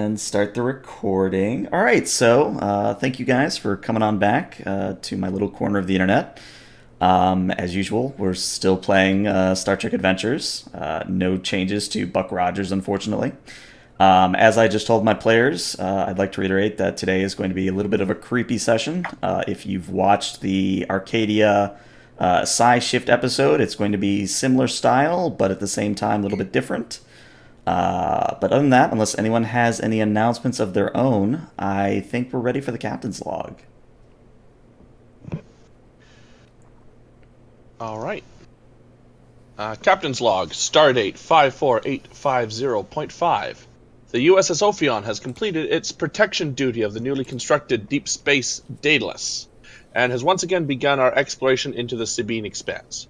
and start the recording. All right, so thank you guys for coming on back to my little corner of the internet. As usual, we're still playing Star Trek Adventures. No changes to Buck Rogers, unfortunately. As I just told my players, I'd like to reiterate that today is going to be a little bit of a creepy session. If you've watched the Arcadia Psi Shift episode, it's going to be similar style, but at the same time a little bit different. But other than that, unless anyone has any announcements of their own, I think we're ready for the captain's log. All right. Captain's log, stardate 54850.5. The USS Ophion has completed its protection duty of the newly constructed Deep Space Daedalus, and has once again begun our exploration into the Sabine Expanse.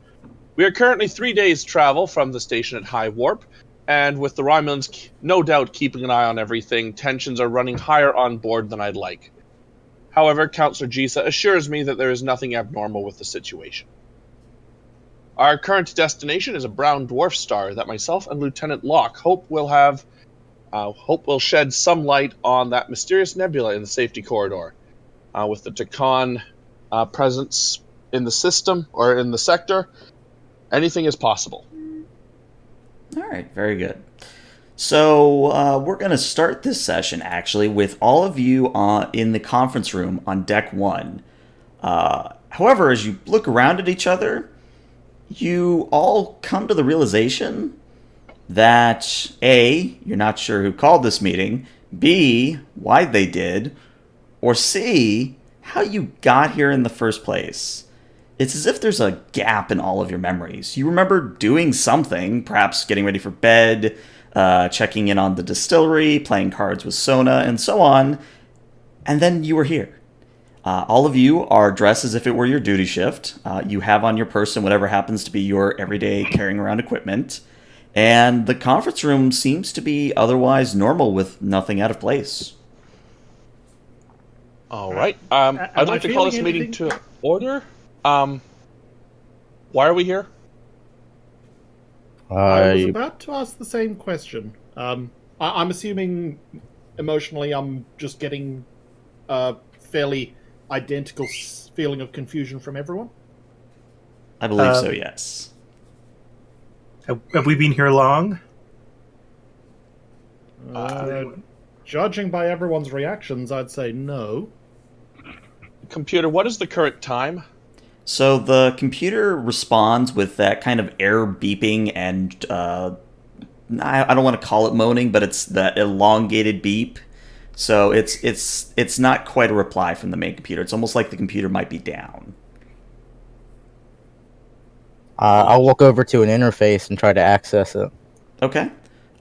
We are currently 3 days' travel from the station at high warp, and with the Romulans no doubt keeping an eye on everything, tensions are running higher on board than I'd like. However, Counselor Jisa assures me that there is nothing abnormal with the situation. Our current destination is a brown dwarf star that myself and Lieutenant Locke hope will shed some light on that mysterious nebula in the safety corridor. With the Takan presence in the system, or in the sector, anything is possible. All right, very good. So we're going to start this session, actually, with all of you in the conference room on Deck 1. However, as you look around at each other, you all come to the realization that A, you're not sure who called this meeting, B, why they did, or C, how you got here in the first place. It's as if there's a gap in all of your memories. You remember doing something, perhaps getting ready for bed, checking in on the distillery, playing cards with Sona, and so on, and then you were here. All of you are dressed as if it were your duty shift. You have on your person whatever happens to be your everyday carrying around equipment. And the conference room seems to be otherwise normal with nothing out of place. All right. I'd like to call this meeting to order. Why are we here? I was about to ask the same question. I'm assuming emotionally I'm just getting a fairly identical feeling of confusion from everyone? I believe so, yes. Have we been here long? Judging by everyone's reactions, I'd say no. Computer, what is the current time? So the computer responds with that kind of error beeping and, I don't want to call it moaning, but it's that elongated beep. So it's not quite a reply from the main computer. It's almost like the computer might be down. I'll walk over to an interface and try to access it. Okay.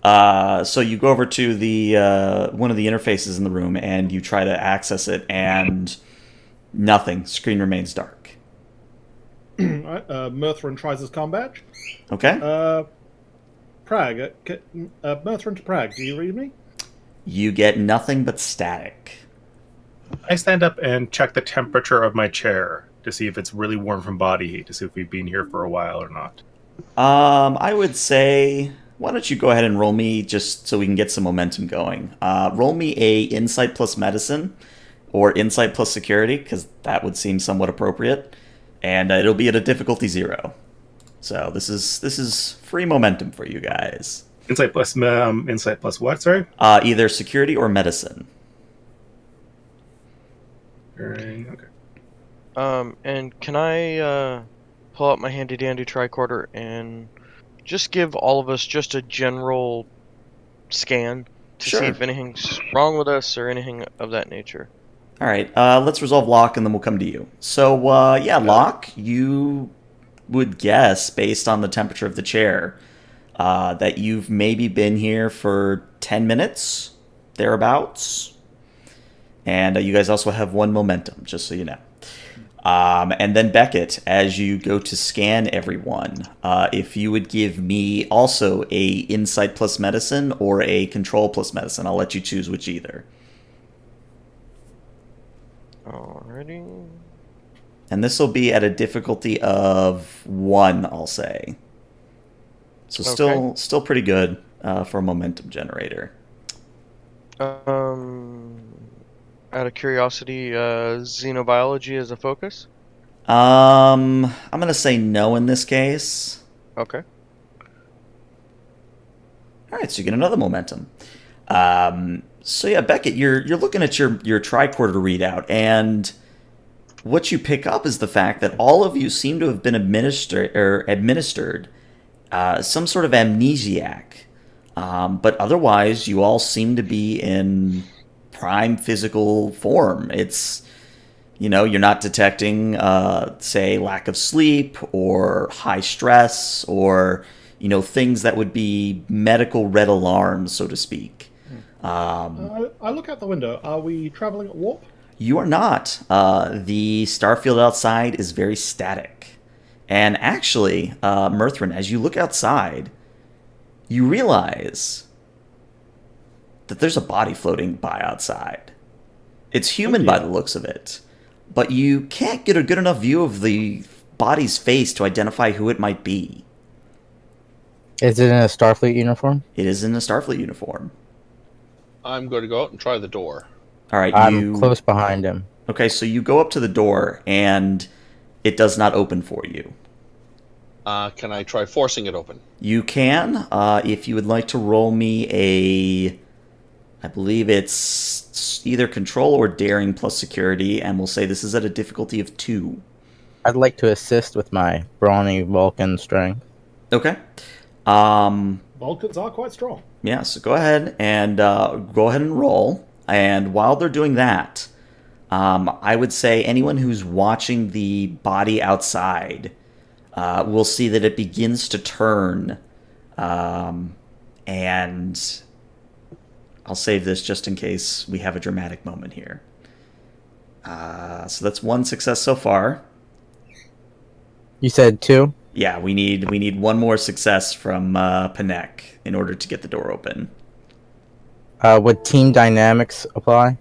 So you go over to the one of the interfaces in the room and you try to access it, and nothing. Screen remains dark. Murthrin tries his comm badge. Okay. Prague. Murthrin to Prague, do you read me? You get nothing but static. I stand up and check the temperature of my chair to see if it's really warm from body heat, to see if we've been here for a while or not. I would say, why don't you go ahead and roll me just so we can get some momentum going. Roll me a insight plus medicine or insight plus security, because that would seem somewhat appropriate. And it'll be at a difficulty 0. So this is free momentum for you guys. Insight plus what, sorry? Either security or medicine. Okay. And can I pull out my handy-dandy tricorder and just give all of us just a general scan to Sure. see if anything's wrong with us or anything of that nature? All right, let's resolve Locke, and then we'll come to you. So, Locke, you would guess, based on the temperature of the chair, that you've maybe been here for 10 minutes, thereabouts. And you guys also have 1 momentum, just so you know. And then Beckett, as you go to scan everyone, if you would give me also a insight plus medicine or a control plus medicine, I'll let you choose which either. Alrighty. And this will be at a difficulty of 1, I'll say. So Okay. still pretty good for a momentum generator. Out of curiosity, xenobiology as a focus? I'm gonna say no in this case. Okay. All right, so you get another momentum. So yeah, Beckett, you're looking at your tricorder readout, and what you pick up is the fact that all of you seem to have been administered some sort of amnesiac, but otherwise you all seem to be in prime physical form. It's you're not detecting, say, lack of sleep or high stress or, things that would be medical red alarms, so to speak. I look out the window. Are we traveling at warp? You are not. The starfield outside is very static. And actually, Mirthrin, as you look outside, you realize that there's a body floating by outside. It's human by the looks of it, but you can't get a good enough view of the body's face to identify who it might be. Is it in a Starfleet uniform? It is in a Starfleet uniform. I'm going to go out and try the door. All right, I'm close behind him. Okay, so you go up to the door, and it does not open for you. Can I try forcing it open? You can, if you would like to roll me I believe it's either control or daring plus security, and we'll say this is at a difficulty of 2. I'd like to assist with my brawny Vulcan strength. Okay. Vulcans are quite strong. Yeah, so go ahead and roll. And while they're doing that, I would say anyone who's watching the body outside will see that it begins to turn, and I'll save this just in case we have a dramatic moment here. So that's 1 success so far. You said 2? Yeah, we need 1 more success from Panek in order to get the door open. Would team dynamics apply?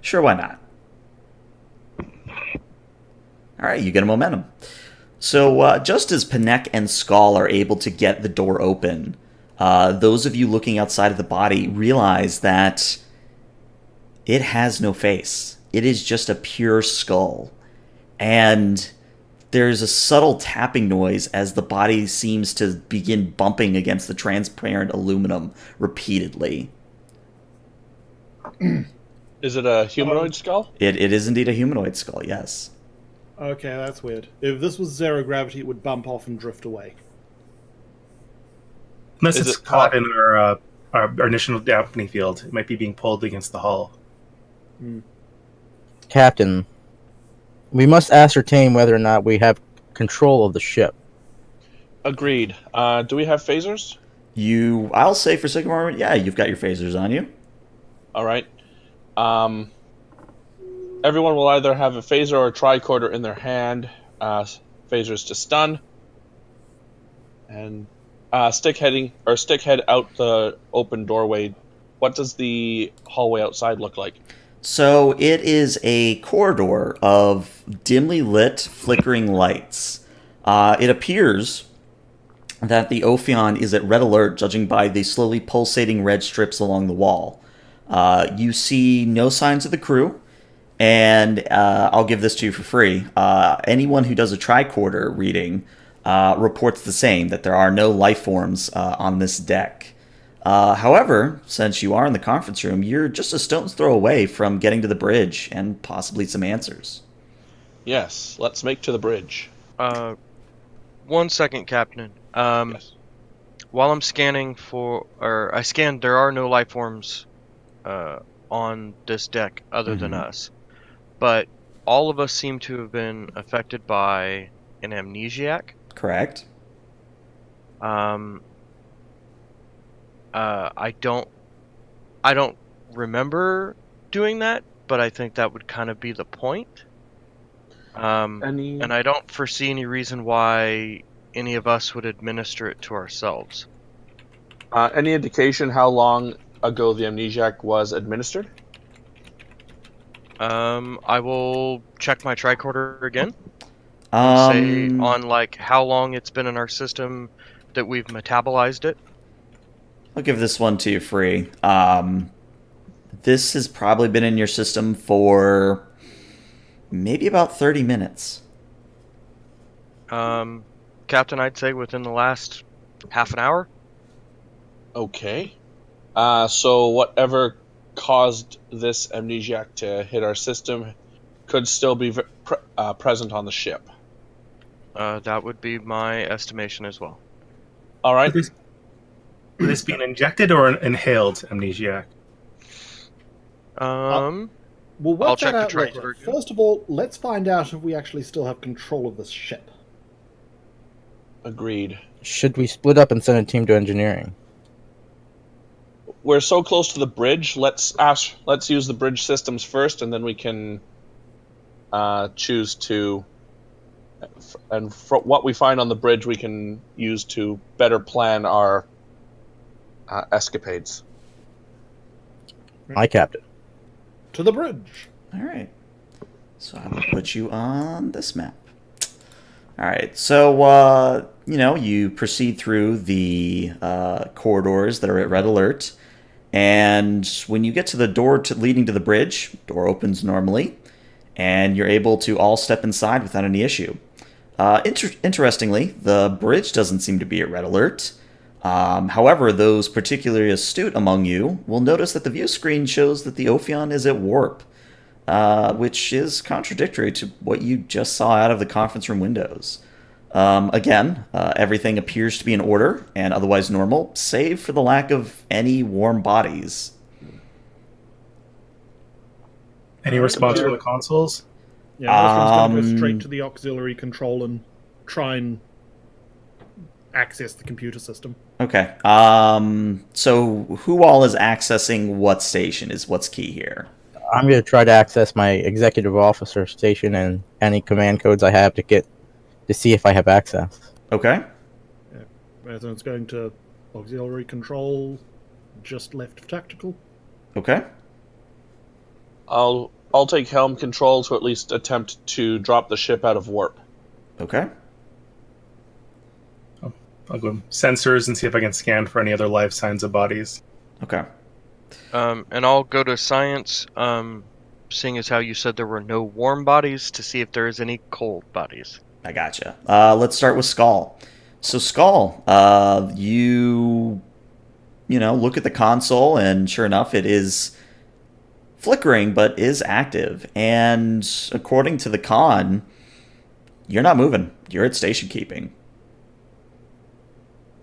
Sure, why not? All right, you get a momentum. So just as Panek and Skull are able to get the door open, those of you looking outside of the body realize that it has no face. It is just a pure skull. And there's a subtle tapping noise as the body seems to begin bumping against the transparent aluminum repeatedly. Is it a humanoid skull? It is indeed a humanoid skull, yes. Okay, that's weird. If this was zero gravity, it would bump off and drift away. Unless Is it's it caught caught- in our initial dampening field, it might be being pulled against the hull. Captain, we must ascertain whether or not we have control of the ship. Agreed. Do we have phasers? I'll say for sake of argument, yeah, you've got your phasers on you. All right. Everyone will either have a phaser or a tricorder in their hand. Phasers to stun. And stick head out the open doorway. What does the hallway outside look like? So it is a corridor of dimly lit, flickering lights. It appears that the Ophion is at red alert, judging by the slowly pulsating red strips along the wall. You see no signs of the crew, and I'll give this to you for free. Anyone who does a tricorder reading reports the same, that there are no life forms on this deck. However, since you are in the conference room, you're just a stone's throw away from getting to the bridge and possibly some answers. Yes, let's make to the bridge. 1 second, Captain. Yes. While I'm scanning I scanned, there are no life forms on this deck other than us. But all of us seem to have been affected by an amnesiac. Correct. I don't remember doing that, but I think that would kind of be the point. And I don't foresee any reason why any of us would administer it to ourselves. Any indication how long ago the amnesiac was administered? I will check my tricorder again. Say on like how long it's been in our system that we've metabolized it. I'll give this one to you free. This has probably been in your system for maybe about 30 minutes. Captain, I'd say within the last half an hour. Okay. So whatever caused this amnesiac to hit our system could still be present on the ship. That would be my estimation as well. All right. Would this be an injected or an inhaled amnesiac? We'll work I'll that check the out later. transfer. First of all, let's find out if we actually still have control of this ship. Agreed. Should we split up and send a team to engineering? We're so close to the bridge. Let's use the bridge systems first, and then we can choose to. And what we find on the bridge, we can use to better plan our escapades. Aye, Captain. To the bridge. All right. So I will put you on this map. All right. So, you proceed through the corridors that are at red alert. And when you get to the door leading to the bridge, door opens normally, and you're able to all step inside without any issue. Interestingly, the bridge doesn't seem to be at red alert. However, those particularly astute among you will notice that the view screen shows that the Ophion is at warp, which is contradictory to what you just saw out of the conference room windows. Again, everything appears to be in order and otherwise normal, save for the lack of any warm bodies. Any response from the consoles? Yeah, Austin's going to go straight to the auxiliary control and try and access the computer system. Okay. So who all is accessing what station is what's key here? I'm going to try to access my executive officer station and any command codes I have to see if I have access. Okay. Yeah. Resident's going to auxiliary control, just left of tactical. Okay. I'll take helm control to at least attempt to drop the ship out of warp. Okay. I'll go sensors and see if I can scan for any other life signs of bodies. Okay. And I'll go to science, seeing as how you said there were no warm bodies, to see if there is any cold bodies. I gotcha. Let's start with Skull. So Skull, you look at the console, and sure enough, it is flickering, but is active. And according to the con, you're not moving. You're at station keeping.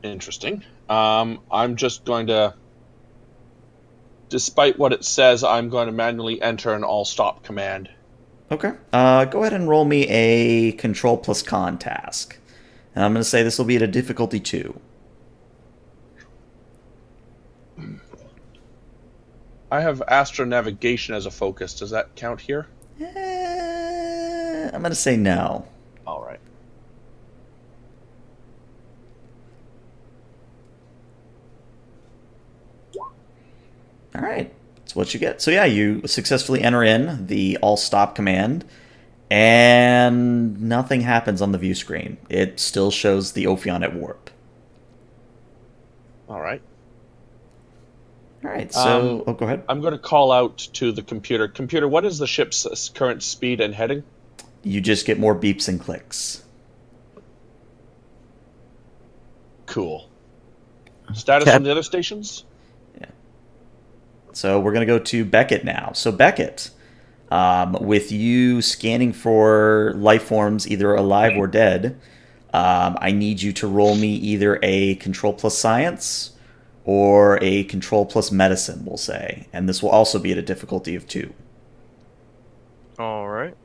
Interesting. I'm just going to, despite what it says, I'm going to manually enter an all-stop command. Okay. Go ahead and roll me a control plus con task. And I'm going to say this will be at a difficulty 2. I have astronavigation as a focus. Does that count here? I'm going to say no. All right. All right. That's what you get. So yeah, you successfully enter in the all stop command, and nothing happens on the view screen. It still shows the Ophion at warp. All right. All right. So, go ahead. I'm going to call out to the computer. Computer, what is the ship's current speed and heading? You just get more beeps and clicks. Cool. Status from the other stations? So we're going to go to Beckett now. So Beckett, with you scanning for life forms either alive or dead, I need you to roll me either a control plus science or a control plus medicine, we'll say. And this will also be at a difficulty of 2. All right.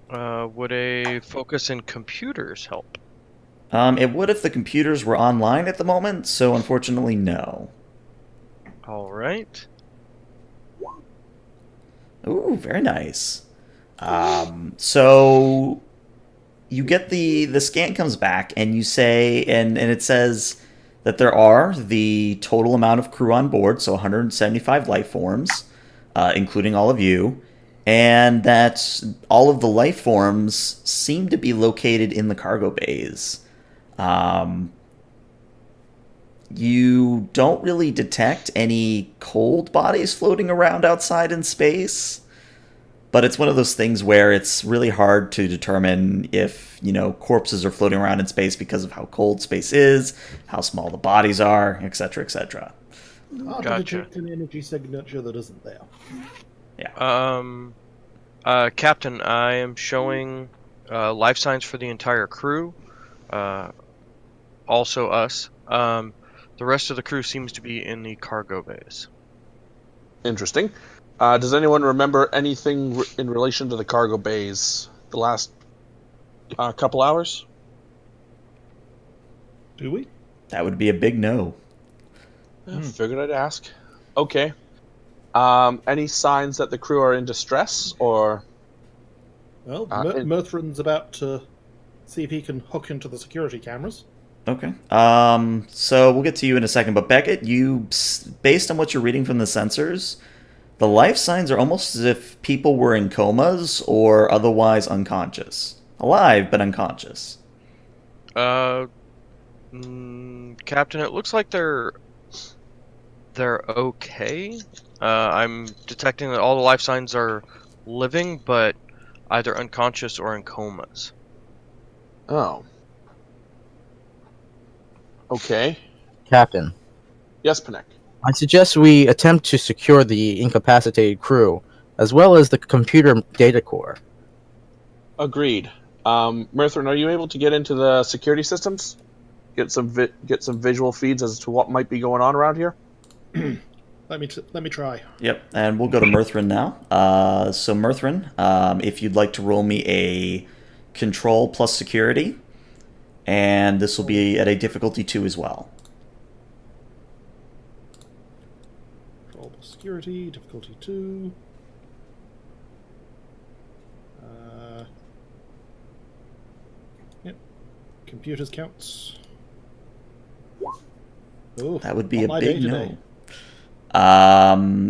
Would a focus in computers help? It would if the computers were online at the moment, so unfortunately, no. All right. Ooh, very nice. So you get the scan comes back, and you say, and it says that there are the total amount of crew on board, so 175 life forms, including all of you, and that all of the life forms seem to be located in the cargo bays. you don't really detect any cold bodies floating around outside in space. But it's one of those things where it's really hard to determine if, corpses are floating around in space because of how cold space is, how small the bodies are, etc., etc. Hard to Gotcha. detect an energy signature that isn't there. Captain, I am showing life signs for the entire crew. Also us. The rest of the crew seems to be in the cargo bays. Interesting. Does anyone remember anything in relation to the cargo bays the last couple hours? Do we? That would be a big no. Figured I'd ask. Okay. Any signs that the crew are in distress, or... Well, in- Mirthrin's about to see if he can hook into the security cameras. Okay. So we'll get to you in a second, but Beckett, based on what you're reading from the sensors, the life signs are almost as if people were in comas or otherwise unconscious. Alive, but unconscious. Captain, it looks like they're okay. I'm detecting that all the life signs are living, but either unconscious or in comas. Oh. Okay. Captain, Yes, Panek. I suggest we attempt to secure the incapacitated crew, as well as the computer data core. Agreed. Mirthrin, are you able to get into the security systems? Get some visual feeds as to what might be going on around here? Let me try. Yep, and we'll go to Mirthrin now. So Mirthrin, if you'd like to roll me a control plus security, and this will be at a difficulty 2 as well. Control security, difficulty 2. Yep. Computers counts. Oh, That would be not a my big day no. today.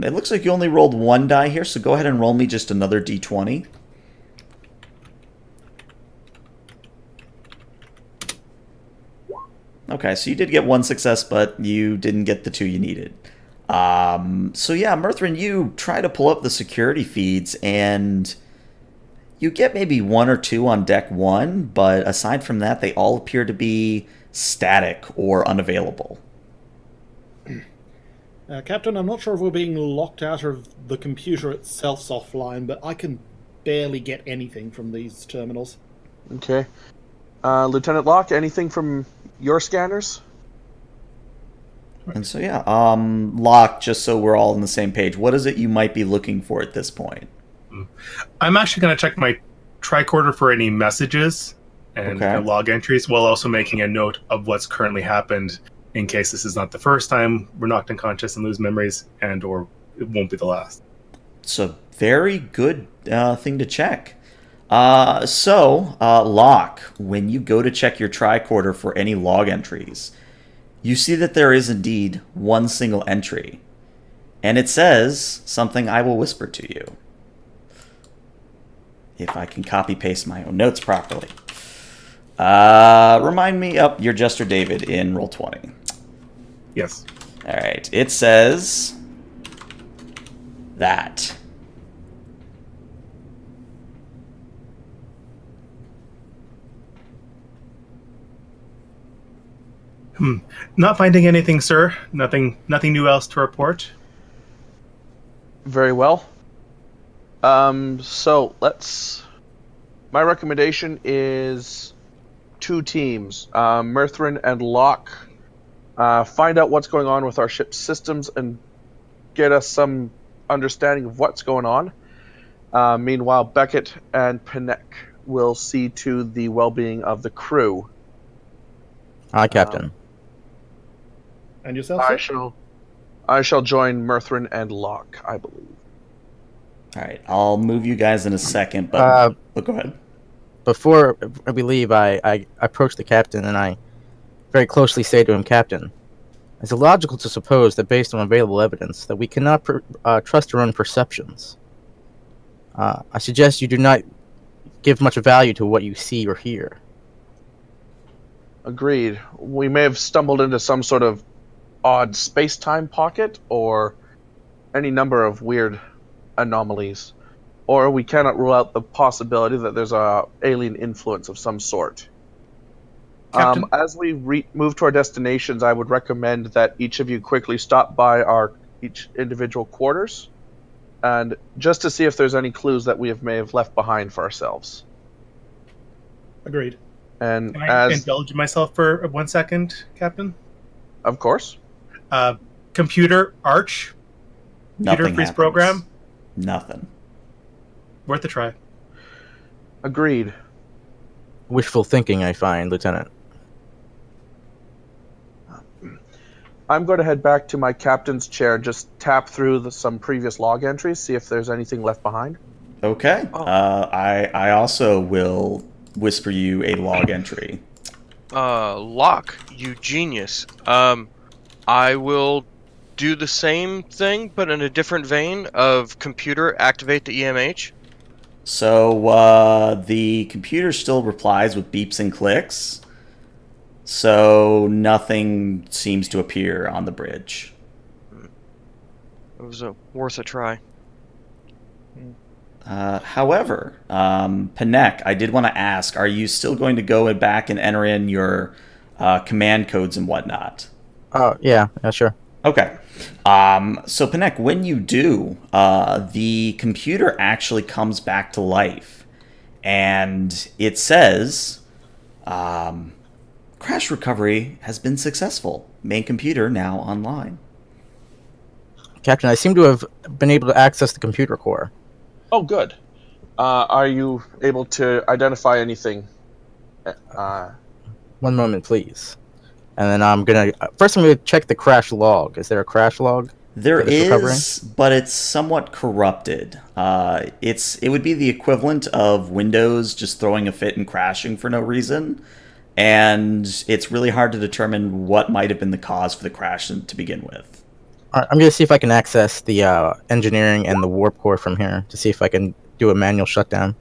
It looks like you only rolled 1 die here, so go ahead and roll me just another d20. Okay, so you did get 1 success, but you didn't get the 2 you needed. So yeah, Mirthrin, you try to pull up the security feeds, and you get maybe 1 or 2 on deck 1, but aside from that, they all appear to be static or unavailable. Captain, I'm not sure if we're being locked out of the computer itself's offline, but I can barely get anything from these terminals. Okay. Lieutenant Locke, anything from your scanners? And so yeah, Locke, just so we're all on the same page, what is it you might be looking for at this point? I'm actually going to check my tricorder for any messages and Okay. log entries, while also making a note of what's currently happened, in case this is not the first time we're knocked unconscious and lose memories, and or it won't be the last. It's a very good thing to check. Locke, when you go to check your tricorder for any log entries, you see that there is indeed one single entry. And it says something I will whisper to you. If I can copy-paste my own notes properly. Remind me, you're Jester David in Roll20. Yes. Alright, it says that. Not finding anything, sir. Nothing new else to report. Very well. So my recommendation is 2 teams, Mirthrin and Locke. Find out what's going on with our ship's systems and get us some understanding of what's going on. Meanwhile, Beckett and Panek will see to the well-being of the crew. Aye, Captain. And yourself, sir? I shall join Mirthrin and Locke, I believe. Alright, I'll move you guys in a second, but go ahead. Before we leave, I approach the captain and I very closely say to him, Captain, it's illogical to suppose that based on available evidence that we cannot trust our own perceptions. I suggest you do not give much value to what you see or hear. Agreed. We may have stumbled into some sort of odd space-time pocket or any number of weird anomalies. Or we cannot rule out the possibility that there's a alien influence of some sort. Captain? As we move to our destinations, I would recommend that each of you quickly stop by our each individual quarters, and just to see if there's any clues that may have left behind for ourselves. Agreed. And Can I as indulge myself for 1 second, Captain? of course, Computer Arch, computer Nothing freeze happens. program, Nothing. worth a try. agreed. Wishful thinking, I find, Lieutenant. I'm going to head back to my captain's chair, just tap through some previous log entries, see if there's anything left behind. Okay. Oh. I also will whisper you a log entry. Locke, you genius. I will do the same thing, but in a different vein of computer activate the EMH. So the computer still replies with beeps and clicks. So nothing seems to appear on the bridge. It was worth a try. However, Panek, I did want to ask, are you still going to go back and enter in your command codes and whatnot? Oh, yeah, sure. Okay. So, Panek, when you do, the computer actually comes back to life. And it says, crash recovery has been successful. Main computer now online. Captain, I seem to have been able to access the computer core. Oh, good. Are you able to identify anything? One moment, please. And then I'm gonna check the crash log. Is there a crash log? There for this recovery? is, but it's somewhat corrupted. It would be the equivalent of Windows just throwing a fit and crashing for no reason, and it's really hard to determine what might have been the cause for the crash to begin with. Alright, I'm gonna see if I can access the engineering and the warp core from here to see if I can do a manual shutdown.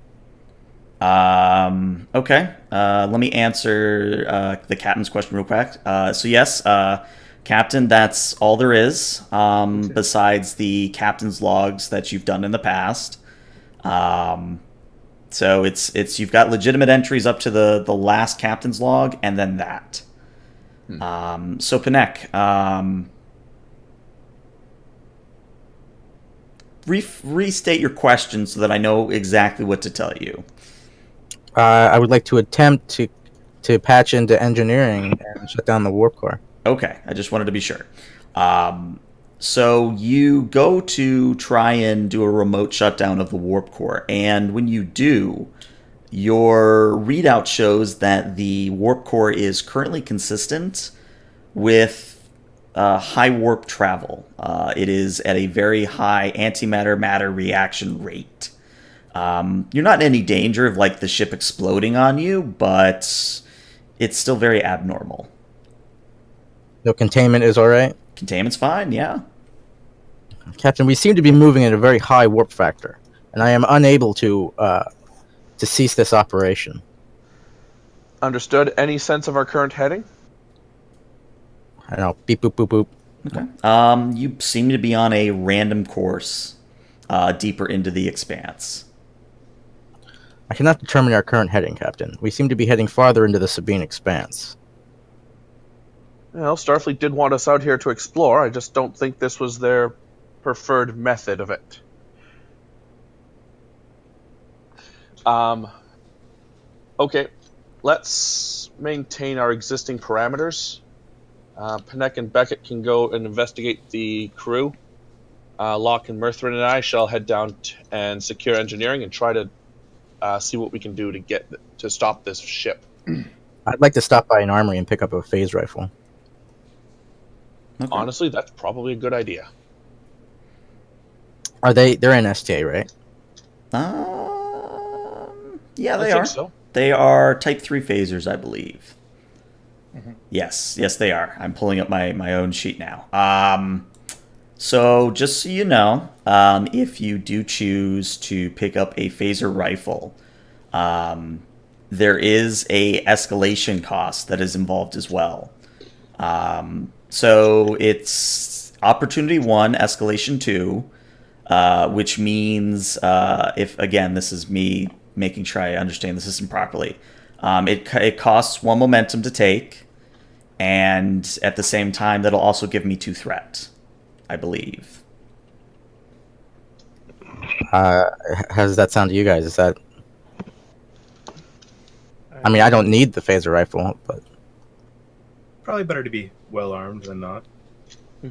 Okay. Let me answer the captain's question real quick. So yes, Captain, that's all there is. Besides the captain's logs that you've done in the past. So it's you've got legitimate entries up to the last captain's log, and then that. So Panek, restate your question so that I know exactly what to tell you. I would like to attempt to patch into engineering and shut down the warp core. Okay, I just wanted to be sure. So you go to try and do a remote shutdown of the warp core, and when you do, your readout shows that the warp core is currently consistent with high warp travel. It is at a very high antimatter-matter reaction rate. You're not in any danger of the ship exploding on you, but it's still very abnormal. No containment is alright? Containment's fine, yeah. Captain, we seem to be moving at a very high warp factor, and I am unable to cease this operation. Understood. Any sense of our current heading? I don't know, beep boop boop boop. Okay. You seem to be on a random course deeper into the expanse. I cannot determine our current heading, Captain. We seem to be heading farther into the Sabine expanse. Well, Starfleet did want us out here to explore. I just don't think this was their preferred method of it. Okay, let's maintain our existing parameters. Panek and Beckett can go and investigate the crew. Locke and Murthrin and I shall head down and secure engineering and try to see what we can do to stop this ship. I'd like to stop by an armory and pick up a phase rifle. Okay. Honestly, that's probably a good idea. They're in STA, right? Yeah, I they think are. so. They are Type 3 phasers, I believe. Mhm. Yes, they are. I'm pulling up my own sheet now. So just so you know, if you do choose to pick up a phaser rifle, there is a escalation cost that is involved as well. So it's Opportunity 1, Escalation 2, which means, if again, this is me making sure I understand the system properly, it costs 1 momentum to take, and at the same time, that'll also give me 2 threat, I believe. How does that sound to you guys? Is that? I mean, I don't need the phaser rifle, but Probably better to be well armed than not. all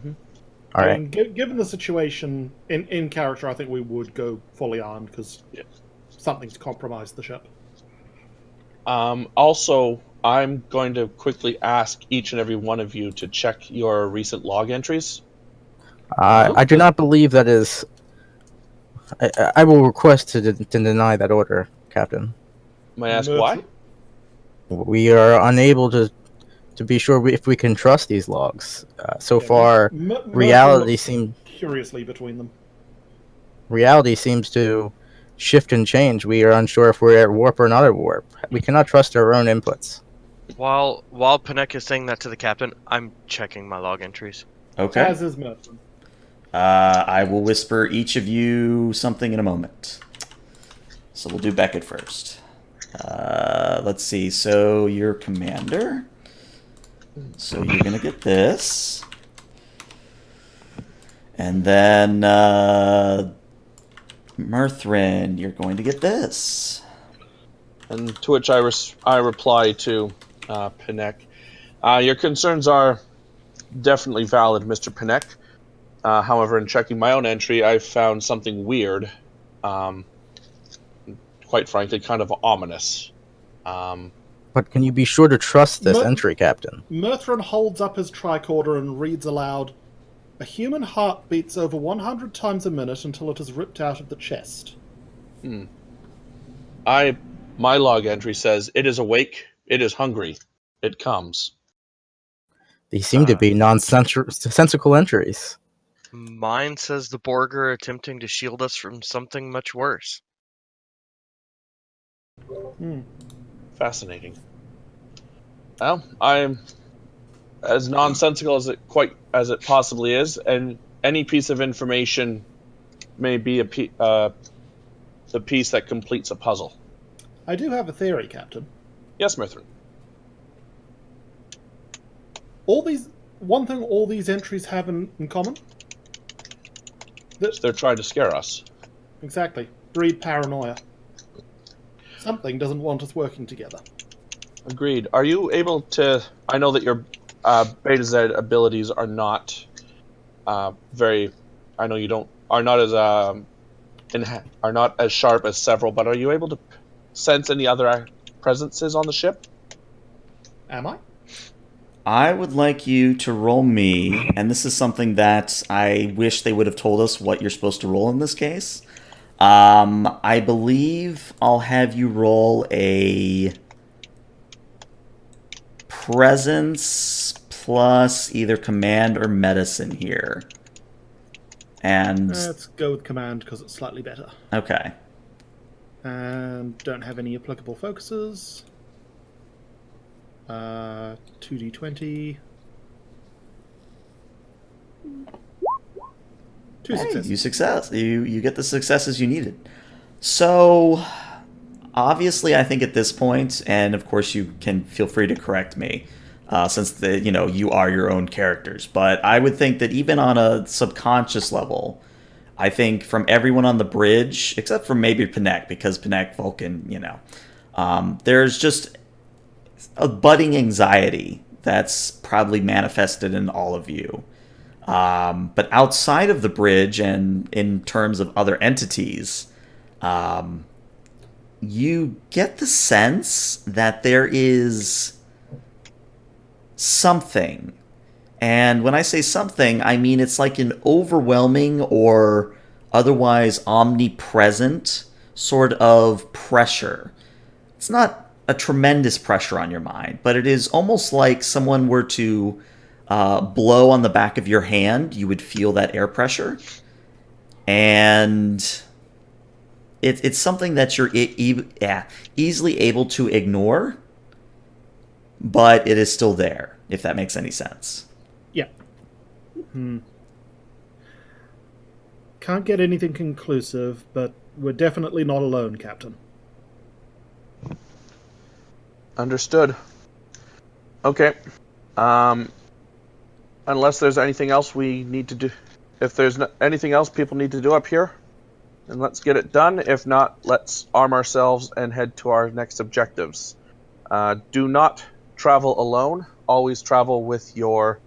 right. I mean, given the situation in character, I think we would go fully armed because something's compromised the ship. Also, I'm going to quickly ask each and every one of you to check your recent log entries. I do not believe that is. I will request to deny that order, Captain. May I ask why? We are unable to be sure if we can trust these logs. So far, reality seems curiously between them. Reality seems to shift and change. We are unsure if we're at warp or not at warp. We cannot trust our own inputs. While Panek is saying that to the captain, I'm checking my log entries. Okay. As is Merton. I will whisper each of you something in a moment. So we'll do Beckett first. Let's see. So you're commander. So you're going to get this. And then Mirthrin, you're going to get this. And to which I reply to Panek. Your concerns are definitely valid, Mr. Panek. However, in checking my own entry, I found something weird. Quite frankly, kind of ominous. But can you be sure to trust this entry, Captain? Mirthrin holds up his tricorder and reads aloud, "A human heart beats over 100 times a minute until it is ripped out of the chest." My log entry says, "It is awake, it is hungry, it comes." These seem to be nonsensical entries. Mine says the Borg are attempting to shield us from something much worse. Fascinating. Well, I'm as nonsensical as it possibly is, and any piece of information may be the piece that completes a puzzle. I do have a theory, Captain. Yes, Mirthrin. One thing all these entries have in common? They're trying to scare us. Exactly. Breed paranoia. Something doesn't want us working together. Agreed. Are you able to... I know that your Beta Z abilities are not very... I know you don't... are not as sharp as several, but are you able to sense any other presences on the ship? Am I? I would like you to roll me, and this is something that I wish they would have told us what you're supposed to roll in this case. I believe I'll have you roll a presence plus either command or medicine here. And let's go with command because it's slightly better. okay. And don't have any applicable focuses. 2d20. 2 successes. You get the successes you needed. So obviously, I think at this point, and of course you can feel free to correct me, since you are your own characters. But I would think that even on a subconscious level, I think from everyone on the bridge, except for maybe Panek, because Panek, Vulcan, there's just a budding anxiety that's probably manifested in all of you. But outside of the bridge and in terms of other entities, you get the sense that there is something. And when I say something, I mean it's like an overwhelming or otherwise omnipresent sort of pressure. It's not a tremendous pressure on your mind, but it is almost like someone were to blow on the back of your hand, you would feel that air pressure. And it's something that you're easily able to ignore, but it is still there. if that makes any sense. Yeah. Can't get anything conclusive, but we're definitely not alone, Captain. Understood. Okay. Unless there's anything else we need to do. If there's anything else people need to do up here, then let's get it done. If not, let's arm ourselves and head to our next objectives. Do not travel alone. Always travel with your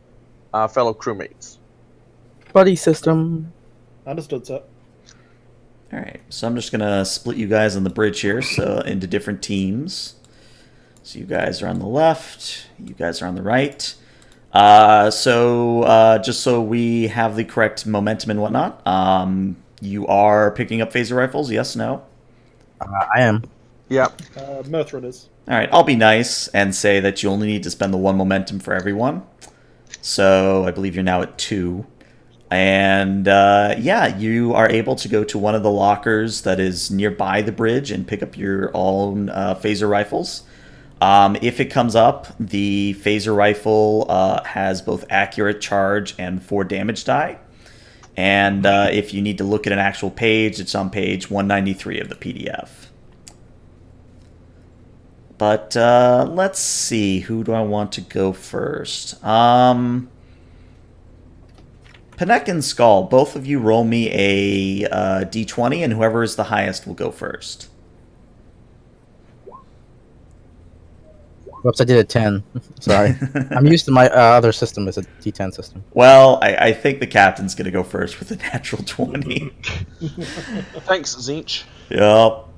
fellow crewmates. Buddy system. Understood, sir. All right, so I'm just gonna split you guys on the bridge here, so into different teams. So you guys are on the left, you guys are on the right. Just so we have the correct momentum and whatnot, you are picking up phaser rifles, yes, no? I am. Yeah. Murthrin is. All right, I'll be nice and say that you only need to spend the 1 momentum for everyone. So I believe you're now at 2. And yeah, you are able to go to one of the lockers that is nearby the bridge and pick up your own phaser rifles. If it comes up, the phaser rifle has both accurate charge and 4 damage die. And if you need to look at an actual page, it's on page 193 of the PDF. But let's see, who do I want to go first? Panek and Skull, both of you roll me a d20, and whoever is the highest will go first. Whoops, I did a 10. Sorry. I'm used to my other system as a D10 system. Well, I think the captain's going to go first with a natural 20. Thanks, Zinch. Yep. All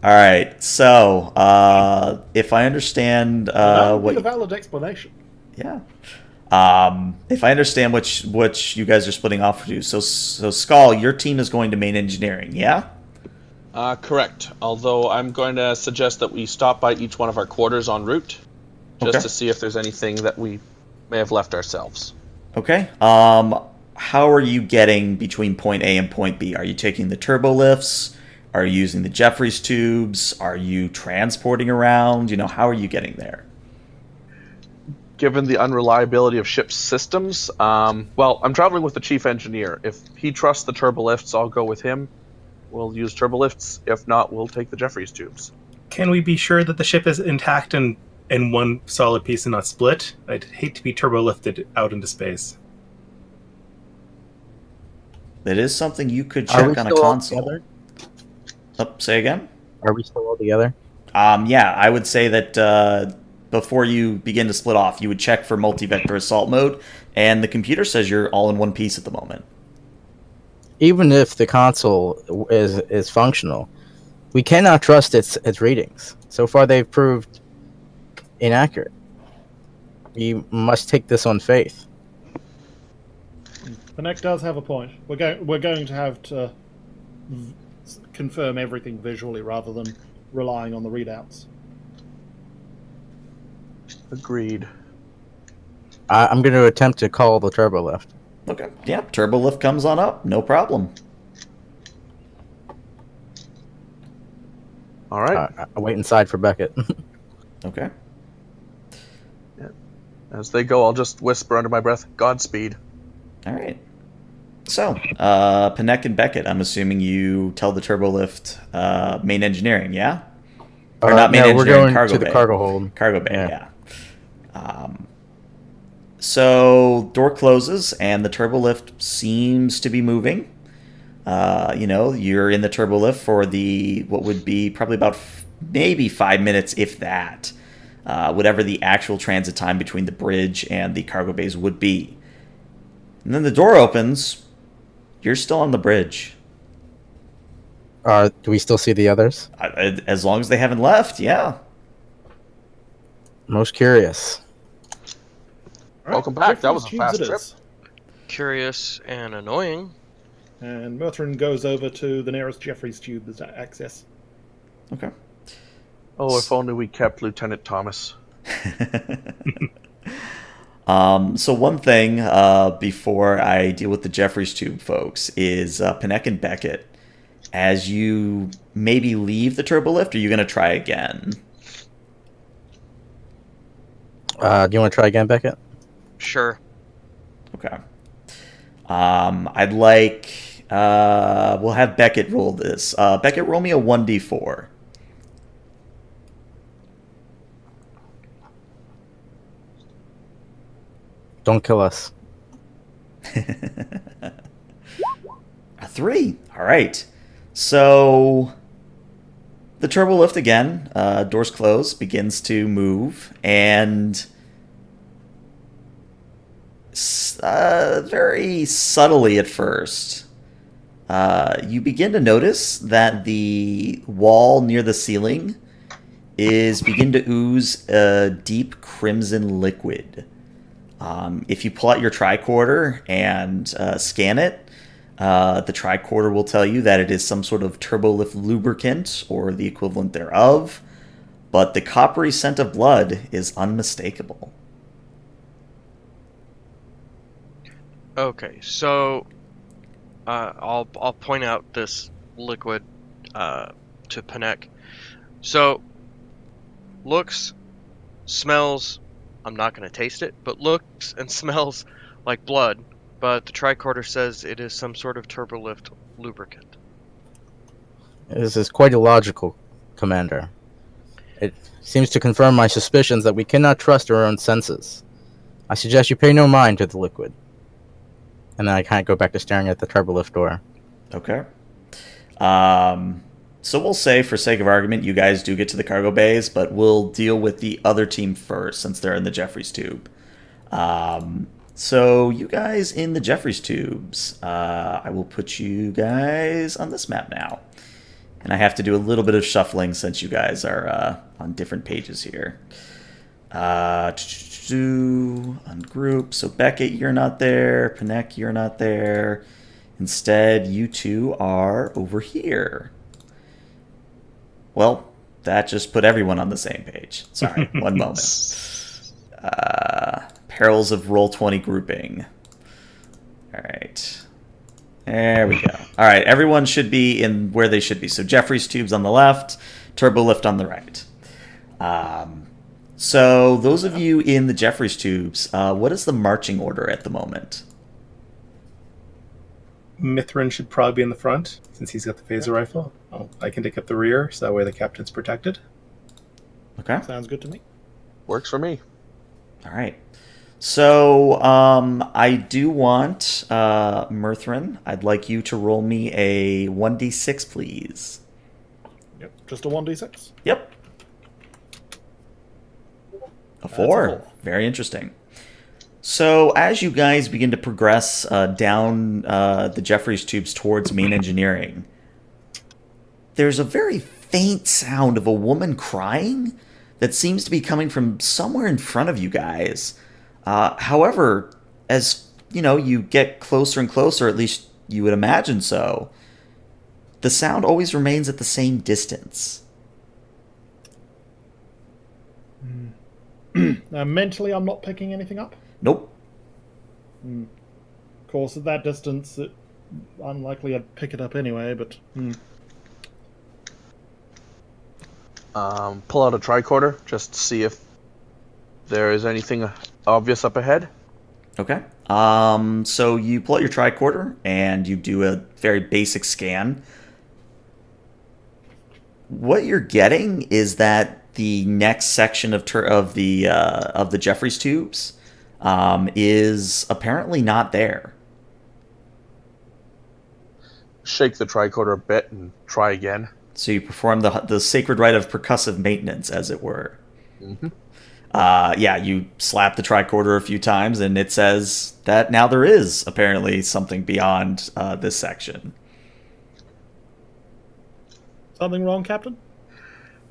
right. So, if I understand That would what... be a valid explanation. Yeah. If I understand which you guys are splitting off to, so Skull, your team is going to main engineering, yeah? Correct. Although I'm going to suggest that we stop by each one of our quarters en route, just Okay. to see if there's anything that we may have left ourselves. Okay. How are you getting between point A and point B? Are you taking the turbo lifts? Are you using the Jeffries tubes? Are you transporting around? How are you getting there? Given the unreliability of ship's systems, well, I'm traveling with the chief engineer. If he trusts the turbolifts, I'll go with him. We'll use turbolifts. If not, we'll take the Jeffries tubes. Can we be sure that the ship is intact and in one solid piece and not split? I'd hate to be turbo lifted out into space. That is something you could Are we check on a still all console. together? Say again? Are we still all together? Yeah, I would say that before you begin to split off, you would check for multi-vector assault mode, and the computer says you're all in one piece at the moment. Even if the console is functional, we cannot trust its readings. So far, they've proved inaccurate. We must take this on faith. Panek does have a point. We're going to have to confirm everything visually rather than relying on the readouts. Agreed. I'm going to attempt to call the turbo lift. Okay, yeah, turbo lift comes on up, no problem. All right. I'll wait inside for Beckett. Okay. As they go, I'll just whisper under my breath, Godspeed. All right. So, Panek and Beckett, I'm assuming you tell the turbo lift main engineering, yeah? Or not main no, engineering, we're going cargo to bay. the cargo hold. Cargo bay, Yeah. yeah. So, door closes, and the turbo lift seems to be moving. You're in the turbo lift for what would be probably about maybe 5 minutes, if that. Whatever the actual transit time between the bridge and the cargo bays would be. And then the door opens. You're still on the bridge. Do we still see the others? As long as they haven't left, yeah. Most curious. All right, Welcome back. That was a Jeffries fast tubes it trip. is. Curious and annoying. And Murthrin goes over to the nearest Jeffries tube as access. Okay. Oh, if only we kept Lieutenant Thomas. So one thing before I deal with the Jeffries tube folks is Panek and Beckett. As you maybe leave the turbo lift, are you going to try again? Do you want to try again, Beckett? Sure. Okay. I'd like. We'll have Beckett roll this. Beckett, roll me a 1d4. Don't kill us. A 3. All right. So the turbo lift again. Doors close. Begins to move, and very subtly at first, you begin to notice that the wall near the ceiling is begin to ooze a deep crimson liquid. If you pull out your tricorder and scan it, the tricorder will tell you that it is some sort of turbolift lubricant or the equivalent thereof, but the coppery scent of blood is unmistakable. Okay, so I'll point out this liquid to Panek. So looks, smells. I'm not going to taste it, but looks and smells like blood. But the tricorder says it is some sort of turbolift lubricant. This is quite illogical, Commander. It seems to confirm my suspicions that we cannot trust our own senses. I suggest you pay no mind to the liquid. And then I kind of go back to staring at the turbolift door. Okay. So we'll say, for sake of argument, you guys do get to the cargo bays, but we'll deal with the other team first, since they're in the Jeffries tube. So you guys in the Jeffries tubes, I will put you guys on this map now. And I have to do a little bit of shuffling since you guys are on different pages here. Ungroup. So Beckett, you're not there. Panek, you're not there. Instead, you two are over here. Well, that just put everyone on the same page. Sorry, one moment. Perils of Roll20 grouping. All right. There we go. All right, everyone should be in where they should be. So Jeffries tubes on the left, turbolift on the right. So those of you in the Jeffries tubes, what is the marching order at the moment? Mithrin should probably be in the front, since he's got the phaser rifle. I can take up the rear, so that way the captain's protected. Okay. Sounds good to me. Works for me. All right. So I do want, Mithrin, I'd like you to roll me a 1d6, please. Yep, just a 1d6. Yep. A 4. That's a 4. Very interesting. So as you guys begin to progress down the Jeffries tubes towards main engineering, there's a very faint sound of a woman crying that seems to be coming from somewhere in front of you guys. However, as you get closer and closer, at least you would imagine so, the sound always remains at the same distance. Mentally, I'm not picking anything up. Nope. Of course, at that distance, it's unlikely I'd pick it up anyway, but... Pull out a tricorder just to see if there is anything obvious up ahead. Okay. So you pull out your tricorder and you do a very basic scan. What you're getting is that the next section of the Jeffries tubes is apparently not there. Shake the tricorder a bit and try again. So you perform the sacred rite of percussive maintenance, as it were. Mm-hmm. You slap the tricorder a few times, and it says that now there is apparently something beyond this section. Something wrong, Captain?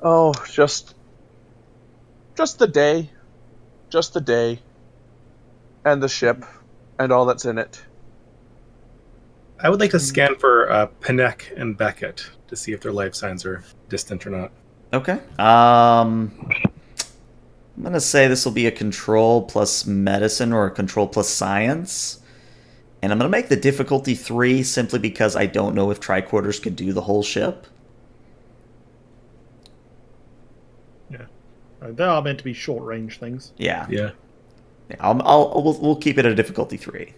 Oh, just the day. Just the day. And the ship. And all that's in it. I would like to scan for Panek and Beckett to see if their life signs are distant or not. Okay. I'm going to say this will be a control plus medicine or a control plus science. And I'm going to make the difficulty 3 simply because I don't know if tricorders could do the whole ship. Yeah. They are meant to be short-range things. Yeah. Yeah. We'll keep it at a difficulty 3.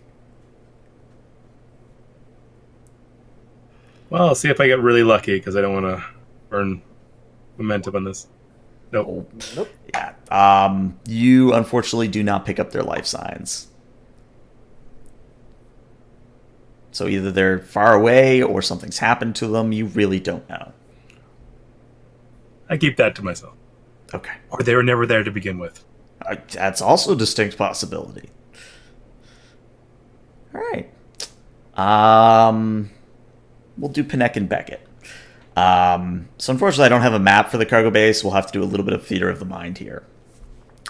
Well, I'll see if I get really lucky because I don't want to burn momentum on this. Nope. Nope. Yeah. You unfortunately do not pick up their life signs. So either they're far away or something's happened to them. You really don't know. I keep that to myself. Okay. Or they were never there to begin with. That's also a distinct possibility. All right. We'll do Panek and Beckett. So unfortunately, I don't have a map for the cargo base. We'll have to do a little bit of theater of the mind here.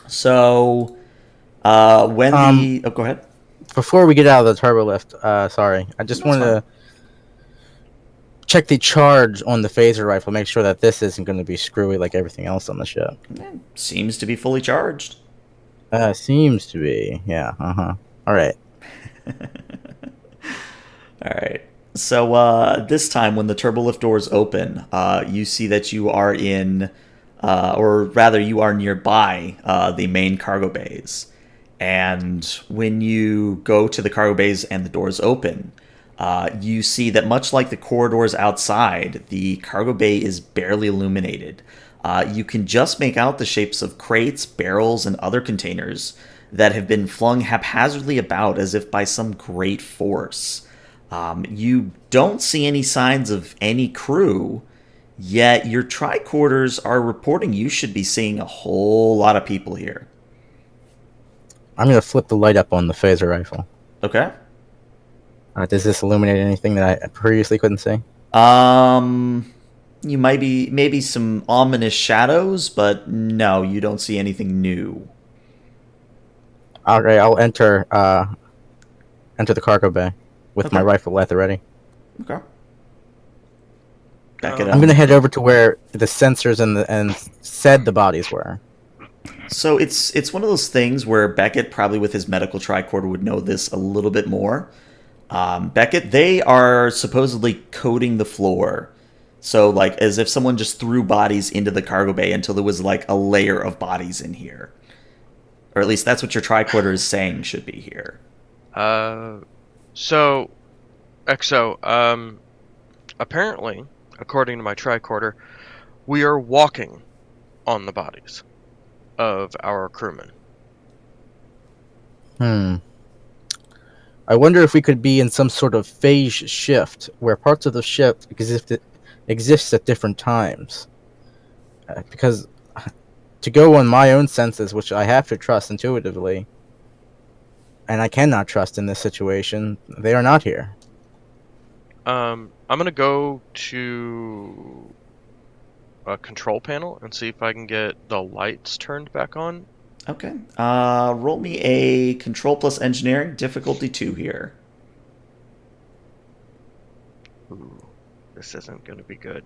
So, when oh, go ahead. Before we get out of the turbo lift, sorry, I just wanted to check the charge on the phaser rifle, make sure that this isn't going to be screwy like everything else on the ship. Seems to be fully charged. Seems to be, yeah. All right. All right. So this time, when the turbolift doors open, you see that you are in, or rather, you are nearby the main cargo bays. And when you go to the cargo bays and the doors open, you see that much like the corridors outside, the cargo bay is barely illuminated. You can just make out the shapes of crates, barrels, and other containers that have been flung haphazardly about as if by some great force. You don't see any signs of any crew, yet your tricorders are reporting you should be seeing a whole lot of people here. I'm going to flip the light up on the phaser rifle. Okay. Does this illuminate anything that I previously couldn't see? You might be maybe some ominous shadows, but no, you don't see anything new. Okay, I'll enter the cargo bay with my rifle at the ready. Okay. Back it up. I'm gonna head over to where the sensors and said the bodies were. So it's one of those things where Beckett, probably with his medical tricorder, would know this a little bit more. Beckett, they are supposedly coating the floor. So, like, as if someone just threw bodies into the cargo bay until there was, like, a layer of bodies in here. Or at least that's what your tricorder is saying should be here. So, Exo, apparently, according to my tricorder, we are walking on the bodies of our crewmen. I wonder if we could be in some sort of phase shift where parts of the ship exists at different times. Because to go on my own senses, which I have to trust intuitively, and I cannot trust in this situation, they are not here. I'm gonna go to a control panel and see if I can get the lights turned back on. Okay. Roll me a control plus engineering, difficulty 2 here. Ooh, this isn't gonna be good.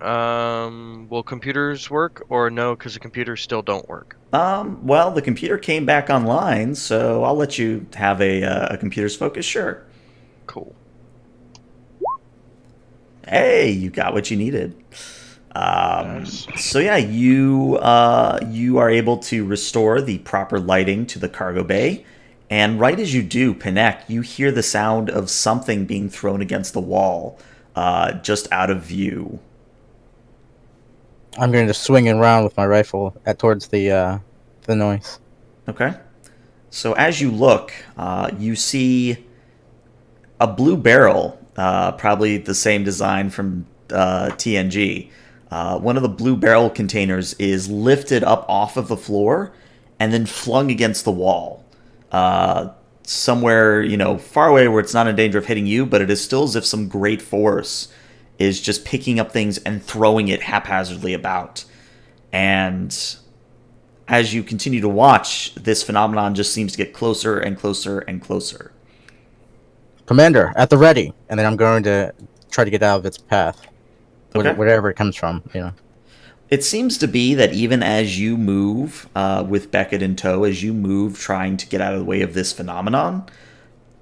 Will computers work or no? Because the computers still don't work. Well, the computer came back online, so I'll let you have a computer's focus. Sure. Cool. Hey, you got what you needed. Nice. So yeah, you are able to restore the proper lighting to the cargo bay, and right as you do, Panek, you hear the sound of something being thrown against the wall, just out of view. I'm going to swing around with my rifle towards the noise. Okay. So as you look, you see a blue barrel, probably the same design from TNG. One of the blue barrel containers is lifted up off of the floor and then flung against the wall. Somewhere, far away where it's not in danger of hitting you, but it is still as if some great force is just picking up things and throwing it haphazardly about. And as you continue to watch, this phenomenon just seems to get closer and closer and closer. Commander, at the ready. And then I'm going to try to get out of its path. Okay. Wherever it comes from, It seems to be that even as you move, with Beckett in tow, as you move trying to get out of the way of this phenomenon,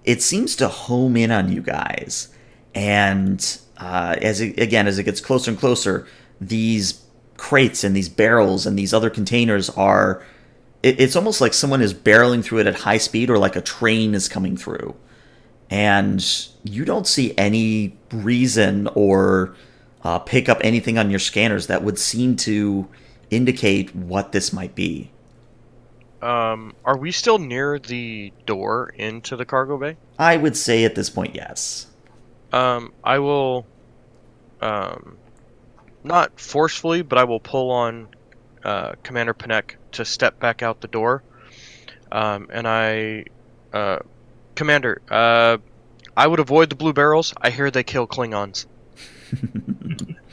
it seems to home in on you guys. And as it gets closer and closer, these crates and these barrels and these other containers are. It's almost like someone is barreling through it at high speed, or like a train is coming through. And you don't see any reason or pick up anything on your scanners that would seem to indicate what this might be. Are we still near the door into the cargo bay? I would say at this point, yes. I will, not forcefully, but I will pull on Commander Panek to step back out the door. Commander, I would avoid the blue barrels. I hear they kill Klingons.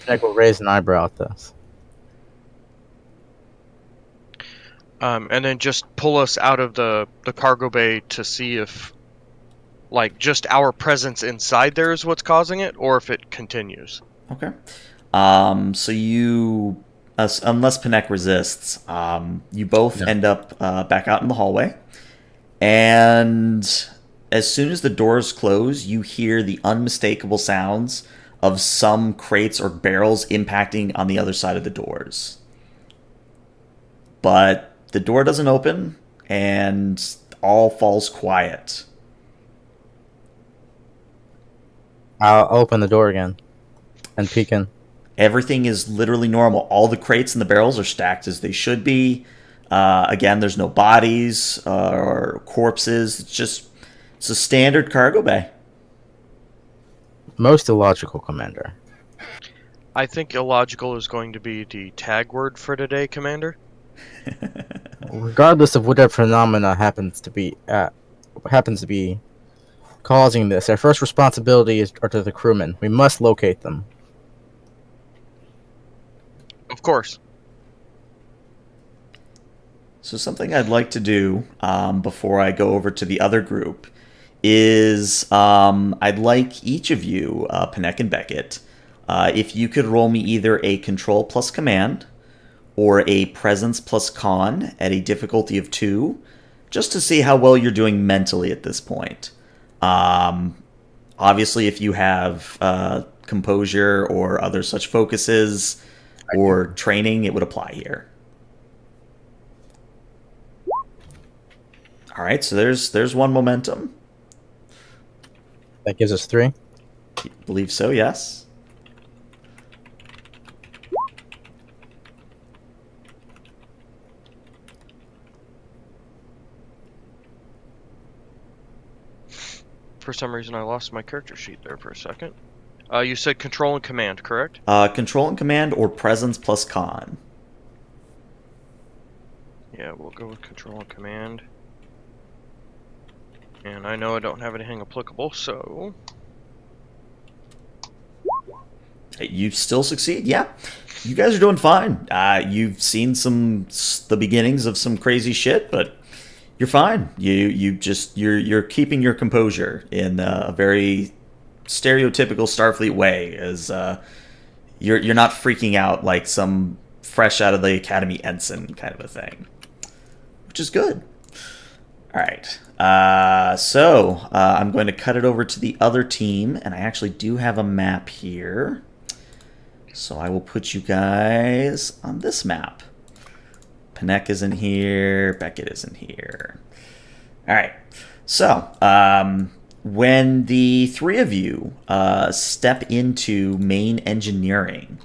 Nick will raise an eyebrow at this. And then just pull us out of the cargo bay to see if, like, just our presence inside there is what's causing it, or if it continues. Okay. So you, unless Panek resists, you both end up back out in the hallway. And as soon as the doors close, you hear the unmistakable sounds of some crates or barrels impacting on the other side of the doors. But the door doesn't open, and all falls quiet. I'll open the door again and peek in. Everything is literally normal. All the crates and the barrels are stacked as they should be. Again, there's no bodies or corpses. It's a standard cargo bay. Most illogical, Commander. I think illogical is going to be the tag word for today, Commander. Regardless of whatever phenomena happens to be causing this, our first responsibility are to the crewmen. We must locate them. Of course. So something I'd like to do before I go over to the other group is I'd like each of you, Panek and Beckett, if you could roll me either a control plus command or a presence plus con at a difficulty of 2, just to see how well you're doing mentally at this point. Obviously, if you have composure or other such focuses or training, it would apply here. All right, so there's one momentum. That gives us 3. I believe so, yes. For some reason, I lost my character sheet there for a second. You said control and command, correct? Control and command or presence plus con. Yeah, we'll go with control and command. And I know I don't have anything applicable, so... You still succeed, yeah. You guys are doing fine. You've seen the beginnings of some crazy shit, but you're fine. You're keeping your composure in a very stereotypical Starfleet way, as you're not freaking out like some fresh out of the Academy ensign kind of a thing, which is good. All right. So I'm going to cut it over to the other team, and I actually do have a map here. So I will put you guys on this map. Panek isn't here. Beckett isn't here. All right. So when the 3 of you step into main engineering,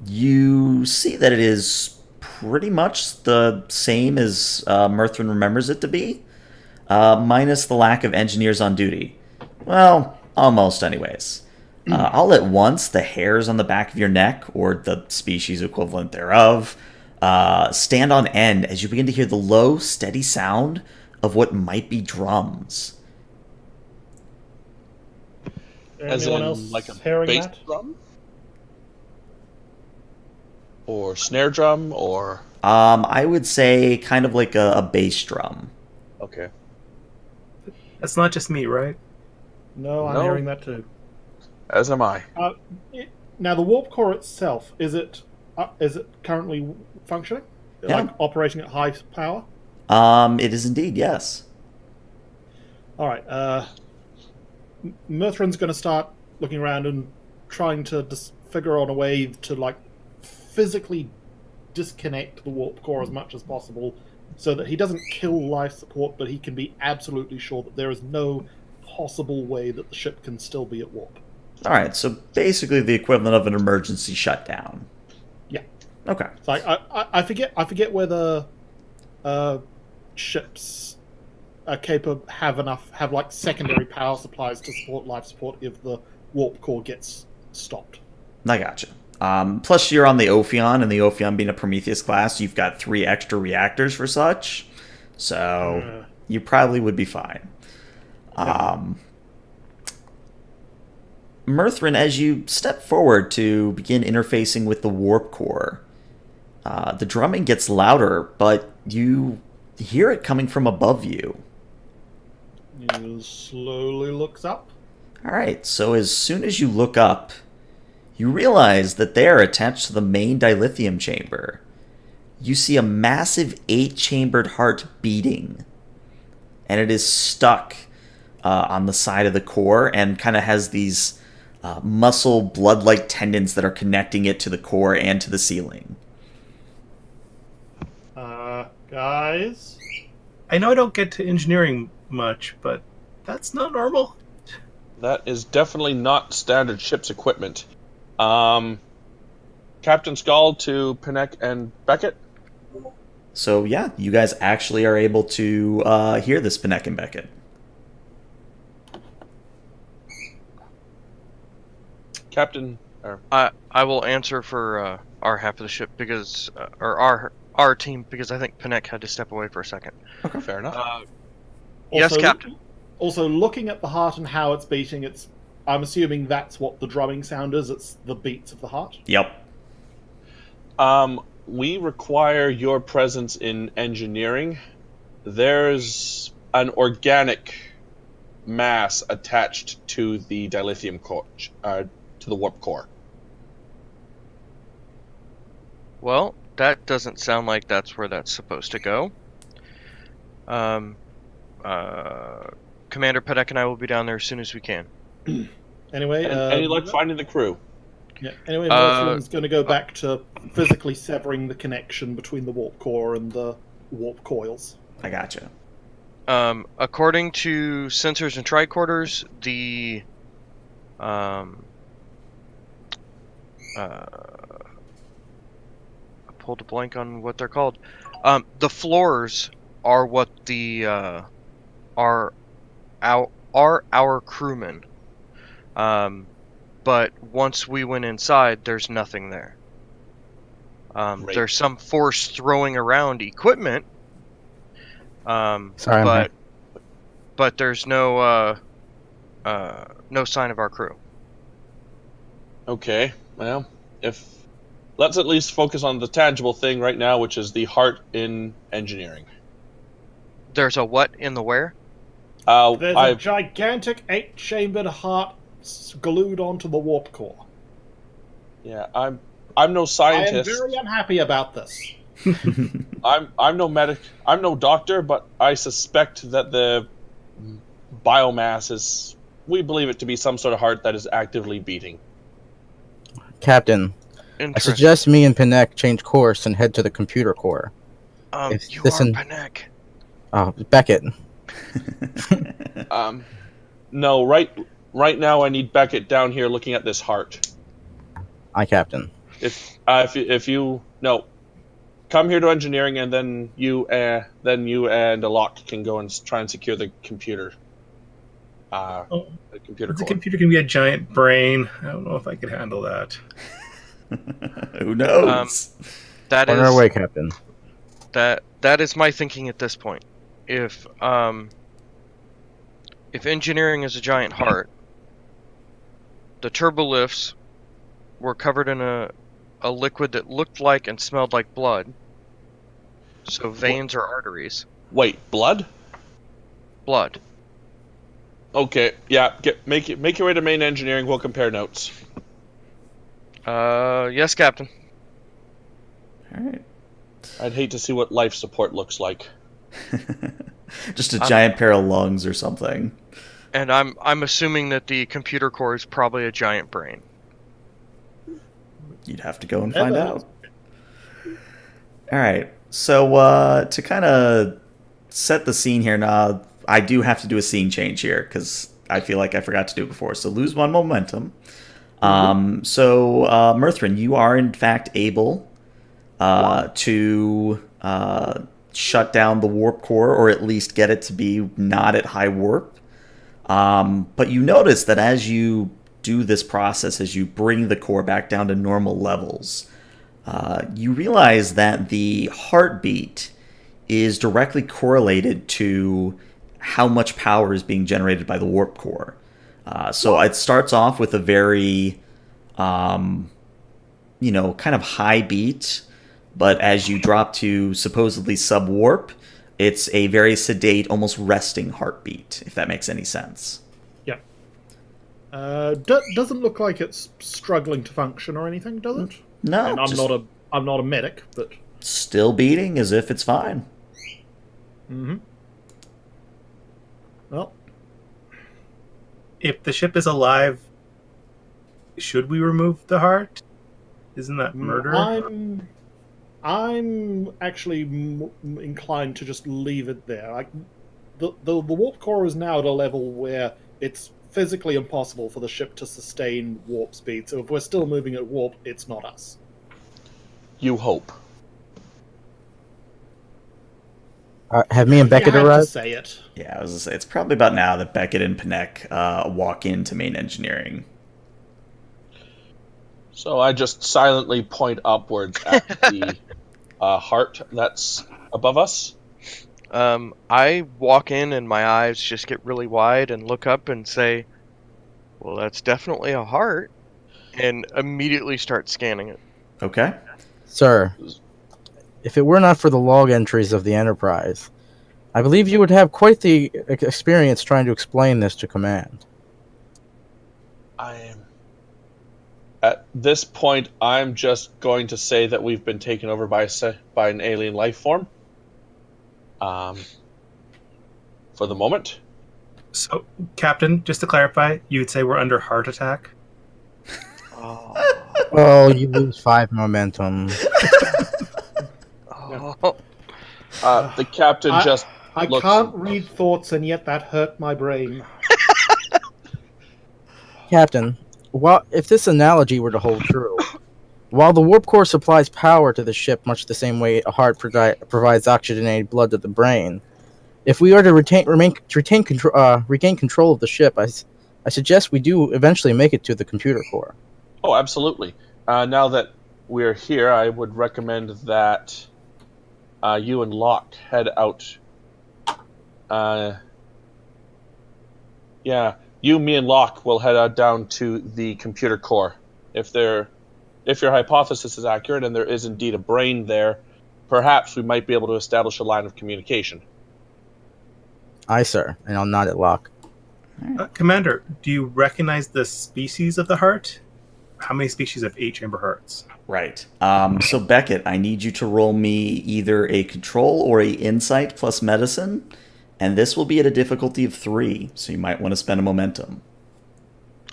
you see that it is pretty much the same as Murthrin remembers it to be, minus the lack of engineers on duty. Well, almost anyways. All at once, the hairs on the back of your neck, or the species equivalent thereof, stand on end as you begin to hear the low, steady sound of what might be drums. As Anyone in, else like a hearing bass that? drum? Or snare drum, or... I would say kind of like a bass drum. Okay. That's not just me, right? No, I'm No. hearing that too. As am I. Now, the warp core itself, is it currently functioning? Yeah. Like operating at high power? It is indeed, yes. All right. Murthrin's going to start looking around and trying to figure out a way to physically disconnect the warp core as much as possible so that he doesn't kill life support, but he can be absolutely sure that there is no possible way that the ship can still be at warp. All right, so basically the equivalent of an emergency shutdown. Yeah. Okay. So I forget whether ships are capable have like secondary power supplies to support life support if the warp core gets stopped. I gotcha. Plus, you're on the Ophion, and the Ophion being a Prometheus class, you've got 3 extra reactors for such, so you probably would be fine. Murthrin, as you step forward to begin interfacing with the warp core, the drumming gets louder, but you hear it coming from above you. He slowly looks up. All right, so as soon as you look up, you realize that they are attached to the main dilithium chamber. You see a massive 8-chambered heart beating, and it is stuck on the side of the core and kind of has these muscle, blood-like tendons that are connecting it to the core and to the ceiling. Guys? I know I don't get to engineering much, but that's not normal. That is definitely not standard ship's equipment. Captain Skull to Pinnock and Beckett. So yeah, you guys actually are able to hear this Pinnock and Beckett. Captain, I will answer for our half of the ship because, or our team, because I think Pinnock had to step away for a second. Okay. fair enough. Yes, Captain. Also, looking at the heart and how it's beating, I'm assuming that's what the drumming sound is. It's the beats of the heart. Yep. We require your presence in engineering. There's an organic mass attached to the dilithium core, to the warp core. Well, that doesn't sound like that's where that's supposed to go. Commander Pinnock and I will be down there as soon as we can. Anyway, Any luck finding the crew? Yeah. Anyway, Northland's going to go back to physically severing the connection between the warp core and the warp coils. I gotcha. According to sensors and tricorders, the I pulled a blank on what they're called. The floors are what the are our crewmen. But once we went inside, there's nothing there. Great. There's some force throwing around equipment. Sorry, but there's no sign of our crew. Okay, well, let's at least focus on the tangible thing right now, which is the heart in engineering. There's a what in the where? There's a gigantic 8-chambered heart glued onto the warp core. Yeah, I'm no scientist. I am very unhappy about this. I'm no medic. I'm no doctor, but I suspect that the biomass is. We believe it to be some sort of heart that is actively beating. Captain, I Interesting. suggest me and Pinnock change course and head to the computer core. if You this are in- Pinnock. Oh, Beckett. No, right now I need Beckett down here looking at this heart. Aye, Captain. If you no, come here to engineering, and then you and a lock can go and try and secure the computer. The computer The core. computer can be a giant brain. I don't know if I could handle that. Who knows? That On is our way, Captain. that is my thinking at this point. If engineering is a giant heart, the turbolifts were covered in a liquid that looked like and smelled like blood. So veins or arteries. Wait, blood? Blood. Okay, yeah. Make your way to main engineering. We'll compare notes. Yes, Captain. All right. I'd hate to see what life support looks like. Just a giant pair of lungs or something. And I'm assuming that the computer core is probably a giant brain. You'd have to go and find out. All right. So to kind of set the scene here now, I do have to do a scene change here because I feel like I forgot to do it before. So lose one momentum. Mirthrin, you are in fact able to shut down the warp core, or at least get it to be not at high warp. But you notice that as you do this process, as you bring the core back down to normal levels, you realize that the heartbeat is directly correlated to how much power is being generated by the warp core. So it starts off with a very, kind of high beat, but as you drop to supposedly sub-warp, it's a very sedate, almost resting heartbeat, if that makes any sense. Yeah. Doesn't look like it's struggling to function or anything, does it? No, And I'm not a medic, but still beating as if it's fine. well, If the ship is alive, should we remove the heart? Isn't that murder? I'm actually inclined to just leave it there. Like the warp core is now at a level where it's physically impossible for the ship to sustain warp speed. So if we're still moving at warp, it's not us. You hope. Have me and Beckett You had to arrived? say it. Yeah, I was gonna say, it's probably about now that Beckett and Panek walk into main engineering. So I just silently point upwards at the heart that's above us. I walk in and my eyes just get really wide and look up and say, well, that's definitely a heart, and immediately start scanning it. Okay. Sir, if it were not for the log entries of the Enterprise, I believe you would have quite the experience trying to explain this to command. At this point, I'm just going to say that we've been taken over by an alien life form. For the moment. So, Captain, just to clarify, you would say we're under heart attack? Oh, you lose 5 momentum. The captain I looks. can't read thoughts, and yet that hurt my brain. Captain, if this analogy were to hold true, while the warp core supplies power to the ship much the same way a heart provides oxygenated blood to the brain, if we are to regain control of the ship, I suggest we do eventually make it to the computer core. Oh, absolutely. Now that we're here, I would recommend that you and Locke head out. You, me, and Locke will head out down to the computer core. If your hypothesis is accurate and there is indeed a brain there, perhaps we might be able to establish a line of communication. Aye, sir, and I'll nod at Locke. Commander, do you recognize the species of the heart? How many species of 8-chamber hearts? Right. So Beckett, I need you to roll me either a control or a insight plus medicine, and this will be at a difficulty of 3, so you might want to spend a momentum.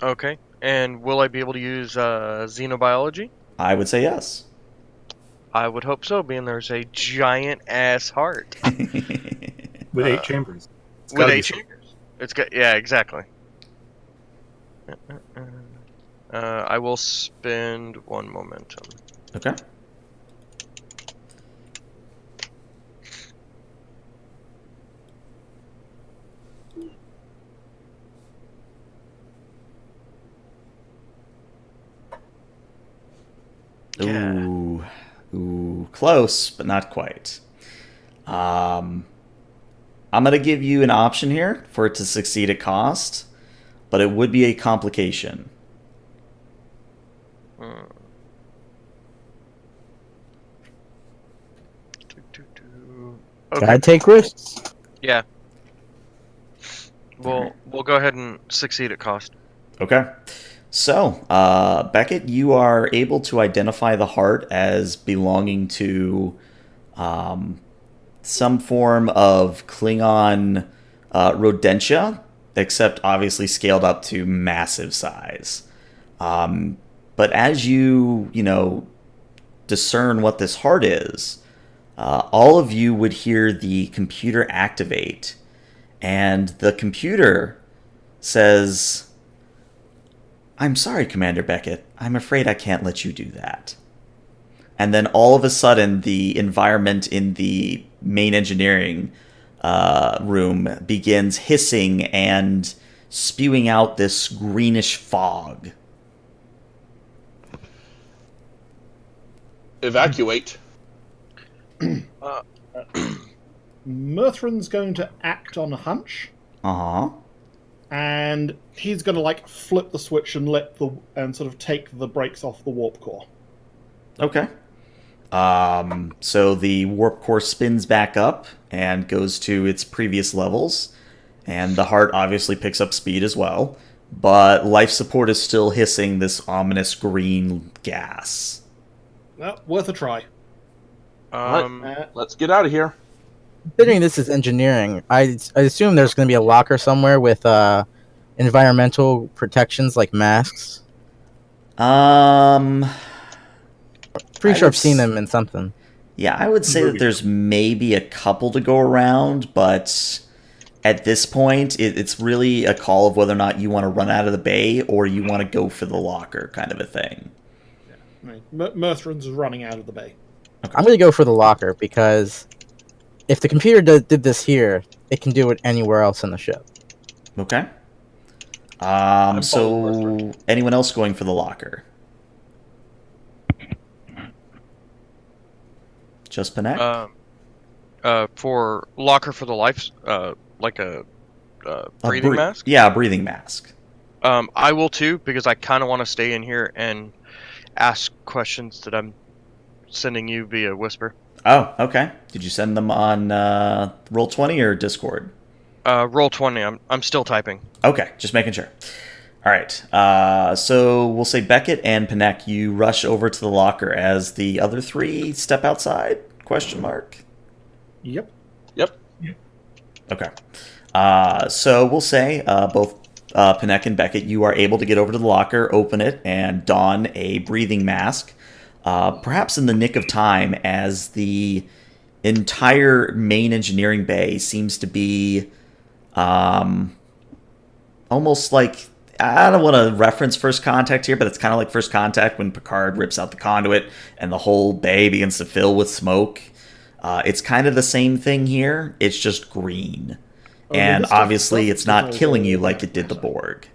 Okay, and will I be able to use xenobiology? I would say yes. I would hope so, being there's a giant ass heart With 8 chambers. It's with gotta be 8 chambers. It's got exactly. I will spend 1 momentum. Okay. Yeah. Ooh, close, but not quite. I'm going to give you an option here for it to succeed at cost, but it would be a complication. Okay. Gotta take risks. Yeah. We'll go ahead and succeed at cost. Okay. So, Beckett, you are able to identify the heart as belonging to some form of Klingon rodentia, except obviously scaled up to massive size. But as you discern what this heart is, all of you would hear the computer activate, and the computer says, "I'm sorry, Commander Beckett. I'm afraid I can't let you do that." And then all of a sudden, the environment in the main engineering room begins hissing and spewing out this greenish fog. Evacuate. Murthrin's going to act on a hunch, Uh-huh. and he's going to like flip the switch and and sort of take the brakes off the warp core. Okay. So the warp core spins back up and goes to its previous levels, and the heart obviously picks up speed as well, but life support is still hissing this ominous green gas. Well, worth a try. Let's get out of here. Considering this is engineering, I assume there's going to be a locker somewhere with environmental protections like masks. Pretty sure I've seen them in something. Yeah, I would say that there's maybe a couple to go around, but at this point, it's really a call of whether or not you want to run out of the bay or you want to go for the locker, kind of a thing. Right. Murthrin's running out of the bay. I'm going to go for the locker because if the computer did this here, it can do it anywhere else in the ship. Okay. following So anyone else going for the locker? Just Panek? For locker for the life, like a breathing mask. Yeah, a breathing mask. I will too because I kind of want to stay in here and ask questions that I'm sending you via whisper. Oh, okay. Did you send them on Roll20 or Discord? Roll20. I'm still typing. Okay, just making sure. All right. So we'll say Beckett and Panek, you rush over to the locker as the other three step outside? Question mark. Yep. Okay. So we'll say both Panek and Beckett, you are able to get over to the locker, open it, and don a breathing mask. Perhaps in the nick of time, as the entire main engineering bay seems to be almost like, I don't want to reference First Contact here, but it's kind of like First Contact when Picard rips out the conduit and the whole bay begins to fill with smoke. It's kind of the same thing here. It's just green. And obviously it's not killing you like it did the Borg.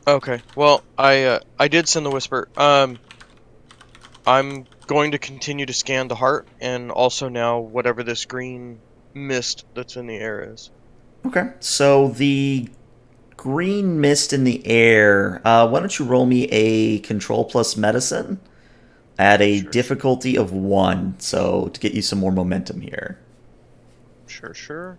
Okay. Well, I did send the whisper. I'm going to continue to scan the heart and also now whatever this green mist that's in the air is. Okay. So the green mist in the air, why don't you roll me a control plus medicine at a difficulty of 1, so to get you some more momentum here. Sure.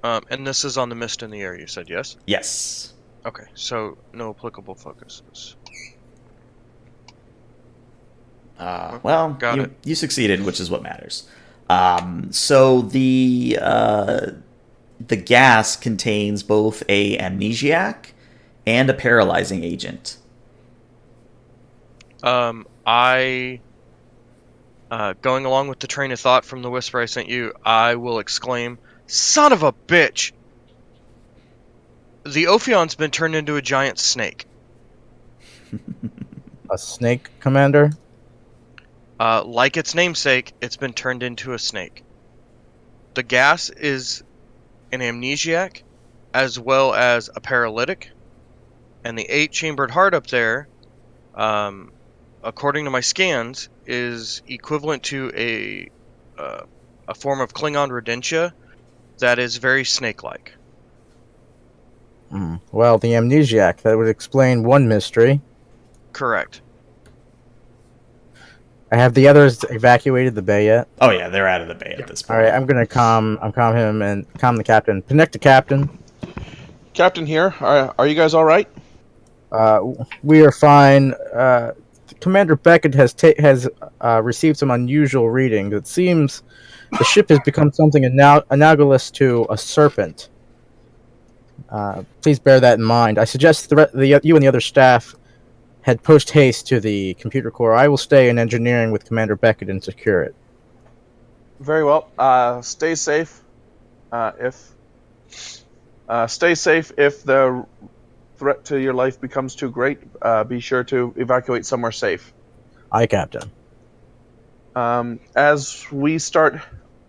And this is on the mist in the air, you said, yes? Yes. Okay, so no applicable focuses. Well, Got it. you succeeded, which is what matters. So the gas contains both a amnesiac and a paralyzing agent. I going along with the train of thought from the whisper I sent you, I will exclaim, "Son of a bitch! The Ophion's been turned into a giant snake." A snake, Commander? Like its namesake, it's been turned into a snake. The gas is an amnesiac, as well as a paralytic, and the 8-chambered heart up there, according to my scans, is equivalent to a form of Klingon rodentia that is very snake-like. Well, the amnesiac, that would explain one mystery. Correct. Have the others evacuated the bay yet? Oh yeah, they're out of the bay at this point. All right, I'm gonna calm him and calm the captain. Connect the captain. Captain here. Are you guys all right? We are fine. Commander Beckett has received some unusual readings. It seems the ship has become something analogous to a serpent. Please bear that in mind. I suggest you and the other staff head post-haste to the computer core. I will stay in engineering with Commander Beckett and secure it. Very well. Stay safe. If the threat to your life becomes too great, be sure to evacuate somewhere safe. Aye, Captain. As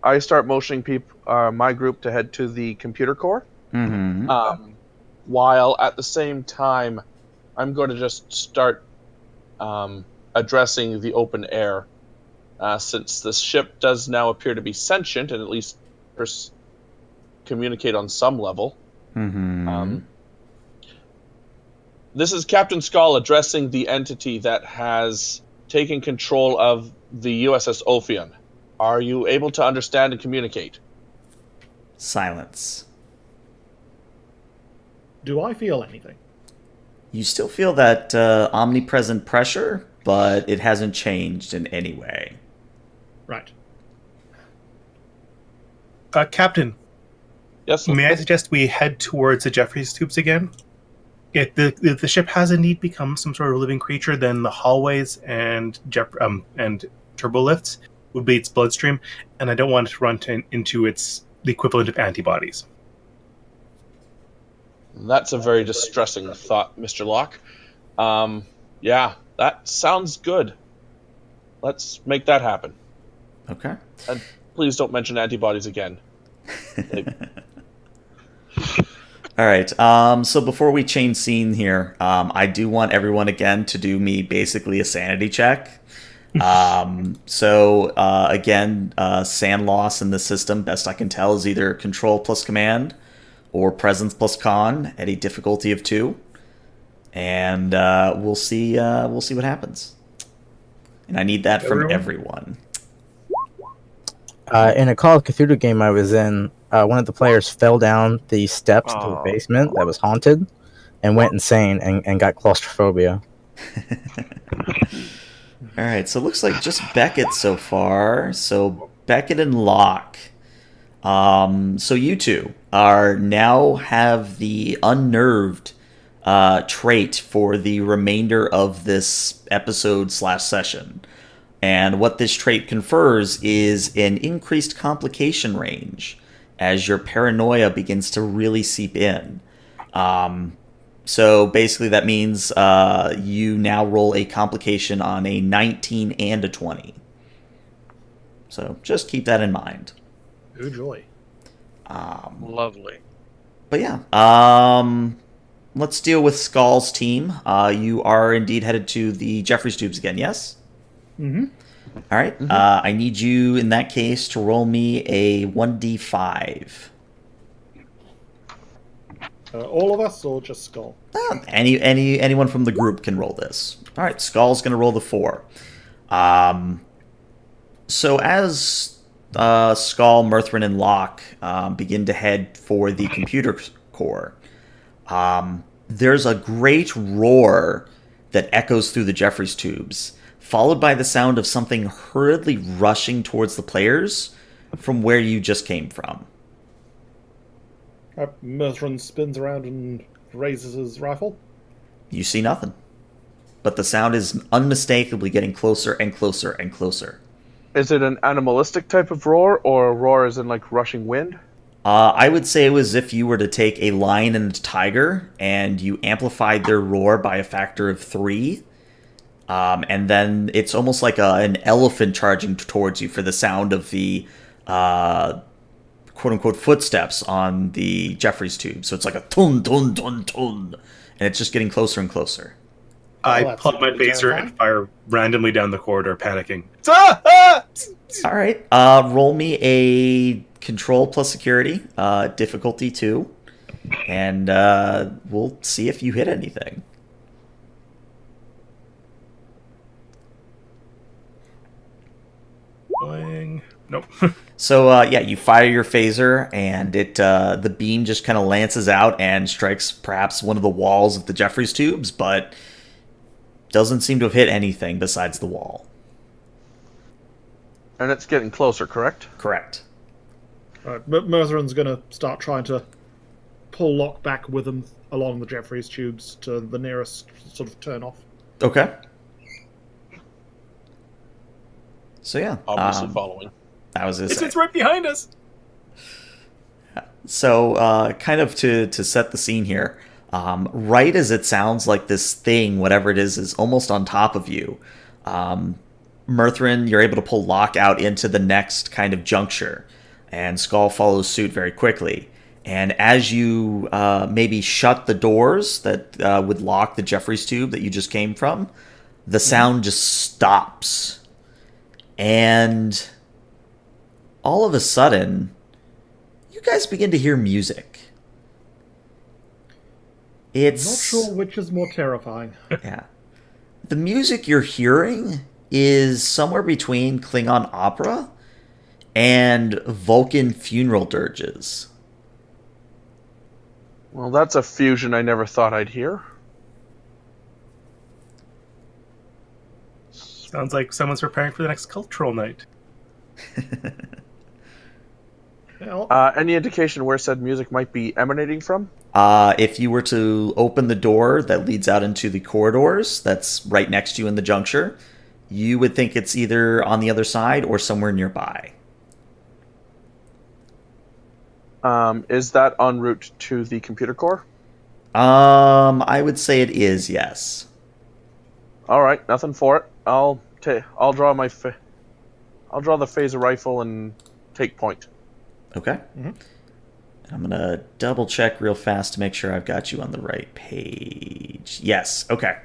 I start motioning my group to head to the computer core. Mm-hmm. While at the same time, I'm going to just start addressing the open air, since the ship does now appear to be sentient and at least communicate on some level. Mm-hmm. This is Captain Skull addressing the entity that has taken control of the USS Ophion. Are you able to understand and communicate? Silence. Do I feel anything? You still feel that omnipresent pressure, but it hasn't changed in any way. Right. Captain, Yes. may I suggest we head towards the Jeffries tubes again? If the ship has indeed become some sort of living creature, then the hallways and turbo lifts would be its bloodstream, and I don't want it to run into the equivalent of antibodies. That's a very distressing thought, Mr. Locke. Yeah, that sounds good. Let's make that happen. Okay. And please don't mention antibodies again. All right. So before we change scene here, I do want everyone again to do me basically a sanity check. Again, sand loss in the system, best I can tell, is either control plus command or presence plus con at a difficulty of 2, and we'll see what happens. And I need that from everyone. In a Call of Cthulhu game I was in, one of the players fell down the steps to a basement that was haunted and went insane and got claustrophobia. All right, so it looks like just Beckett so far. So Beckett and Locke. So you two now have the unnerved trait for the remainder of this episode/session. And what this trait confers is an increased complication range as your paranoia begins to really seep in. So basically that means you now roll a complication on a 19 and a 20. So just keep that in mind. Oh joy. Lovely. But yeah, let's deal with Skull's team. You are indeed headed to the Jeffries tubes again, yes? Mm-hmm. All right. I need you, in that case, to roll me a 1d5. All of us, or just Skull? Anyone from the group can roll this. All right. Skull's going to roll the 4. So as Skull, Mirthrin, and Locke begin to head for the computer core, there's a great roar that echoes through the Jeffries tubes, followed by the sound of something hurriedly rushing towards the players from where you just came from. Mirthrin spins around and raises his rifle. You see nothing, but the sound is unmistakably getting closer and closer and closer. Is it an animalistic type of roar, or a roar as in like rushing wind? I would say it was if you were to take a lion and a tiger and you amplified their roar by a factor of 3. And then it's almost like an elephant charging towards you for the sound of the quote-unquote footsteps on the Jeffries tube. So it's like a tun, tun, tun, tun. And it's just getting closer and closer. I pull out my phaser and fire randomly down the corridor, panicking. All right. Roll me a control plus security, difficulty 2. And we'll see if you hit anything. Nope. So you fire your phaser, and the beam just kind of lances out and strikes perhaps one of the walls of the Jeffries tubes, but doesn't seem to have hit anything besides the wall. And it's getting closer, correct? Correct. Right, Mirthrin's going to start trying to pull lock back with them along the Jeffries tubes to the nearest sort of turn off. Okay. So yeah, Obviously following. I was gonna say. It's right behind us. So, kind of to set the scene here, right as it sounds like this thing, whatever it is almost on top of you, Murthrin, you're able to pull Locke out into the next kind of juncture, and Skull follows suit very quickly. And as you maybe shut the doors that would lock the Jeffries tube that you just came from, the sound just stops. And all of a sudden, you guys begin to hear music. It's Not sure which is more terrifying. yeah. The music you're hearing is somewhere between Klingon opera and Vulcan funeral dirges. Well, that's a fusion I never thought I'd hear. Sounds like someone's preparing for the next cultural night. Well, Any indication where said music might be emanating from? If you were to open the door that leads out into the corridors that's right next to you in the juncture, you would think it's either on the other side or somewhere nearby. Is that en route to the computer core? I would say it is, yes. All right, nothing for it. I'll draw the phaser rifle and take point. Okay. I'm going to double check real fast to make sure I've got you on the right page. Yes. Okay.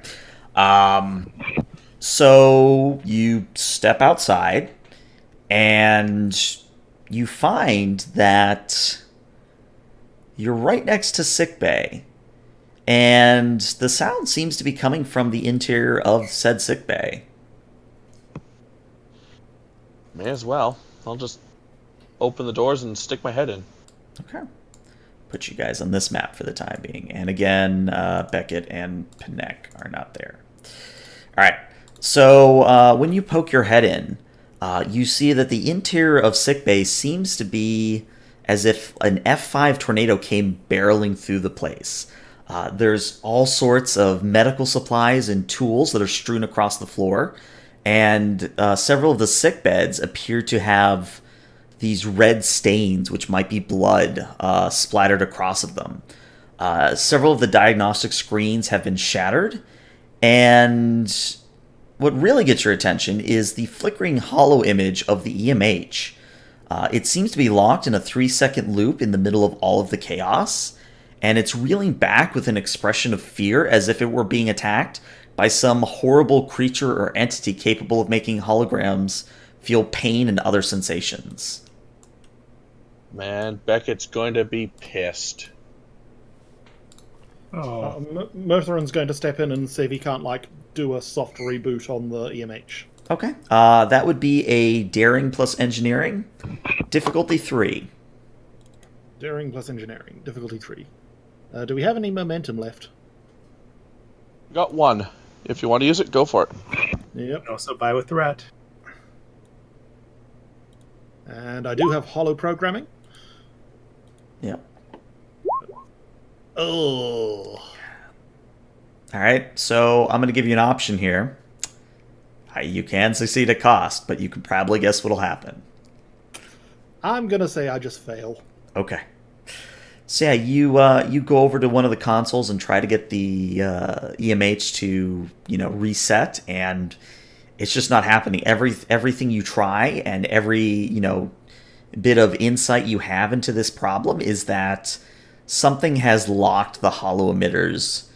So you step outside and you find that you're right next to sickbay. And the sound seems to be coming from the interior of said sickbay. May as well. I'll just open the doors and stick my head in. Okay. Put you guys on this map for the time being. And again, Beckett and Panek are not there. All right. So when you poke your head in, you see that the interior of sickbay seems to be as if an F5 tornado came barreling through the place. There's all sorts of medical supplies and tools that are strewn across the floor. And several of the sick beds appear to have these red stains, which might be blood, splattered across of them. Several of the diagnostic screens have been shattered, and what really gets your attention is the flickering hollow image of the EMH. It seems to be locked in a 3-second loop in the middle of all of the chaos, and it's reeling back with an expression of fear as if it were being attacked by some horrible creature or entity capable of making holograms feel pain and other sensations. Man, Beckett's going to be pissed. Oh, Murtherin's going to step in and see if he can't, do a soft reboot on the EMH. Okay. That would be a daring plus engineering. Difficulty 3. Daring plus engineering. Difficulty 3. Do we have any momentum left? Got one. If you want to use it, go for it. Yep. also buy with the rat. And I do have hollow programming. Yep. Oh. All right. So I'm going to give you an option here. You can succeed at cost, but you can probably guess what'll happen. I'm going to say I just fail. Okay. So yeah, you go over to one of the consoles and try to get the EMH to reset, and it's just not happening. Everything you try and every bit of insight you have into this problem is that something has locked the hollow emitters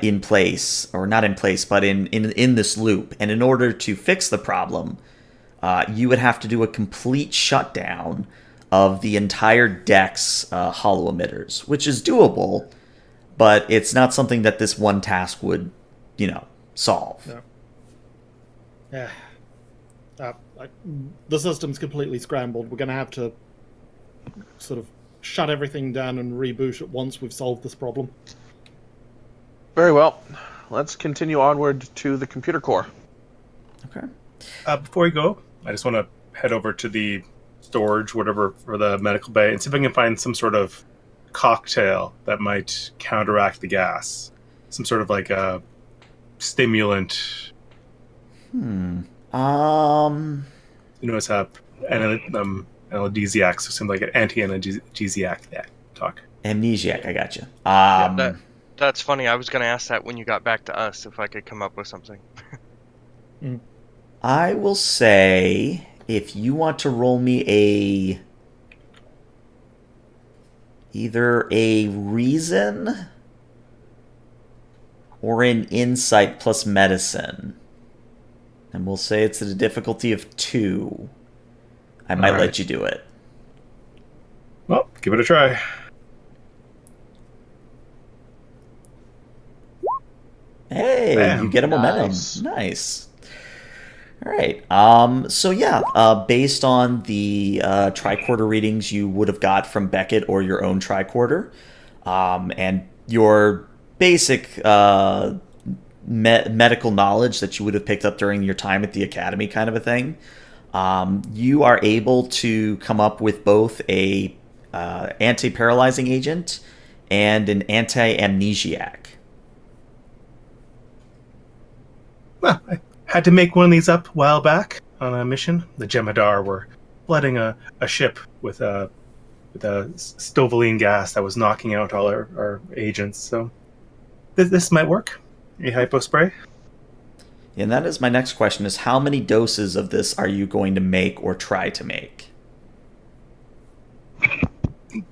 in place, or not in place, but in this loop. And in order to fix the problem, you would have to do a complete shutdown of the entire deck's hollow emitters, which is doable, but it's not something that this one task would, solve. No. Yeah. The system's completely scrambled. We're going to have to sort of shut everything down and reboot it once we've solved this problem. Very well. Let's continue onward to the computer core. Okay. Before we go, I just want to head over to the storage, whatever, for the medical bay, and see if I can find some sort of cocktail that might counteract the gas. Some sort of like a stimulant. You know, it's a analgesiac, so something like an anti-analgesiac. Yeah, talk. Amnesiac, I got you. That's funny. I was going to ask that when you got back to us, if I could come up with something. I will say, if you want to roll me either a reason or an insight plus medicine, and we'll say it's at a difficulty of 2, I might let you do it. Well, give it a try. Hey, Bam. you get a momentum. Nice. Nice. All right. So yeah, based on the tricorder readings you would have got from Beckett or your own tricorder, and your basic medical knowledge that you would have picked up during your time at the academy, kind of a thing, you are able to come up with both a anti-paralyzing agent and an anti-amnesiac. Well, I had to make one of these up a while back on a mission. The Jemadar were flooding a ship with a stovaline gas that was knocking out all our agents. So this might work. A hypo spray. And that is my next question: is how many doses of this are you going to make or try to make?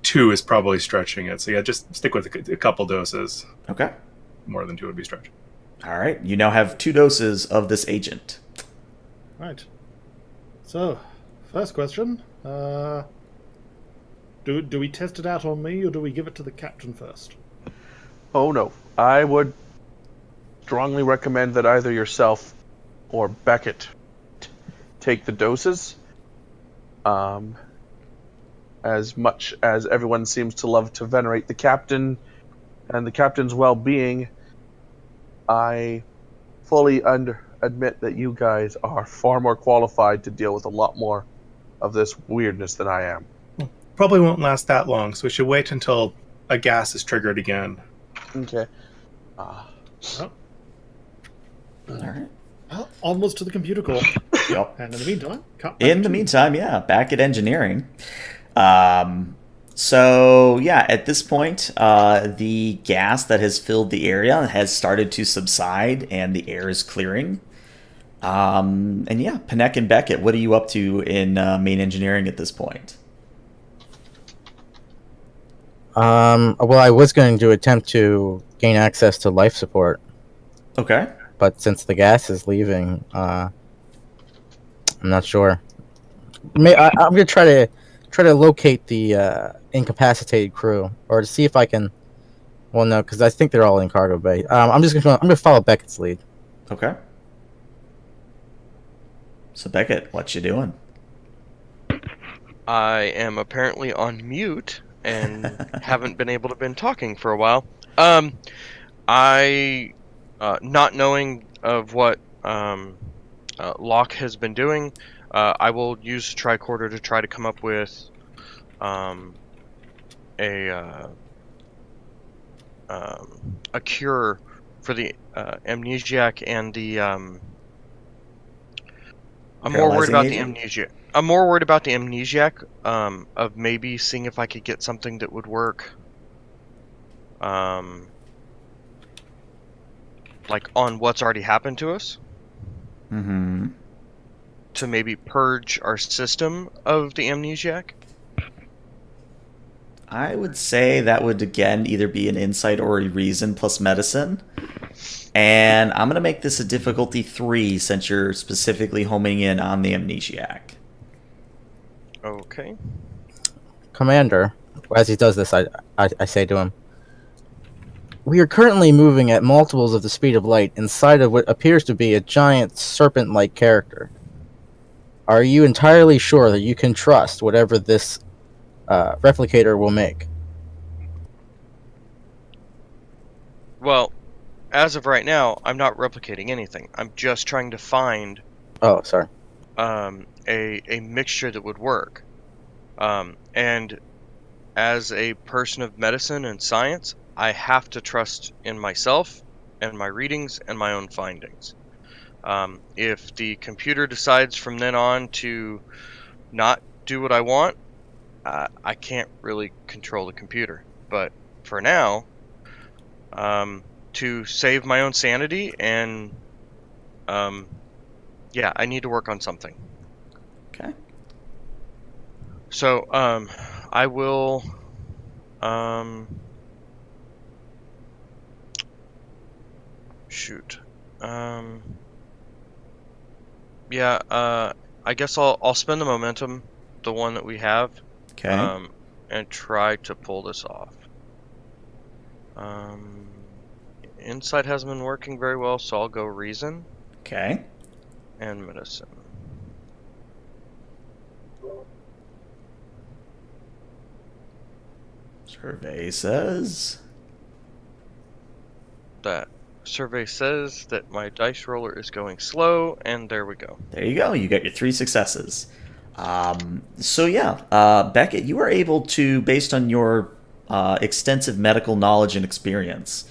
2 is probably stretching it. So yeah, just stick with a couple doses. Okay. More than 2 would be stretching. All right. You now have 2 doses of this agent. Right. So, first question. Do we test it out on me, or do we give it to the captain first? Oh no. I would strongly recommend that either yourself or Beckett take the doses. As much as everyone seems to love to venerate the captain and the captain's well-being, I fully admit that you guys are far more qualified to deal with a lot more of this weirdness than I am. Probably won't last that long, so we should wait until a gas is triggered again. Okay. Oh, All right. well, onwards to the computer core. Yep. And in the meantime, In the meantime, yeah, back at engineering. So yeah, at this point, the gas that has filled the area has started to subside, and the air is clearing. And yeah, Panek and Beckett, what are you up to in main engineering at this point? Well, I was going to attempt to gain access to life support, Okay. but since the gas is leaving, I'm not sure. I'm gonna try to locate the incapacitated crew, or to see if I can. Well, no, because I think they're all in cargo bay. I'm gonna follow Beckett's lead. Okay. So Beckett, what you doing? I am apparently on mute and haven't been able to been talking for a while. I not knowing of what Locke has been doing, I will use tricorder to try to come up with a cure for the amnesiac and the I'm more worried Paralyzing about agent? the amnesia. I'm more worried about the amnesiac, of maybe seeing if I could get something that would work, like on what's already happened to us, Mm-hmm. to maybe purge our system of the amnesiac. I would say that would again either be an insight or a reason plus medicine. And I'm gonna make this a difficulty 3 since you're specifically homing in on the amnesiac. Okay. Commander, as he does this, I say to him, we are currently moving at multiples of the speed of light inside of what appears to be a giant serpent-like character. Are you entirely sure that you can trust whatever this replicator will make? Well, as of right now, I'm not replicating anything. I'm just trying to find Oh, sorry. a mixture that would work. And as a person of medicine and science, I have to trust in myself and my readings and my own findings. If the computer decides from then on to not do what I want, I can't really control the computer. But for now, to save my own sanity and yeah, I need to work on something. Okay. So I will shoot. Yeah, I guess I'll spend the momentum, the one that we have, Okay. and try to pull this off. Insight hasn't been working very well, so I'll go reason Okay. and medicine. Survey says. That survey says that my dice roller is going slow, and there we go. There you go. You got your 3 successes. So yeah, Beckett, you were able to, based on your extensive medical knowledge and experience,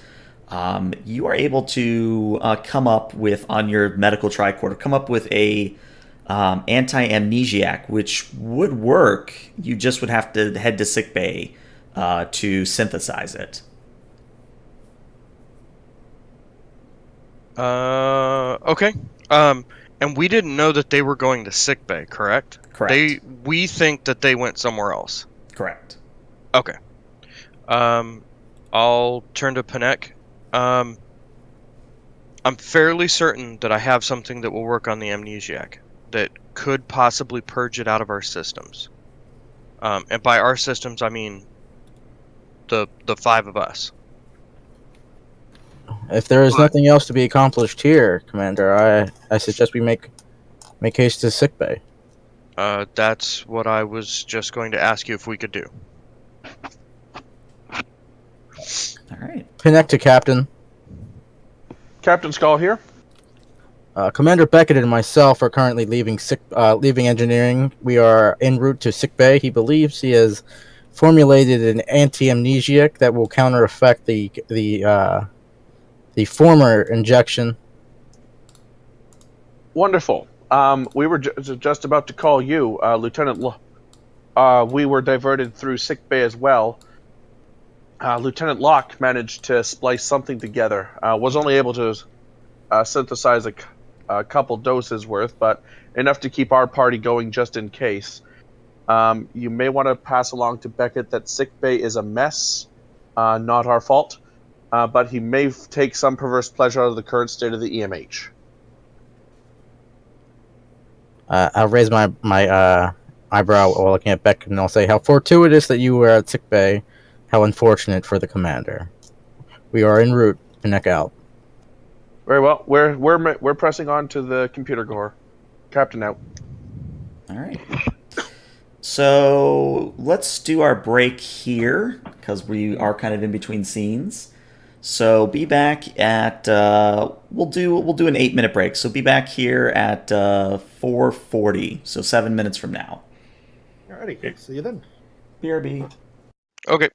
you are able to come up with, on your medical tricorder, come up with a anti-amnesiac, which would work. You just would have to head to sickbay to synthesize it. Okay. And we didn't know that they were going to sickbay, correct? Correct. We think that they went somewhere else. Correct. Okay. I'll turn to Panek. I'm fairly certain that I have something that will work on the amnesiac that could possibly purge it out of our systems. And by our systems, I mean the 5 of us. If there is But- nothing else to be accomplished here, Commander, I suggest we make haste to sickbay. That's what I was just going to ask you if we could do. All right. Connect to Captain. Captain Skull here. Commander Beckett and myself are currently leaving engineering. We are en route to sickbay. He believes he has formulated an anti-amnesiac that will counter effect the former injection. Wonderful. We were just about to call you, Lieutenant. We were diverted through sickbay as well. Lieutenant Locke managed to splice something together. Was only able to synthesize a couple doses worth, but enough to keep our party going just in case. You may want to pass along to Beckett that sickbay is a mess, not our fault, but he may take some perverse pleasure out of the current state of the EMH. I'll raise my eyebrow while looking at Beckett, and I'll say, "How fortuitous that you were at sickbay. How unfortunate for the commander. We are en route. Connect out." Very well. We're pressing on to the computer core. Captain out. All right. So let's do our break here because we are kind of in between scenes. So be back at we'll do an 8-minute break. So be back here at 4:40. So 7 minutes from now. Alrighty, see you then. BRB. Okay.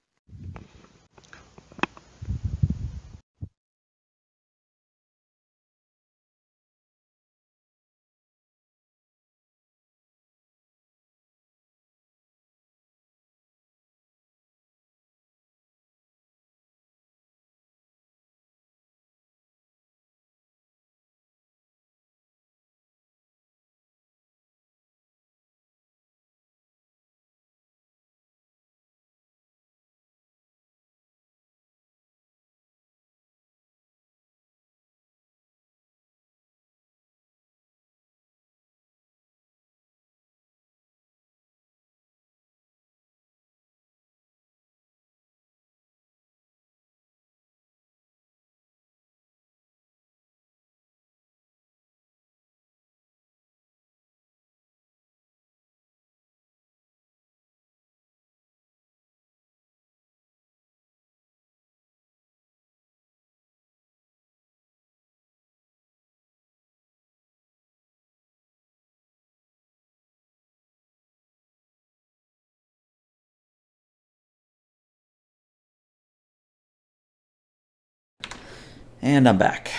And I'm back.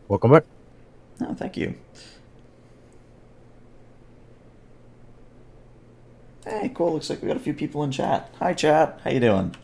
Welcome back. Oh, thank you. Hey, cool. Looks like we got a few people in chat. Hi, chat. How you doing?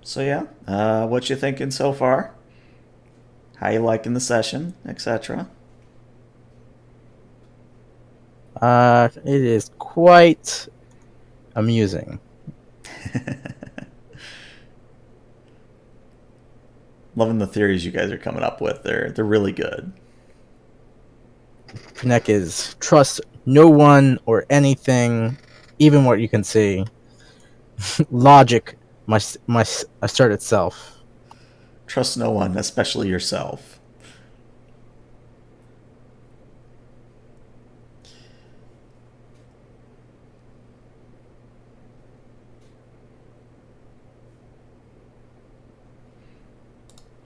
So yeah, what you thinking so far? How you liking the session, etc.? It is quite amusing. Loving the theories you guys are coming up with. They're really good. Pnek is trust no one or anything, even what you can see. Logic must assert itself. Trust no one, especially yourself.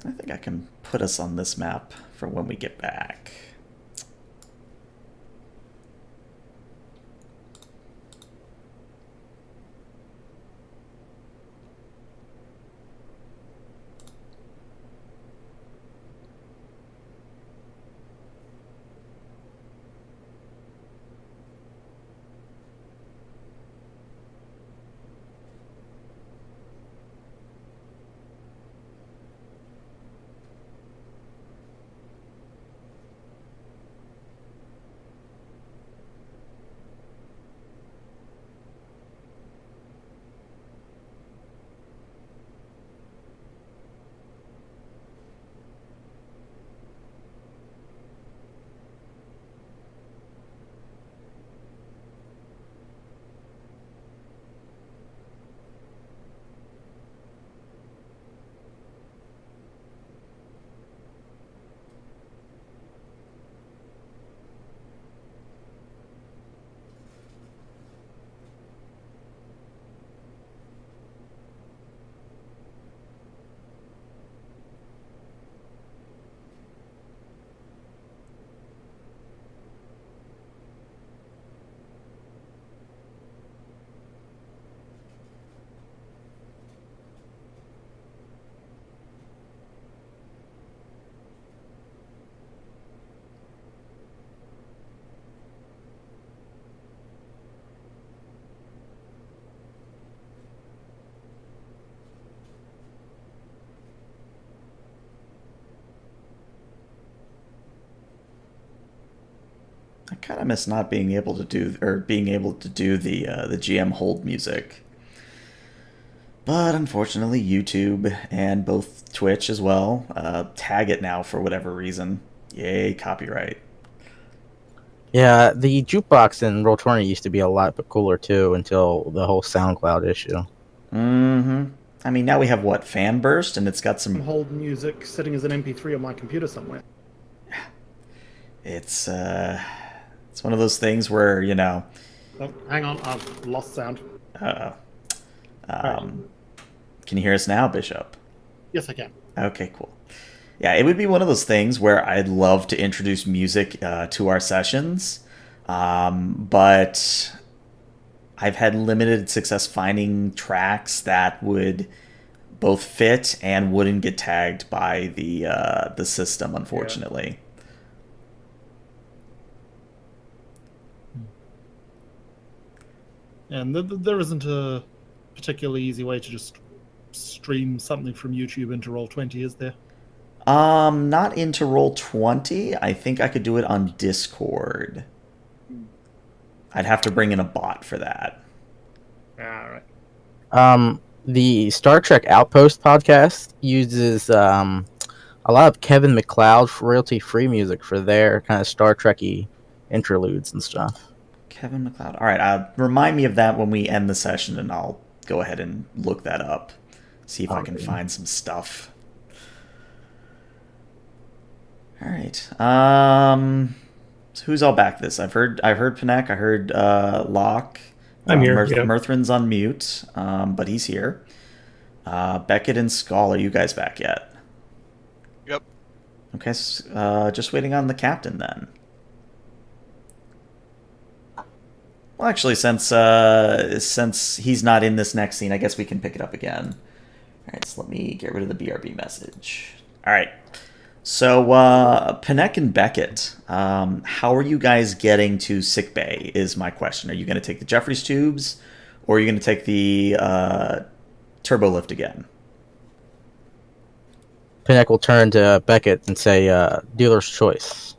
I think I can put us on this map for when we get back. I kind of miss not being able to do the GM hold music. But unfortunately, YouTube and both Twitch as well tag it now for whatever reason. Yay, copyright. Yeah, the jukebox in Roll20 used to be a lot cooler too until the whole SoundCloud issue. Mm-hmm. I mean, now we have what, Fanburst, and it's got some. Hold music sitting as an MP3 on my computer somewhere. It's one of those things where Oh, hang on, I've lost sound. Uh, Right. Can you hear us now, Bishop? Yes, I can. Okay, cool. Yeah, it would be one of those things where I'd love to introduce music to our sessions, but I've had limited success finding tracks that would both fit and wouldn't get tagged by the system, unfortunately. And there isn't a particularly easy way to just stream something from YouTube into Roll20, is there? Not into Roll20. I think I could do it on Discord. I'd have to bring in a bot for that. All right. The Star Trek Outpost podcast uses a lot of Kevin MacLeod royalty-free music for their kind of Star Trek-y interludes and stuff. Kevin MacLeod. All right, remind me of that when we end the session, and I'll go ahead and look that up. See if I can find some stuff. All right. So who's all back this? I've heard Panek. I heard Locke. I'm here. Yeah. Mirthrin's on mute, but he's here. Beckett and Skull, are you guys back yet? Yep. Okay, just waiting on the captain then. Well, actually, since he's not in this next scene, I guess we can pick it up again. All right, so let me get rid of the BRB message. All right. So, Panek and Beckett, how are you guys getting to sickbay is my question. Are you going to take the Jeffries tubes, or are you going to take the turbo lift again? Pinnock will turn to Beckett and say, dealer's choice.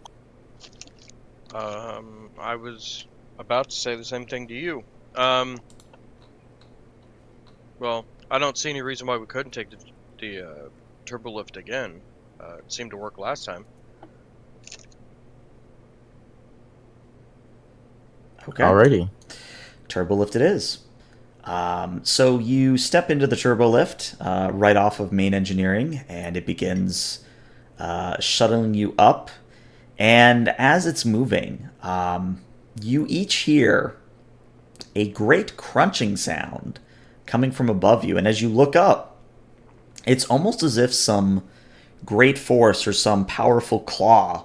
I was about to say the same thing to you. Well, I don't see any reason why we couldn't take the turbo lift again. It seemed to work last time. Okay. Alrighty. Turbo lift it is. So you step into the turbo lift right off of main engineering, and it begins shuttling you up. And as it's moving, you each hear a great crunching sound coming from above you. And as you look up, it's almost as if some great force or some powerful claw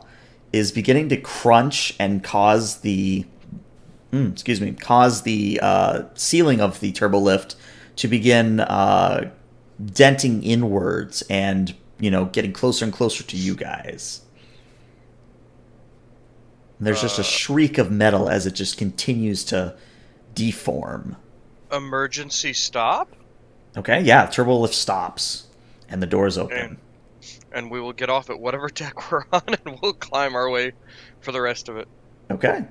is beginning to crunch and cause the ceiling of the turbo lift to begin denting inwards and, getting closer and closer to you guys. And there's just a shriek of metal as it just continues to deform. Emergency stop? Okay, yeah, turbo lift stops and the doors open. And we will get off at whatever deck we're on, and we'll climb our way for the rest of it. Okay.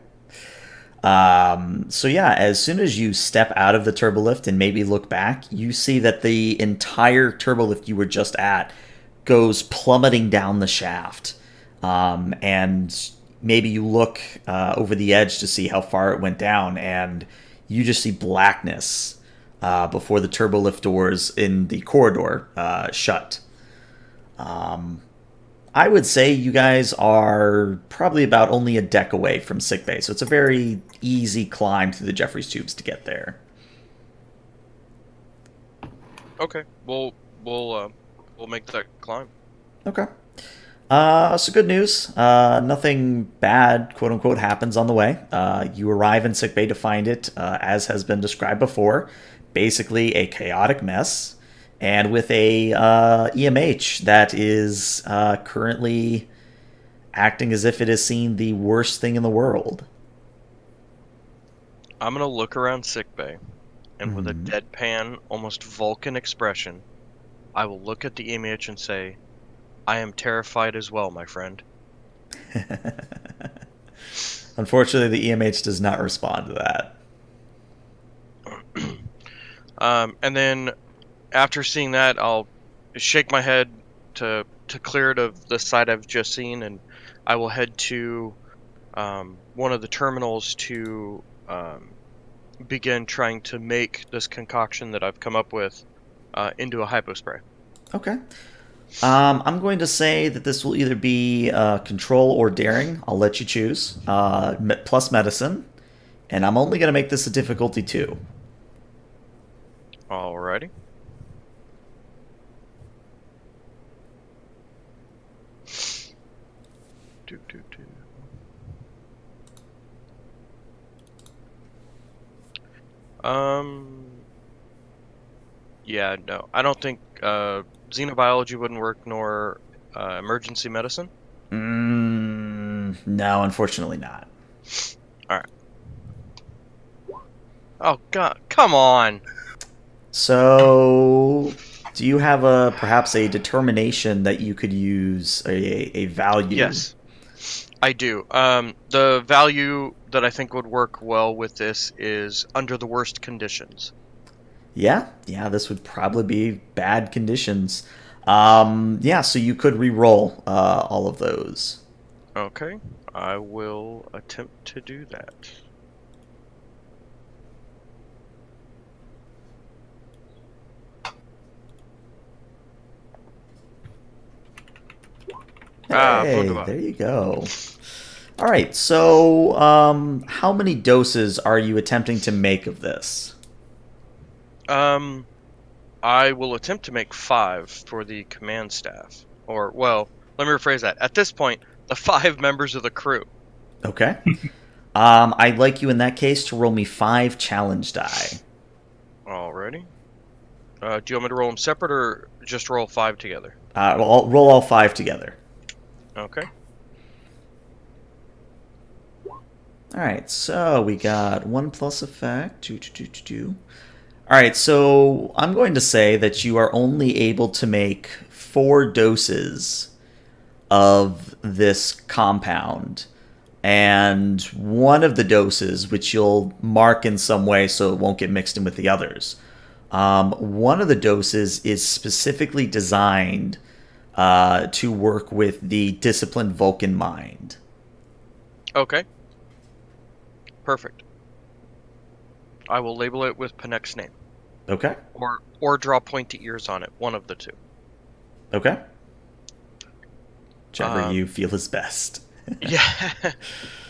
So yeah, as soon as you step out of the turbolift and maybe look back, you see that the entire turbolift you were just at goes plummeting down the shaft. And maybe you look over the edge to see how far it went down, and you just see blackness before the turbolift doors in the corridor shut. I would say you guys are probably about only a deck away from sickbay, so it's a very easy climb through the Jeffries tubes to get there. Okay, we'll make that climb. Okay. So good news. Nothing bad, quote unquote, happens on the way. You arrive in sickbay to find it, as has been described before, basically a chaotic mess. And with a EMH that is currently acting as if it has seen the worst thing in the world. I'm going to look around sickbay, and with a deadpan, almost Vulcan expression, I will look at the EMH and say, I am terrified as well, my friend. Unfortunately, the EMH does not respond to that. And then after seeing that, I'll shake my head to clear it of the side I've just seen, and I will head to one of the terminals to begin trying to make this concoction that I've come up with into a hypospray. Okay. I'm going to say that this will either be control or daring. I'll let you choose. Plus medicine. And I'm only going to make this a difficulty 2. Alrighty. Yeah, no. I don't think xenobiology wouldn't work, nor emergency medicine. No, unfortunately not. Alright. Oh, God. Come on! So, do you have perhaps a determination that you could use, a value? Yes. I do. The value that I think would work well with this is under the worst conditions. Yeah, this would probably be bad conditions. Yeah, so you could re-roll all of those. Okay, I will attempt to do that. Hey, Wunderbar. there you go. All right, so how many doses are you attempting to make of this? I will attempt to make 5 for the command staff. Or, well, let me rephrase that. At this point, the 5 members of the crew. Okay. I'd like you in that case to roll me 5 challenge die. Alrighty. Do you want me to roll them separate or just roll 5 together? I'll roll all 5 together. Okay. All right, so we got 1 plus effect. Two. All right, so I'm going to say that you are only able to make 4 doses of this compound. And one of the doses, which you'll mark in some way so it won't get mixed in with the others, one of the doses is specifically designed to work with the disciplined Vulcan mind. Okay. Perfect. I will label it with Panek's name. Okay. Or draw pointy ears on it. One of the two. Okay. Whichever you feel is best. Yeah.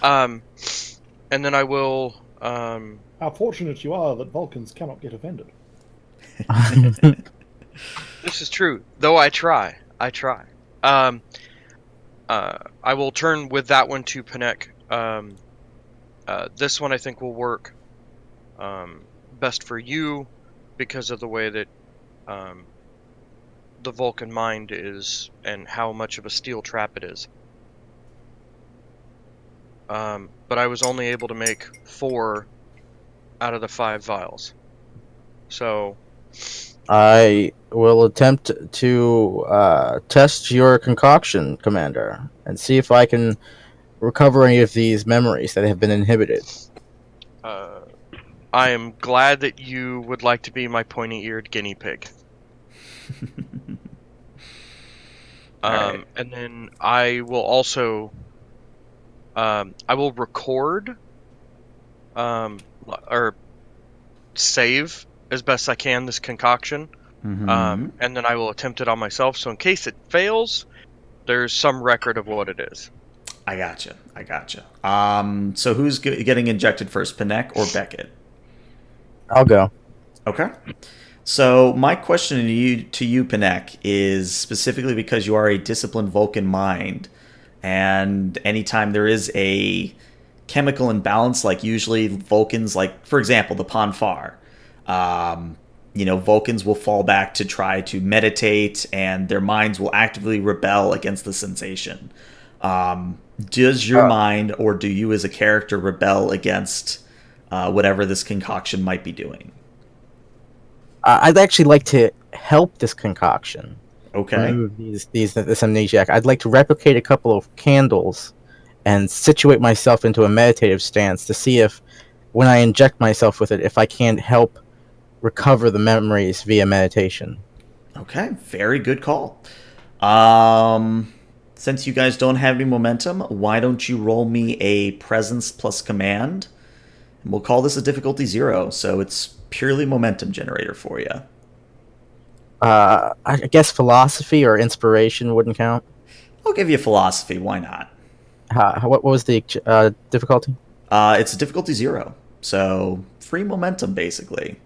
And then I will. How fortunate you are that Vulcans cannot get offended. This is true. Though I try. I will turn with that one to Panek. This one I think will work best for you because of the way that the Vulcan mind is and how much of a steel trap it is. But I was only able to make 4 out of the 5 vials. So I will attempt to test your concoction, Commander, and see if I can recover any of these memories that have been inhibited. I am glad that you would like to be my pointy-eared guinea pig. Right. And then I will also I will record or save as best I can this concoction. Mm-hmm. And then I will attempt it on myself. So in case it fails, there's some record of what it is. I gotcha. So who's getting injected first, Panek or Beckett? I'll go. Okay. So my question to you, Panek, is specifically because you are a disciplined Vulcan mind, and anytime there is a chemical imbalance, like usually Vulcans, like for example the Ponfar, Vulcans will fall back to try to meditate, and their minds will actively rebel against the sensation. Does your mind, or do you as a character, rebel against whatever this concoction might be doing? I'd actually like to help this concoction. Okay. Remove this amnesiac. I'd like to replicate a couple of candles and situate myself into a meditative stance to see if, when I inject myself with it, if I can't help recover the memories via meditation. Okay, very good call. Since you guys don't have any momentum, why don't you roll me a presence plus command? And we'll call this a difficulty 0, so it's purely momentum generator for you. I guess philosophy or inspiration wouldn't count. I'll give you philosophy, why not? What was the difficulty? It's a difficulty 0, so free momentum, basically.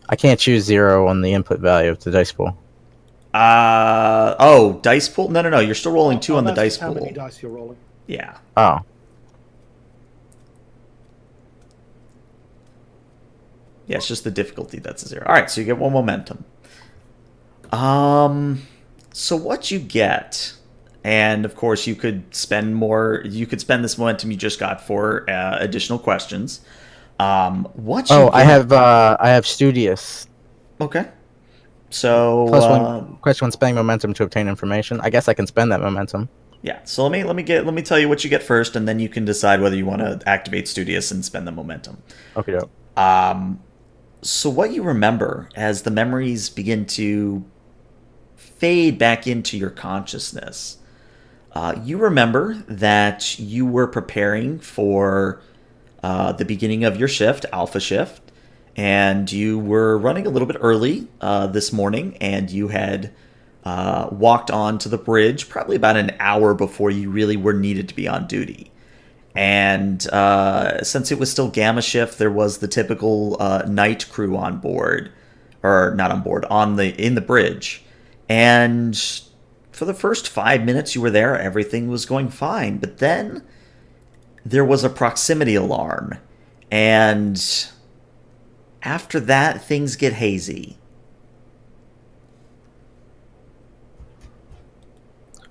I can't choose 0 on the input value of the dice pool. Dice pool? No, you're still rolling 2 on the dice how pool. many dice you're rolling. Yeah. Oh. Yeah, it's just the difficulty that's a 0. All right, so you get 1 momentum. So what you get, and of course you could spend more. You could spend this momentum you just got for additional questions. What? You get, I have studious. Okay. So Plus 1 question when spending momentum to obtain information. I guess I can spend that momentum. Yeah. So let me tell you what you get first, and then you can decide whether you want to activate Studious and spend the momentum. Okay, dope. So what you remember as the memories begin to fade back into your consciousness, you remember that you were preparing for the beginning of your shift, Alpha Shift, and you were running a little bit early this morning, and you had walked onto the bridge probably about an hour before you really were needed to be on duty. And since it was still Gamma Shift, there was the typical night crew on board, or not on board, in the bridge. And for the first 5 minutes you were there, everything was going fine. But then there was a proximity alarm, and after that, things get hazy.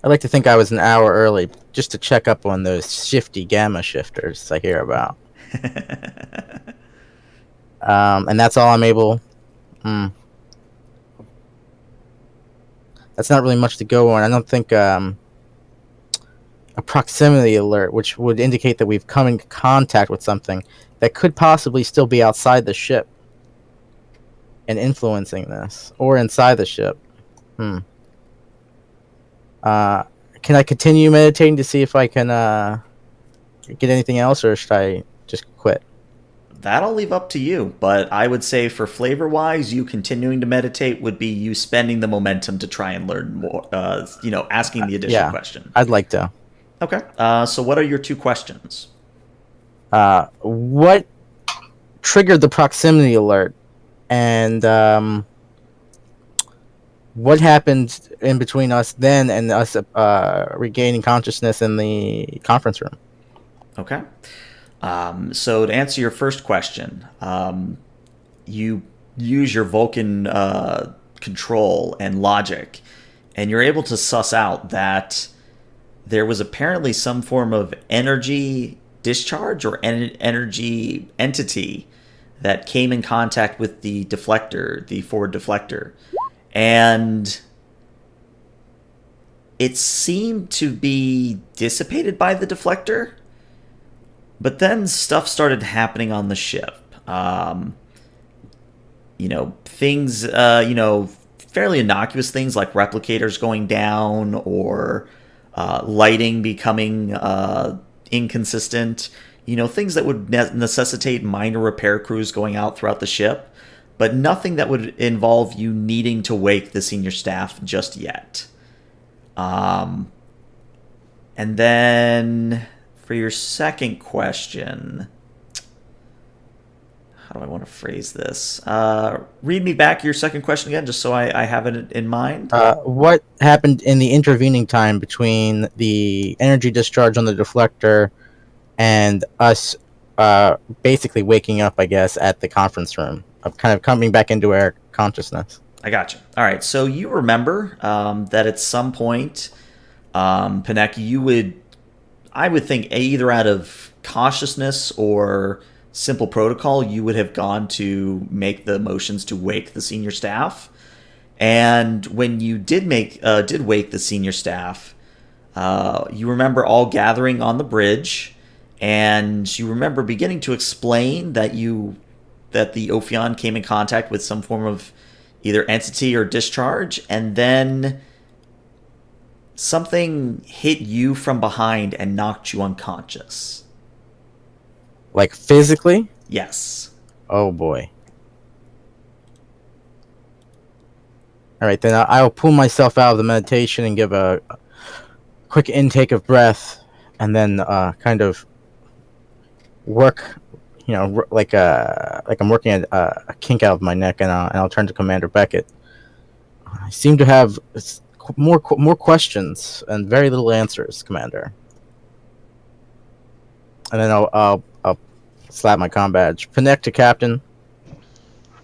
I'd like to think I was an hour early just to check up on those shifty gamma shifters I hear about. And that's all I'm able. That's not really much to go on. I don't think a proximity alert, which would indicate that we've come in contact with something that could possibly still be outside the ship and influencing this, or inside the ship. Can I continue meditating to see if I can get anything else, or should I just quit? That'll leave up to you, but I would say for flavor-wise, you continuing to meditate would be you spending the momentum to try and learn more, asking the additional question. I'd like to. Okay, so what are your two questions? What triggered the proximity alert, and what happened in between us then and us regaining consciousness in the conference room? Okay. So to answer your first question, you use your Vulcan control and logic, and you're able to suss out that there was apparently some form of energy discharge or energy entity that came in contact with the deflector, the forward deflector. And it seemed to be dissipated by the deflector, but then stuff started happening on the ship. Things, fairly innocuous things like replicators going down or lighting becoming inconsistent. Things that would necessitate minor repair crews going out throughout the ship, but nothing that would involve you needing to wake the senior staff just yet. And then for your second question, how do I want to phrase this? Read me back your second question again, just so I have it in mind. What happened in the intervening time between the energy discharge on the deflector and us basically waking up, I guess, at the conference room, kind of coming back into our consciousness? I got you. All right, so you remember that at some point, Panek, I would think either out of cautiousness or simple protocol, you would have gone to make the motions to wake the senior staff. And when you did wake the senior staff, you remember all gathering on the bridge, and you remember beginning to explain that the Ophion came in contact with some form of either entity or discharge, and then something hit you from behind and knocked you unconscious. Like physically? Yes. Oh boy. Alright, then I will pull myself out of the meditation and give a quick intake of breath, and then kind of work, like I'm working at a kink out of my neck, and I'll turn to Commander Beckett. I seem to have more questions and very little answers, Commander. And then I'll slap my comm badge. Connect to Captain.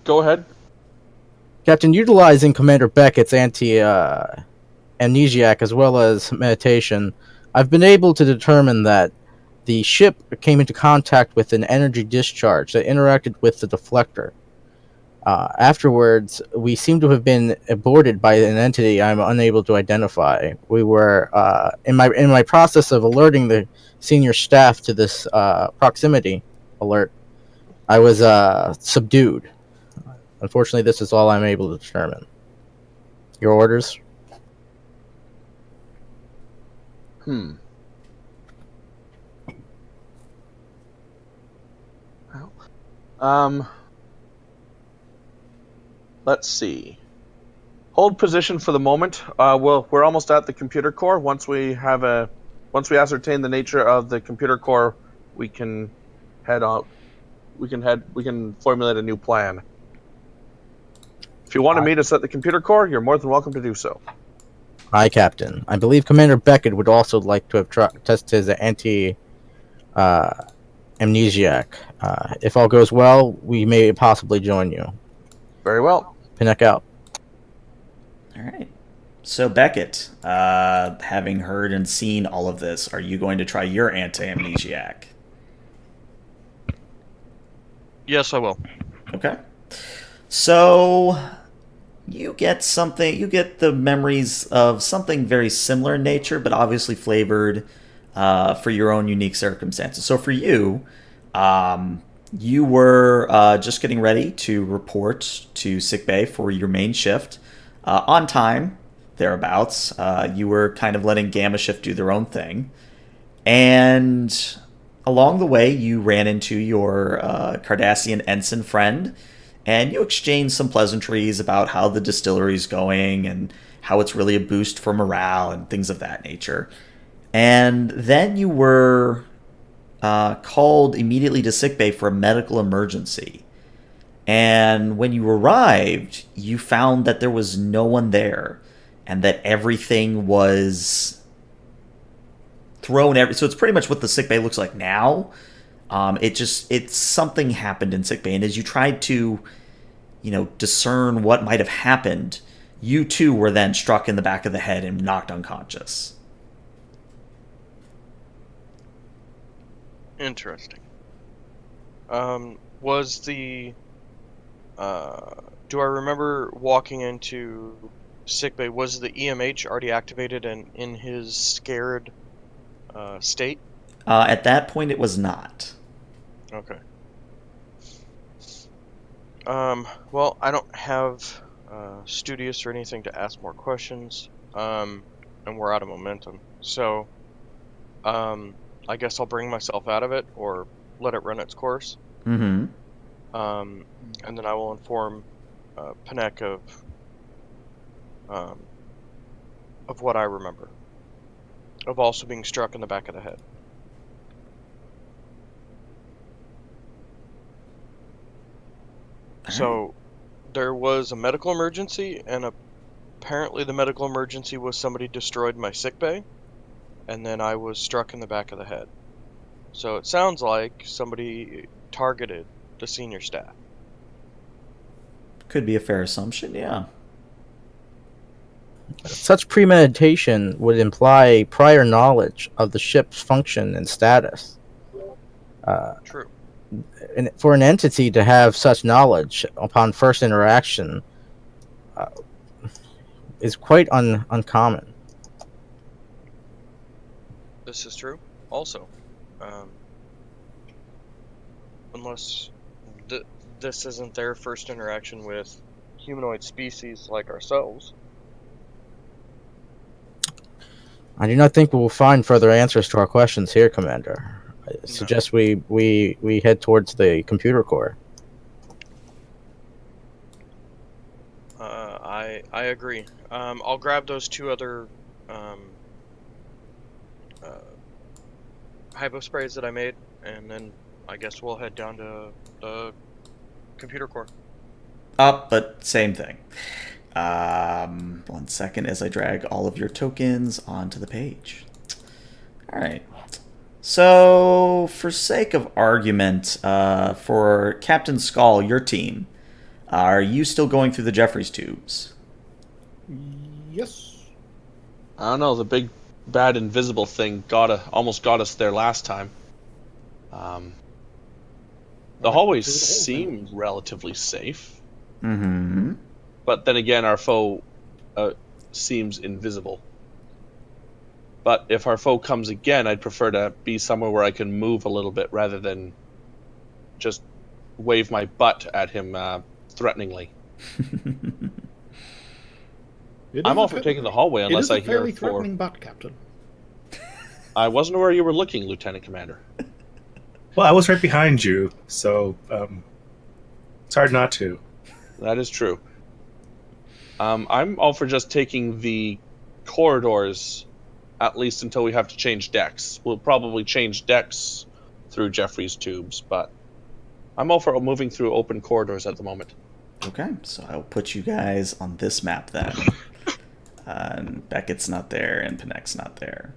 Go ahead. Captain, utilizing Commander Beckett's amnesiac as well as meditation, I've been able to determine that the ship came into contact with an energy discharge that interacted with the deflector. Afterwards, we seem to have been aborted by an entity I'm unable to identify. We were in my process of alerting the senior staff to this proximity alert. I was subdued. Unfortunately, this is all I'm able to determine. Your orders? Let's see. Hold position for the moment. We're almost at the computer core. Once we ascertain the nature of the computer core, we can head out. We can formulate a new plan. If you want to meet us at the computer core, you're more than welcome to do so. Aye, Captain. I believe Commander Beckett would also like to have tested his amnesiac. If all goes well, we may possibly join you. Very well. Pinnock out. All right. So Beckett, having heard and seen all of this, are you going to try your anti-amnesiac? Yes, I will. Okay. So you get the memories of something very similar in nature, but obviously flavored for your own unique circumstances. So for you, you were just getting ready to report to sickbay for your main shift. On time, thereabouts. You were kind of letting Gamma Shift do their own thing. And along the way, you ran into your Cardassian ensign friend, and you exchanged some pleasantries about how the distillery's going and how it's really a boost for morale and things of that nature. And then you were called immediately to sickbay for a medical emergency. And when you arrived, you found that there was no one there and that everything was thrown. So it's pretty much what the sickbay looks like now. It's something happened in sickbay. And as you tried to, discern what might have happened, you too were then struck in the back of the head and knocked unconscious. Interesting. Was the do I remember walking into sickbay? Was the EMH already activated and in his scared state? At that point, it was not. Okay. Well, I don't have studious or anything to ask more questions, and we're out of momentum. So, I guess I'll bring myself out of it or let it run its course. Mm-hmm. And then I will inform Panek of what I remember, of also being struck in the back of the head. So, there was a medical emergency, and apparently the medical emergency was somebody destroyed my sickbay, and then I was struck in the back of the head. So it sounds like somebody targeted the senior staff. Could be a fair assumption, yeah. Such premeditation would imply prior knowledge of the ship's function and status. True. And for an entity to have such knowledge upon first interaction is quite uncommon. This is true. Also, unless this isn't their first interaction with humanoid species like ourselves. I do not think we will find further answers to our questions here, Commander. I suggest we head towards the computer core. I agree. I'll grab those two other hypo sprays that I made, and then I guess we'll head down to the computer core. But same thing. 1 second as I drag all of your tokens onto the page. All right. So, for sake of argument, for Captain Skull, your team, are you still going through the Jeffries tubes? Yes. I don't know. The big bad invisible thing almost got us there last time. The hallways seem relatively safe. Mm-hmm. But then again, our foe seems invisible. But if our foe comes again, I'd prefer to be somewhere where I can move a little bit rather than just wave my butt at him threateningly. I'm all for taking the hallway It unless is a I hear fairly for... threatening butt, Captain. I wasn't aware you were looking, Lieutenant Commander. Well, I was right behind you, so it's hard not to. That is true. I'm all for just taking the corridors, at least until we have to change decks. We'll probably change decks through Jeffrey's tubes, but I'm all for moving through open corridors at the moment. Okay, so I'll put you guys on this map then. And Beckett's not there, and Panek's not there.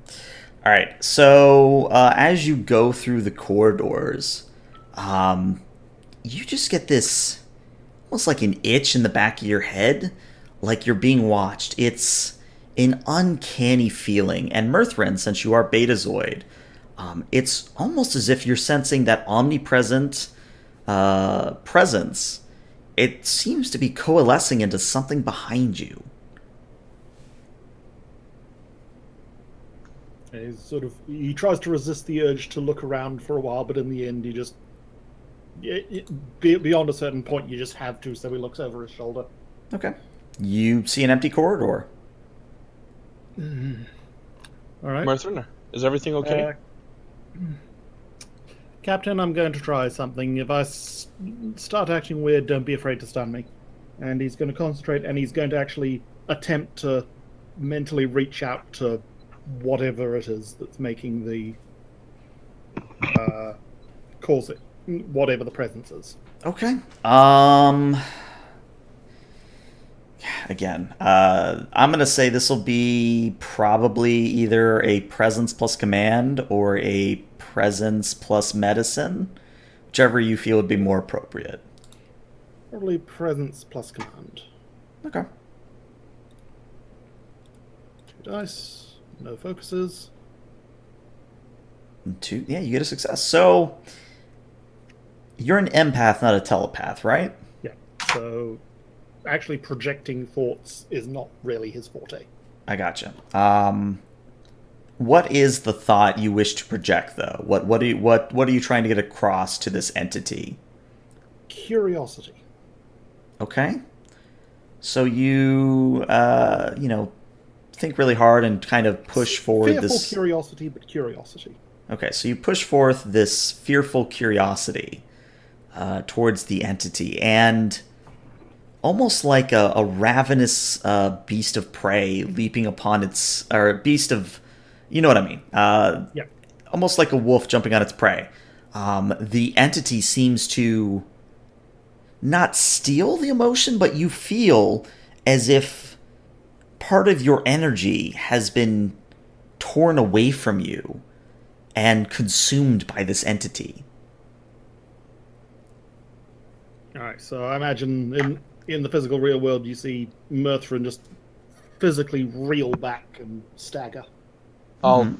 All right, so as you go through the corridors, you just get this almost like an itch in the back of your head, like you're being watched. It's an uncanny feeling. And Mirthrin, since you are Betazoid, it's almost as if you're sensing that omnipresent presence. It seems to be coalescing into something behind you. He tries to resist the urge to look around for a while, but in the end, he just beyond a certain point, you just have to. So he looks over his shoulder. Okay. You see an empty corridor. All right, Mirthrin, is everything okay? Captain, I'm going to try something. If I start acting weird, don't be afraid to stun me. And he's going to concentrate, and he's going to actually attempt to mentally reach out to whatever it is that's making the cause it, whatever the presence is. Okay. Again, I'm gonna say this will be probably either a presence plus command or a presence plus medicine, whichever you feel would be more appropriate. Probably presence plus command. Okay. 2 dice, no focuses. And 2, yeah, you get a success. So you're an empath, not a telepath, right? Yeah. So actually projecting thoughts is not really his forte. I gotcha. What is the thought you wish to project, though? What are you trying to get across to this entity? Curiosity. Okay. So you think really hard and kind of push forward Fearful this. curiosity, but curiosity. Okay, so you push forth this fearful curiosity towards the entity, and almost like a ravenous beast of prey leaping upon its, or beast of, you know what I mean? Yeah. Almost like a wolf jumping on its prey. The entity seems to not steal the emotion, but you feel as if part of your energy has been torn away from you and consumed by this entity. All right, so I imagine in the physical real world, you see Mirthrin just physically reel back and stagger. I'll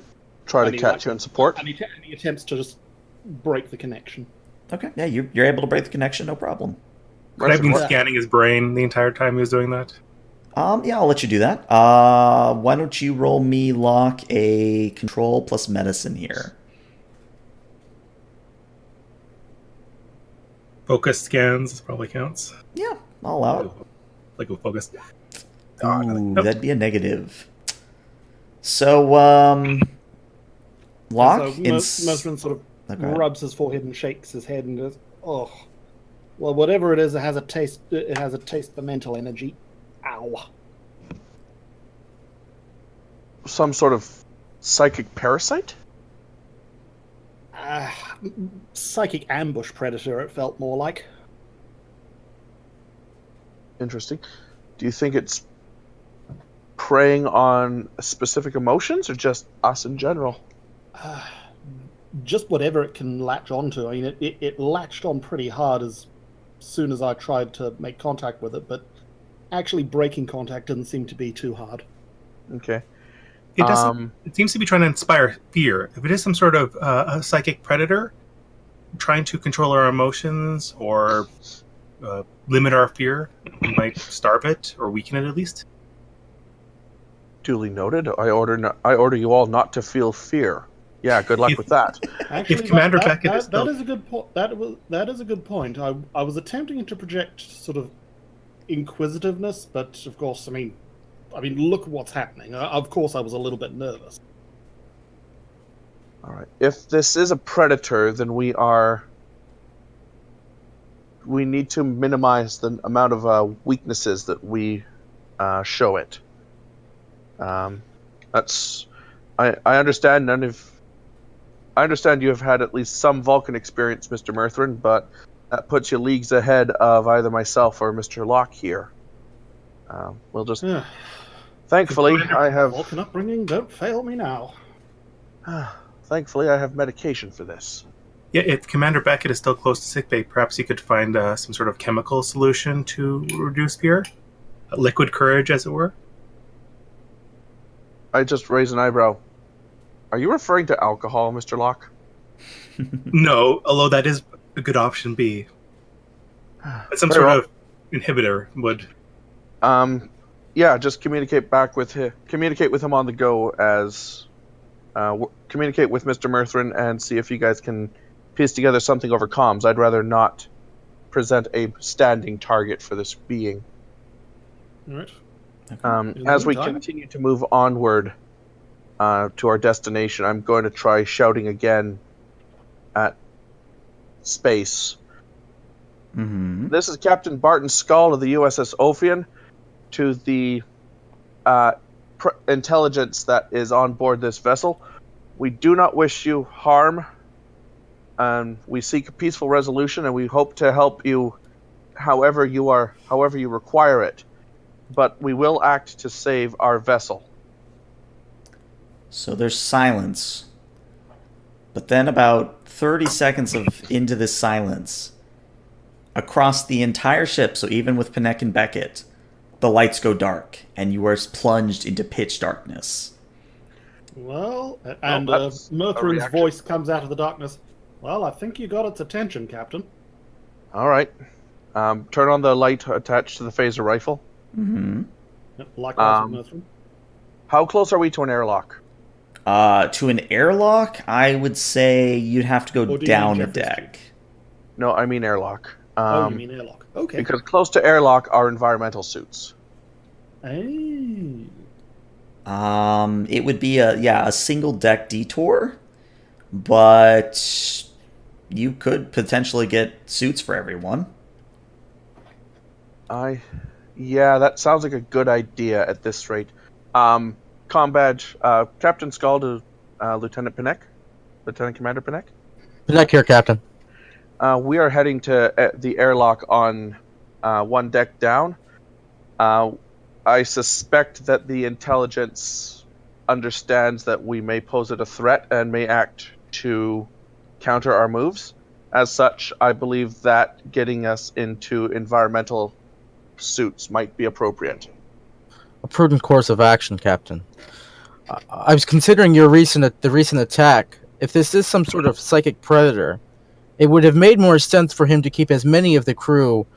try to catch you in support. And he attempts to just break the connection. Okay, yeah, you're able to break the connection, no problem. Could I have been scanning his brain the entire time he was doing that? Yeah, I'll let you do that. Why don't you roll me lock a control plus medicine here? Focus scans probably counts. Yeah, I'll allow it. Like a focus. Ooh, Nope. that'd be a negative. So, lock. So Mirthrin sort of rubs his forehead and shakes his head and goes, "Oh, well, whatever it is, it has a taste. It has a taste for mental energy. Ow." Some sort of psychic parasite? Psychic ambush predator, it felt more like. Interesting. Do you think it's preying on specific emotions or just us in general? Just whatever it can latch onto. I mean, it latched on pretty hard as soon as I tried to make contact with it, but actually breaking contact didn't seem to be too hard. Okay. It doesn't. It seems to be trying to inspire fear. If it is some sort of a psychic predator trying to control our emotions or limit our fear. We might starve it or weaken it at least. Duly noted. I order you all not to feel fear. Yeah, good luck with that. Actually, Commander Beckett is that still- is a good point. That is a good point. I was attempting to project sort of inquisitiveness, but of course, I mean, look what's happening. Of course, I was a little bit nervous. All right. If this is a predator, then we need to minimize the amount of weaknesses that we show it. That's. I understand I understand you have had at least some Vulcan experience, Mr. Murthrin, but that puts you leagues ahead of either myself or Mr. Locke here. We'll just. Thankfully, I have. Vulcan upbringing. Don't fail me now. Thankfully, I have medication for this. Yeah, if Commander Beckett is still close to sickbay, perhaps you could find some sort of chemical solution to reduce fear? Liquid courage, as it were? I just raised an eyebrow. Are you referring to alcohol, Mr. Locke? No, although that is a good option B. Some Very sort well. of inhibitor would... Yeah, just communicate with him on the go as... communicate with Mr. Murthrin and see if you guys can piece together something over comms. I'd rather not present a standing target for this being. All right. As we meantime- continue to move onward to our destination, I'm going to try shouting again at space. Mm-hmm. This is Captain Barton Skull of the USS Ophion. To the intelligence that is on board this vessel, we do not wish you harm. We seek a peaceful resolution, and we hope to help you however you require it. But we will act to save our vessel. So there's silence. But then about 30 seconds into this silence, across the entire ship, so even with Panek and Beckett, the lights go dark, and you are plunged into pitch darkness. Well, and that's a Murthrin's reaction. voice comes out of the darkness. Well, I think you got its attention, Captain. All right. Turn on the light attached to the phaser rifle. Mm-hmm. Likewise with Murthrin. How close are we to an airlock? To an airlock, I would say you'd have to go Or do you down mean a Jeffrey's deck. No, I mean airlock. You mean airlock. Okay. Because close to airlock are environmental suits. Hey. It would be a single deck detour, but you could potentially get suits for everyone. Yeah, that sounds like a good idea at this rate. Comm badge, Captain Skull to Lieutenant Panek, Lieutenant Commander Panek. Panek here, Captain. We are heading to the airlock on one deck down. I suspect that the intelligence understands that we may pose it a threat and may act to counter our moves. As such, I believe that getting us into environmental suits might be appropriate. A prudent course of action, Captain. I was considering the recent attack. If this is some sort of psychic predator, it would have made more sense for him to keep as many of the crew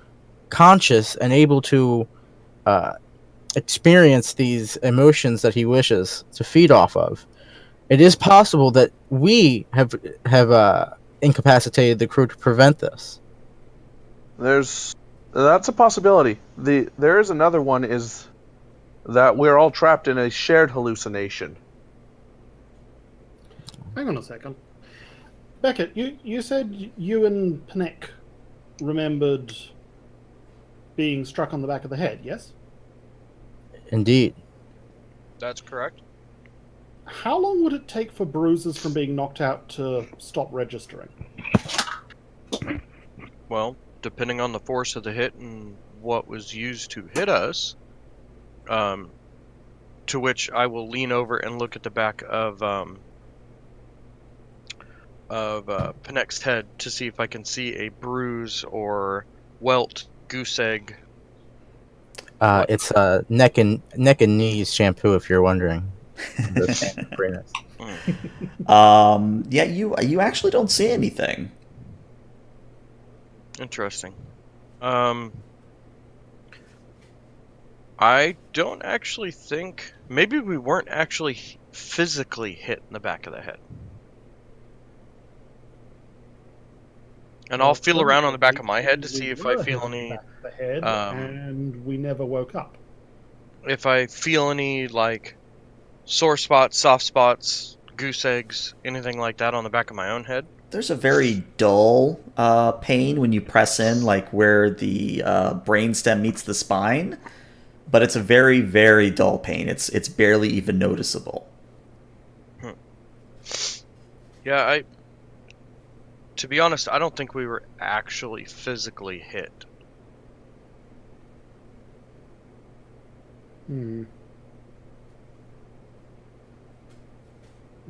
conscious and able to experience these emotions that he wishes to feed off of. It is possible that we have incapacitated the crew to prevent this. That's a possibility. There is another one, is that we're all trapped in a shared hallucination. Hang on a second. Beckett, you said you and Panek remembered being struck on the back of the head, yes? Indeed. That's correct. How long would it take for bruises from being knocked out to stop registering? Well, depending on the force of the hit and what was used to hit us, to which I will lean over and look at the back of Panek's head to see if I can see a bruise or welt, goose egg. It's neck and knees shampoo, if you're wondering. Yeah, you actually don't see anything. Interesting. I don't actually think. Maybe we weren't actually physically hit in the back of the head. And I'll feel around on the back of my head to see if I feel any. The head, and we never woke up. If I feel any like sore spots, soft spots, goose eggs, anything like that on the back of my own head. There's a very dull pain when you press in, like where the brainstem meets the spine, but it's a very, very dull pain. It's barely even noticeable. Yeah, to be honest, I don't think we were actually physically hit.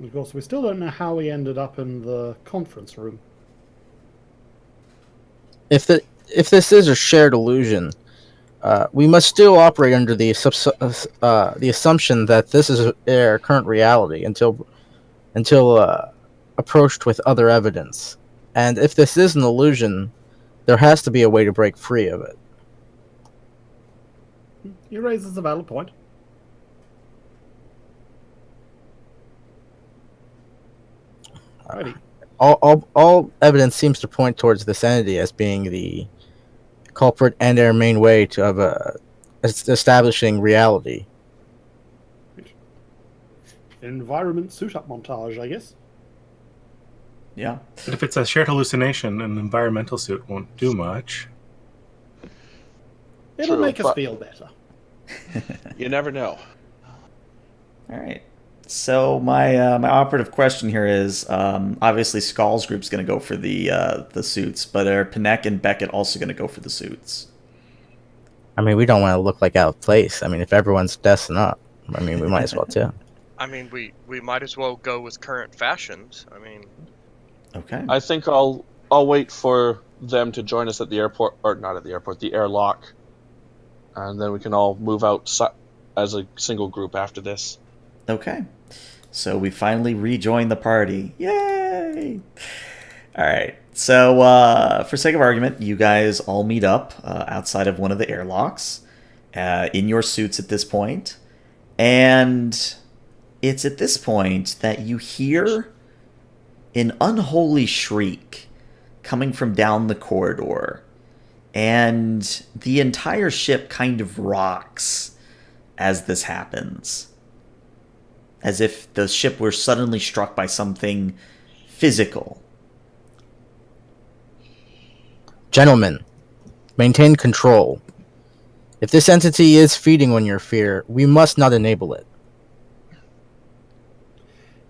Of course, we still don't know how we ended up in the conference room. If this is a shared illusion, we must still operate under the assumption that this is our current reality until approached with other evidence. And if this is an illusion, there has to be a way to break free of it. You raise a valid point. Alrighty. All evidence seems to point towards this entity as being the culprit and our main way of establishing reality. Environment suit-up montage, I guess. Yeah. But if it's a shared hallucination, an environmental suit won't do much. It'll True, make us but- feel better. You never know. All right. So my operative question here is obviously Skull's group's going to go for the suits, but are Panek and Beckett also going to go for the suits? I mean, we don't want to look like out of place. I mean, if everyone's dressing up, I mean, we might as well too. I mean, we might as well go with current fashions. I mean, Okay. I think I'll wait for them to join us at the airport, or not at the airport, the airlock, and then we can all move out as a single group after this. Okay. So we finally rejoin the party. Yay! All right. So for sake of argument, you guys all meet up outside of one of the airlocks in your suits at this point. And it's at this point that you hear an unholy shriek coming from down the corridor. And the entire ship kind of rocks as this happens. As if the ship were suddenly struck by something physical. Gentlemen, maintain control. If this entity is feeding on your fear, we must not enable it.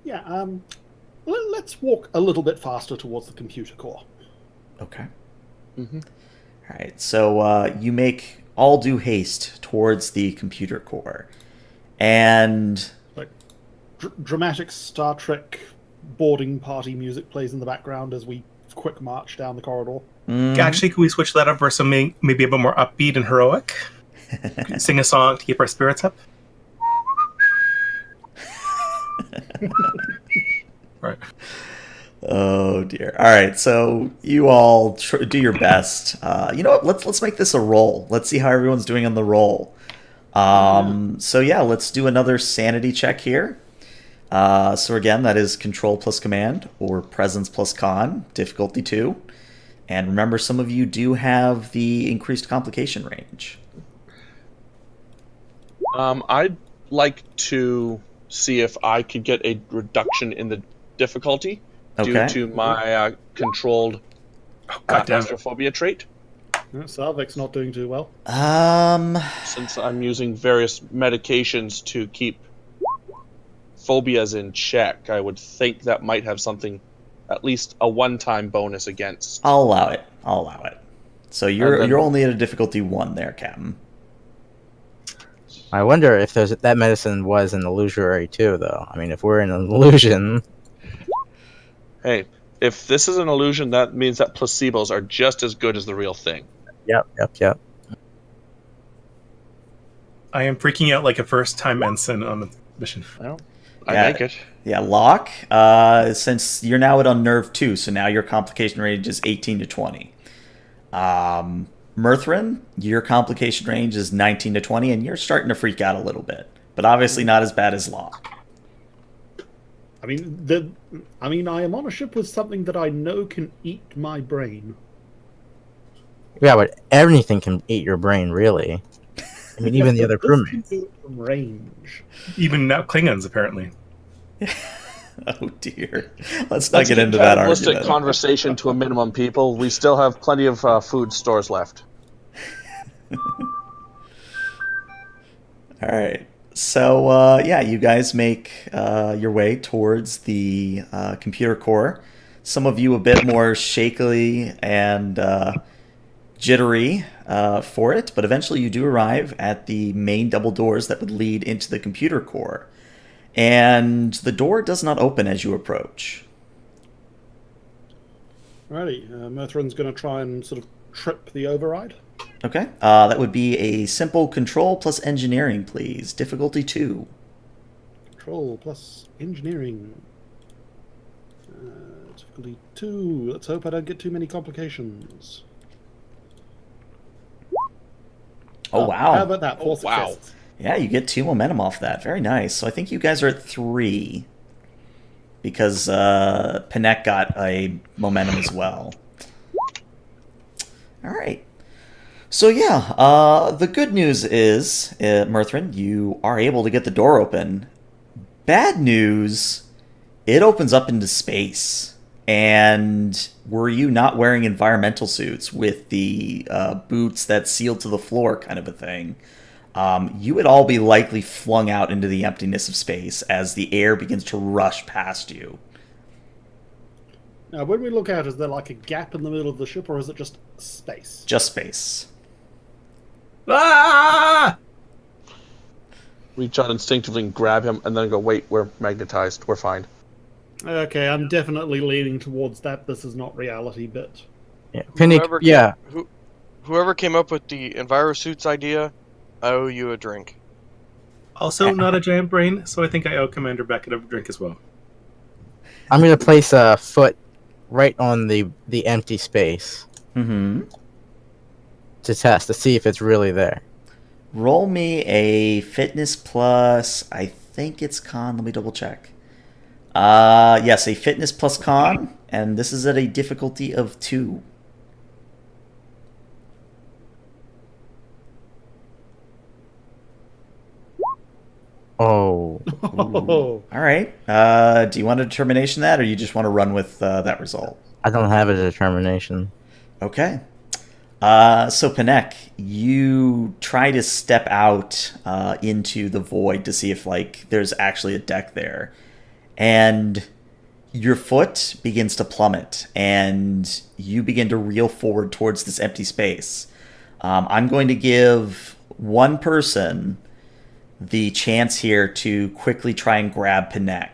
Yeah, let's walk a little bit faster towards the computer core. Okay. Mm-hmm. All right. So you make all due haste towards the computer core. And Like dramatic Star Trek boarding party music plays in the background as we quick march down the corridor. Actually, can we switch that up for something maybe a bit more upbeat and heroic? Sing a song to keep our spirits up? Right. Oh dear. All right, so you all do your best. You know what? Let's make this a roll. Let's see how everyone's doing on the roll. So yeah, let's do another sanity check here. So again, that is control plus command or presence plus con, difficulty 2. And remember, some of you do have the increased complication range. I'd like to see if I could get a reduction in the difficulty due to my controlled claustrophobia trait. Salvik's not doing too well. Since I'm using various medications to keep phobias in check, I would think that might have something, at least a one-time bonus against. I'll allow it. So you're only at a difficulty 1 there, Captain. I wonder if that medicine was an illusory too, though. I mean, if we're in an illusion, Hey, if this is an illusion, that means that placebos are just as good as the real thing. Yep. I am freaking out like a first-time ensign on the mission. Well, I Yeah. make it. Yeah, Locke, since you're now at unnerved 2, so now your complication range is 18 to 20. Murthrin, your complication range is 19 to 20, and you're starting to freak out a little bit, but obviously not as bad as Law. I am on a ship with something that I know can eat my brain. Yeah, but anything can eat your brain, really. I mean, even the other This can crewmates. do it from range. Even now, Klingons apparently. Oh dear. Let's not Let's get keep into that cannibalistic argument. conversation to a minimum, people. We still have plenty of food stores left. All right. So, you guys make your way towards the computer core. Some of you a bit more shakily and jittery for it, but eventually you do arrive at the main double doors that would lead into the computer core. And the door does not open as you approach. Alrighty, Murthrin's going to try and sort of trip the override. Okay. That would be a simple control plus engineering, please. Difficulty 2. Control plus engineering. Difficulty 2. Let's hope I don't get too many complications. Oh, wow. How about that? 4 wow. successes. Yeah, you get 2 momentum off that. Very nice. So I think you guys are at 3. Because Panek got a momentum as well. All right. So the good news is, Murthrin, you are able to get the door open. Bad news, it opens up into space. And were you not wearing environmental suits with the boots that seal to the floor kind of a thing, you would all be likely flung out into the emptiness of space as the air begins to rush past you. Now, when we look out, is there like a gap in the middle of the ship, or is it just space? Just space. Ah! Reach out instinctively and grab him, and then go, wait, we're magnetized. We're fine. Okay, I'm definitely leaning towards that. This is not reality, but... Yeah, Pinnick, yeah. Whoever came up with the EnviroSuits idea, I owe you a drink. Also, not a giant brain, so I think I owe Commander Beckett a drink as well. I'm going to place a foot right on the empty space Mm-hmm. to test, to see if it's really there. Roll me a fitness plus, I think it's con. Let me double check. Yes, a fitness plus con, and this is at a difficulty of 2. Oh. Oh, All right. Do you want to determination that, or you just want to run with that result? I don't have a determination. Okay. So Panek, you try to step out into the void to see if there's actually a deck there, and your foot begins to plummet, and you begin to reel forward towards this empty space. I'm going to give one person the chance here to quickly try and grab Panek,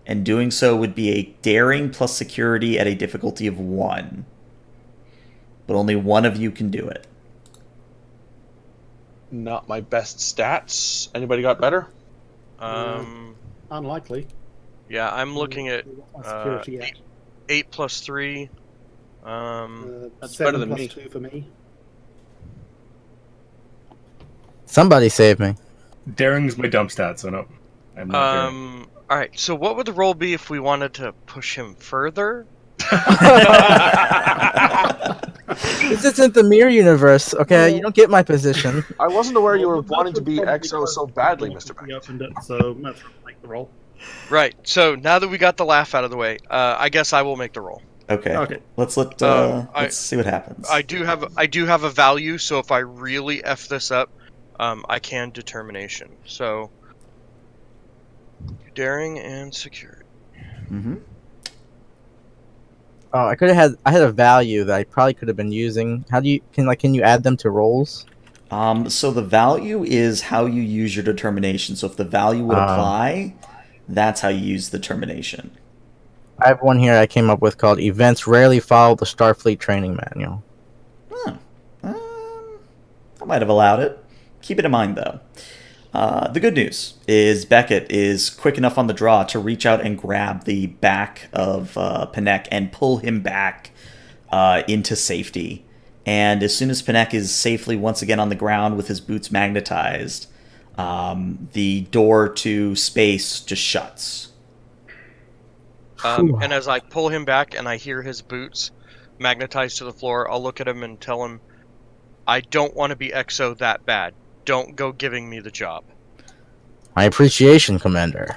and doing so would be a daring plus security at a difficulty of 1. But only one of you can do it. Not my best stats. Anybody got better? unlikely. Yeah, I'm looking at What's my security at? 8 plus 3. That's 7 better than plus me. 2 for me. Somebody save me. Daring's my dump stat, so no. I'm not daring. Alright, so what would the roll be if we wanted to push him further? This isn't the mirror universe, okay? You don't get my position. I wasn't aware you were Well, wanting to be probably EXO so badly, Mr. We Beck. opened it, so let's make the roll. Right, so now that we got the laugh out of the way, I guess I will make the roll. Okay. Okay. Let's see what happens. I do have a value, so if I really F this up, I can determination. So daring and security. Mm-hmm. Oh, I had a value that I probably could have been using. How do you can you add them to rolls? So the value is how you use your determination. So if the value would apply, that's how you use the determination. I have one here I came up with called "Events Rarely Follow the Starfleet Training Manual." Huh. I might have allowed it. Keep it in mind, though. The good news is Beckett is quick enough on the draw to reach out and grab the back of Panek and pull him back into safety. And as soon as Panek is safely once again on the ground with his boots magnetized, the door to space just shuts. And as I pull him back and I hear his boots magnetized to the floor, I'll look at him and tell him, I don't want to be Exo that bad. Don't go giving me the job. My appreciation, Commander.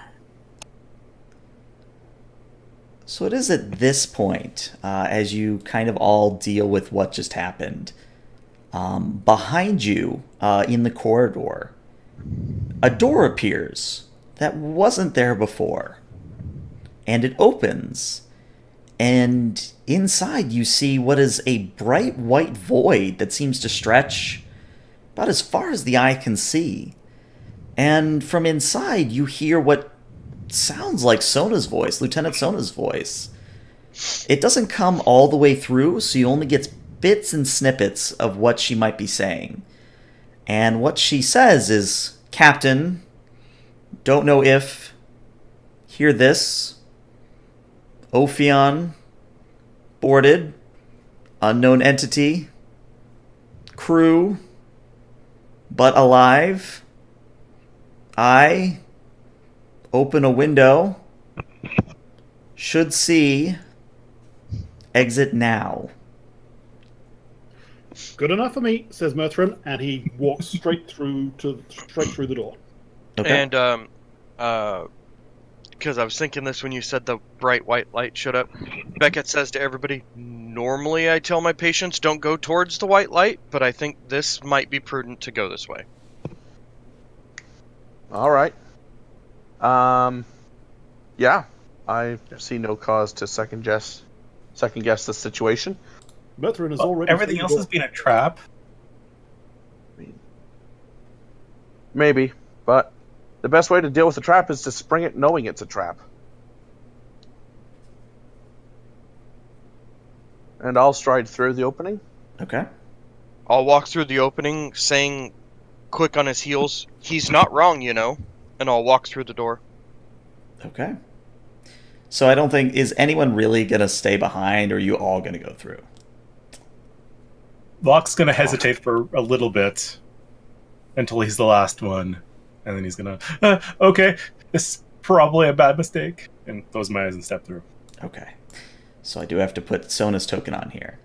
So it is at this point, as you kind of all deal with what just happened, behind you in the corridor, a door appears that wasn't there before. And it opens, and inside you see what is a bright white void that seems to stretch about as far as the eye can see. And from inside you hear what sounds like Sona's voice, Lieutenant Sona's voice. It doesn't come all the way through, so you only get bits and snippets of what she might be saying. And what she says is, Captain, don't know if, hear this, Ophion, boarded, unknown entity, crew, but alive, I, open a window, should see, exit now. Good enough for me, says Murthrin, and he walks straight through the door. Okay. And because I was thinking this when you said the bright white light showed up, Beckett says to everybody, normally I tell my patients don't go towards the white light, but I think this might be prudent to go this way. All right. Yeah, I see no cause to second guess the situation. Murthrin is already. Everything else has been a trap. Maybe, but the best way to deal with a trap is to spring it knowing it's a trap. And I'll stride through the opening. Okay. I'll walk through the opening, saying quick on his heels, he's not wrong, you know, and I'll walk through the door. Okay. So I don't think, is anyone really going to stay behind, or are you all going to go through? Locke's going to hesitate for a little bit until he's the last one. And then he's going to, okay, this is probably a bad mistake. And close my eyes and step through. Okay. So I do have to put Sona's token on here.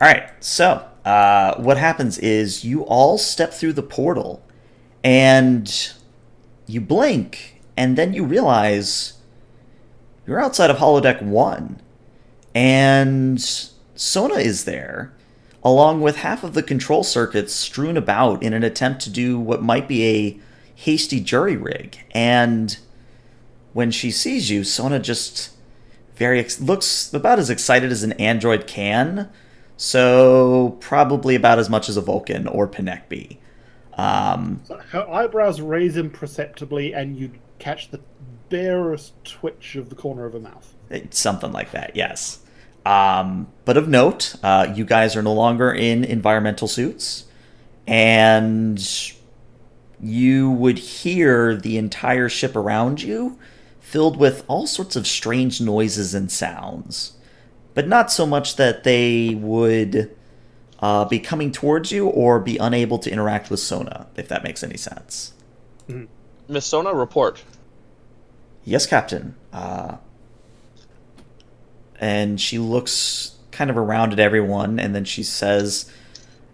All right. So what happens is you all step through the portal and you blink, and then you realize you're outside of holodeck 1. And Sona is there, along with half of the control circuits strewn about in an attempt to do what might be a hasty jury rig. And when she sees you, Sona just looks about as excited as an android can, so probably about as much as a Vulcan or Panek be. So her eyebrows raise imperceptibly, and you catch the barest twitch of the corner of her mouth. Something like that, yes. But of note, you guys are no longer in environmental suits, and you would hear the entire ship around you filled with all sorts of strange noises and sounds, but not so much that they would be coming towards you or be unable to interact with Sona, if that makes any sense. Miss Sona, report. Yes, Captain. And she looks kind of around at everyone, and then she says,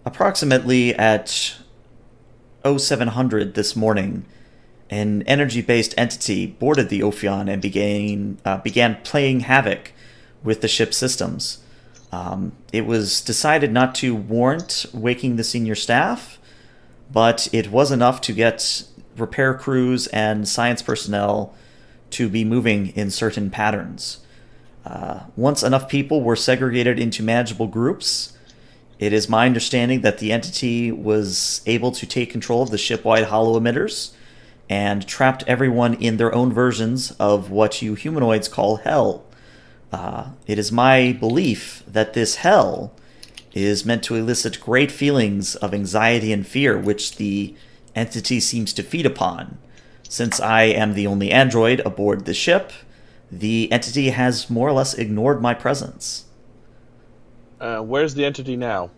approximately at 0700 this morning, an energy-based entity boarded the Ophion and began playing havoc with the ship's systems. It was decided not to warrant waking the senior staff, but it was enough to get repair crews and science personnel to be moving in certain patterns. Once enough people were segregated into manageable groups, it is my understanding that the entity was able to take control of the ship-wide holo emitters and trapped everyone in their own versions of what you humanoids call hell. It is my belief that this hell is meant to elicit great feelings of anxiety and fear, which the entity seems to feed upon. Since I am the only android aboard the ship, the entity has more or less ignored my presence. Where's the entity now?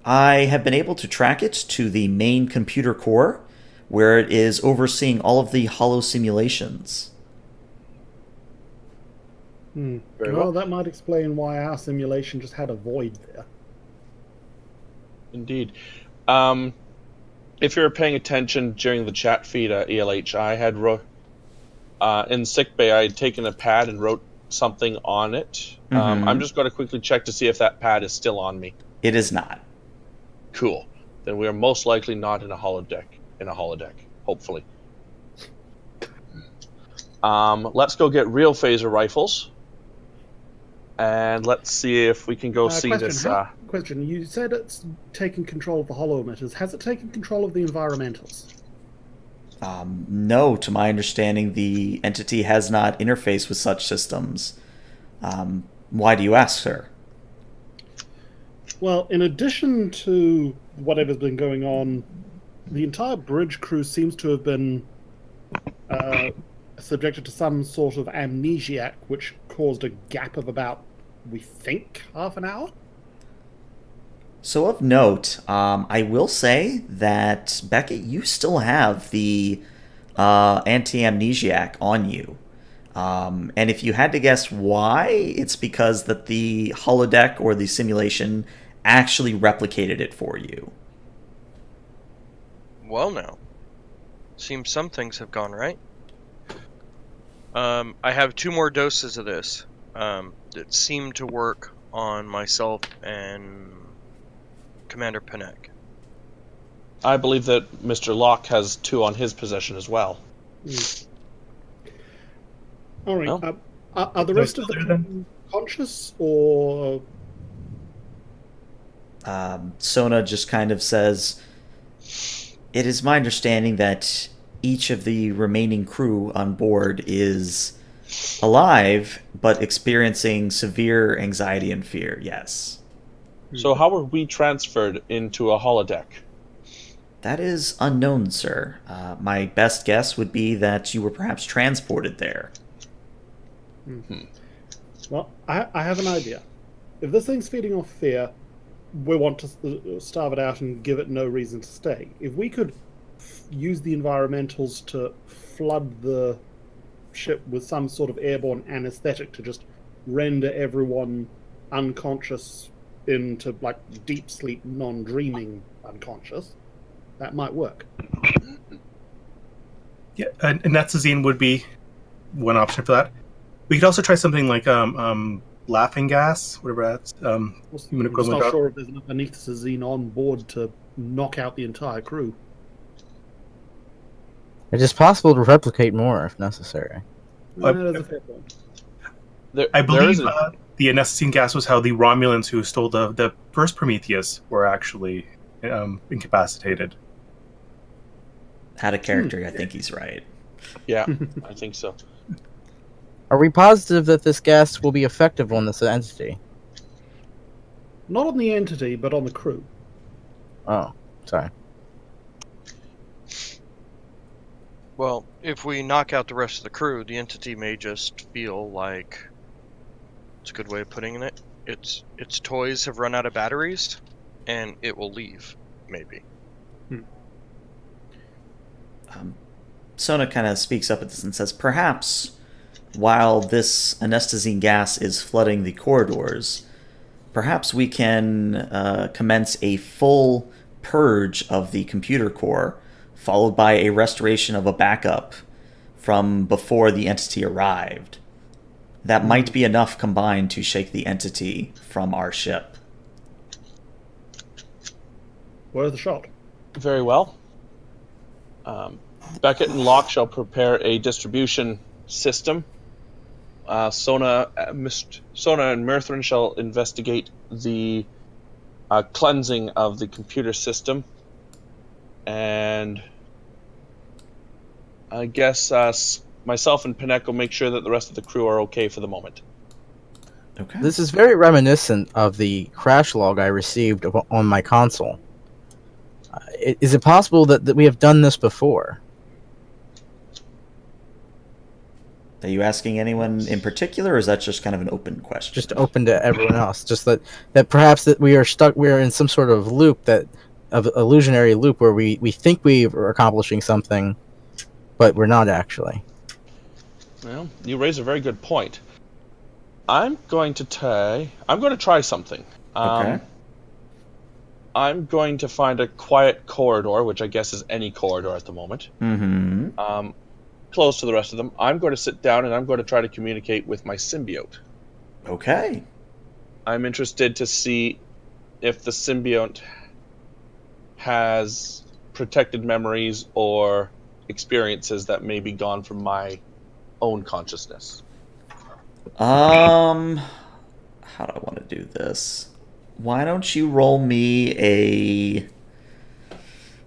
I have been able to track it to the main computer core, where it is overseeing all of the hollow simulations. Very Very well, well. that might explain why our simulation just had a void there. Indeed. If you were paying attention during the chat feed, ELH, I had in sickbay, I had taken a pad and wrote something on it. I'm just going to quickly check to see if that pad is still on me. It is not. Cool. Then we are most likely not in a holodeck. Hopefully. Let's go get real phaser rifles. And let's see if we can go see Question, this. Question, you said it's taken control of the hollow emitters. Has it taken control of the environmentals? No, to my understanding, the entity has not interfaced with such systems. Why do you ask, sir? Well, in addition to whatever's been going on, the entire bridge crew seems to have been subjected to some sort of amnesiac, which caused a gap of about, we think, half an hour? So of note, I will say that, Beckett, you still have the anti-amnesiac on you. And if you had to guess why, it's because that the holodeck or the simulation actually replicated it for you. Well, now. Seems some things have gone right. I have 2 more doses of this that seem to work on myself and Commander Panek. I believe that Mr. Locke has 2 on his possession as well. All right. Well, Are the rest of the crew conscious, or... Sona just kind of says, "It is my understanding that each of the remaining crew on board is alive, but experiencing severe anxiety and fear, yes." So how were we transferred into a holodeck? That is unknown, sir. My best guess would be that you were perhaps transported there. Well, I have an idea. If this thing's feeding off fear, we want to starve it out and give it no reason to stay. If we could use the environmentals to flood the ship with some sort of airborne anesthetic to just render everyone unconscious into, like, deep sleep, non-dreaming unconscious, that might work. Yeah, and Netsazine would be one option for that. We could also try something like laughing gas, whatever that's I'm human just equivalent not of. sure if there's enough anesthetizine on board to knock out the entire crew. It is possible to replicate more if necessary. Well, That's a fair point. I believe the anesthetine gas was how the Romulans who stole the first Prometheus were actually incapacitated. Out of character, I think he's right. Yeah, I think so. Are we positive that this gas will be effective on this entity? Not on the entity, but on the crew. Oh, sorry. Well, if we knock out the rest of the crew, the entity may just feel like... It's a good way of putting it. Its toys have run out of batteries, and it will leave, maybe. Sona kind of speaks up at this and says, "Perhaps, while this anesthetizine gas is flooding the corridors, perhaps we can commence a full purge of the computer core, followed by a restoration of a backup from before the entity arrived. That might be enough combined to shake the entity from our ship." Worth a shot. Very well. Beckett and Locke shall prepare a distribution system. Sona and Murthrin shall investigate the cleansing of the computer system. And I guess myself and Panek will make sure that the rest of the crew are okay for the moment. Okay. This is very reminiscent of the crash log I received on my console. Is it possible that we have done this before? Are you asking anyone in particular, or is that just kind of an open question? Just open to everyone else. Just that perhaps that we are in some sort of loop, that of illusionary loop, where we think we are accomplishing something, but we're not actually. Well, you raise a very good point. I'm going to try something. Okay. I'm going to find a quiet corridor, which I guess is any corridor at the moment. Mm-hmm. Close to the rest of them. I'm going to sit down and I'm going to try to communicate with my symbiote. Okay. I'm interested to see if the symbiote has protected memories or experiences that may be gone from my own consciousness. How do I want to do this? Why don't you roll me a...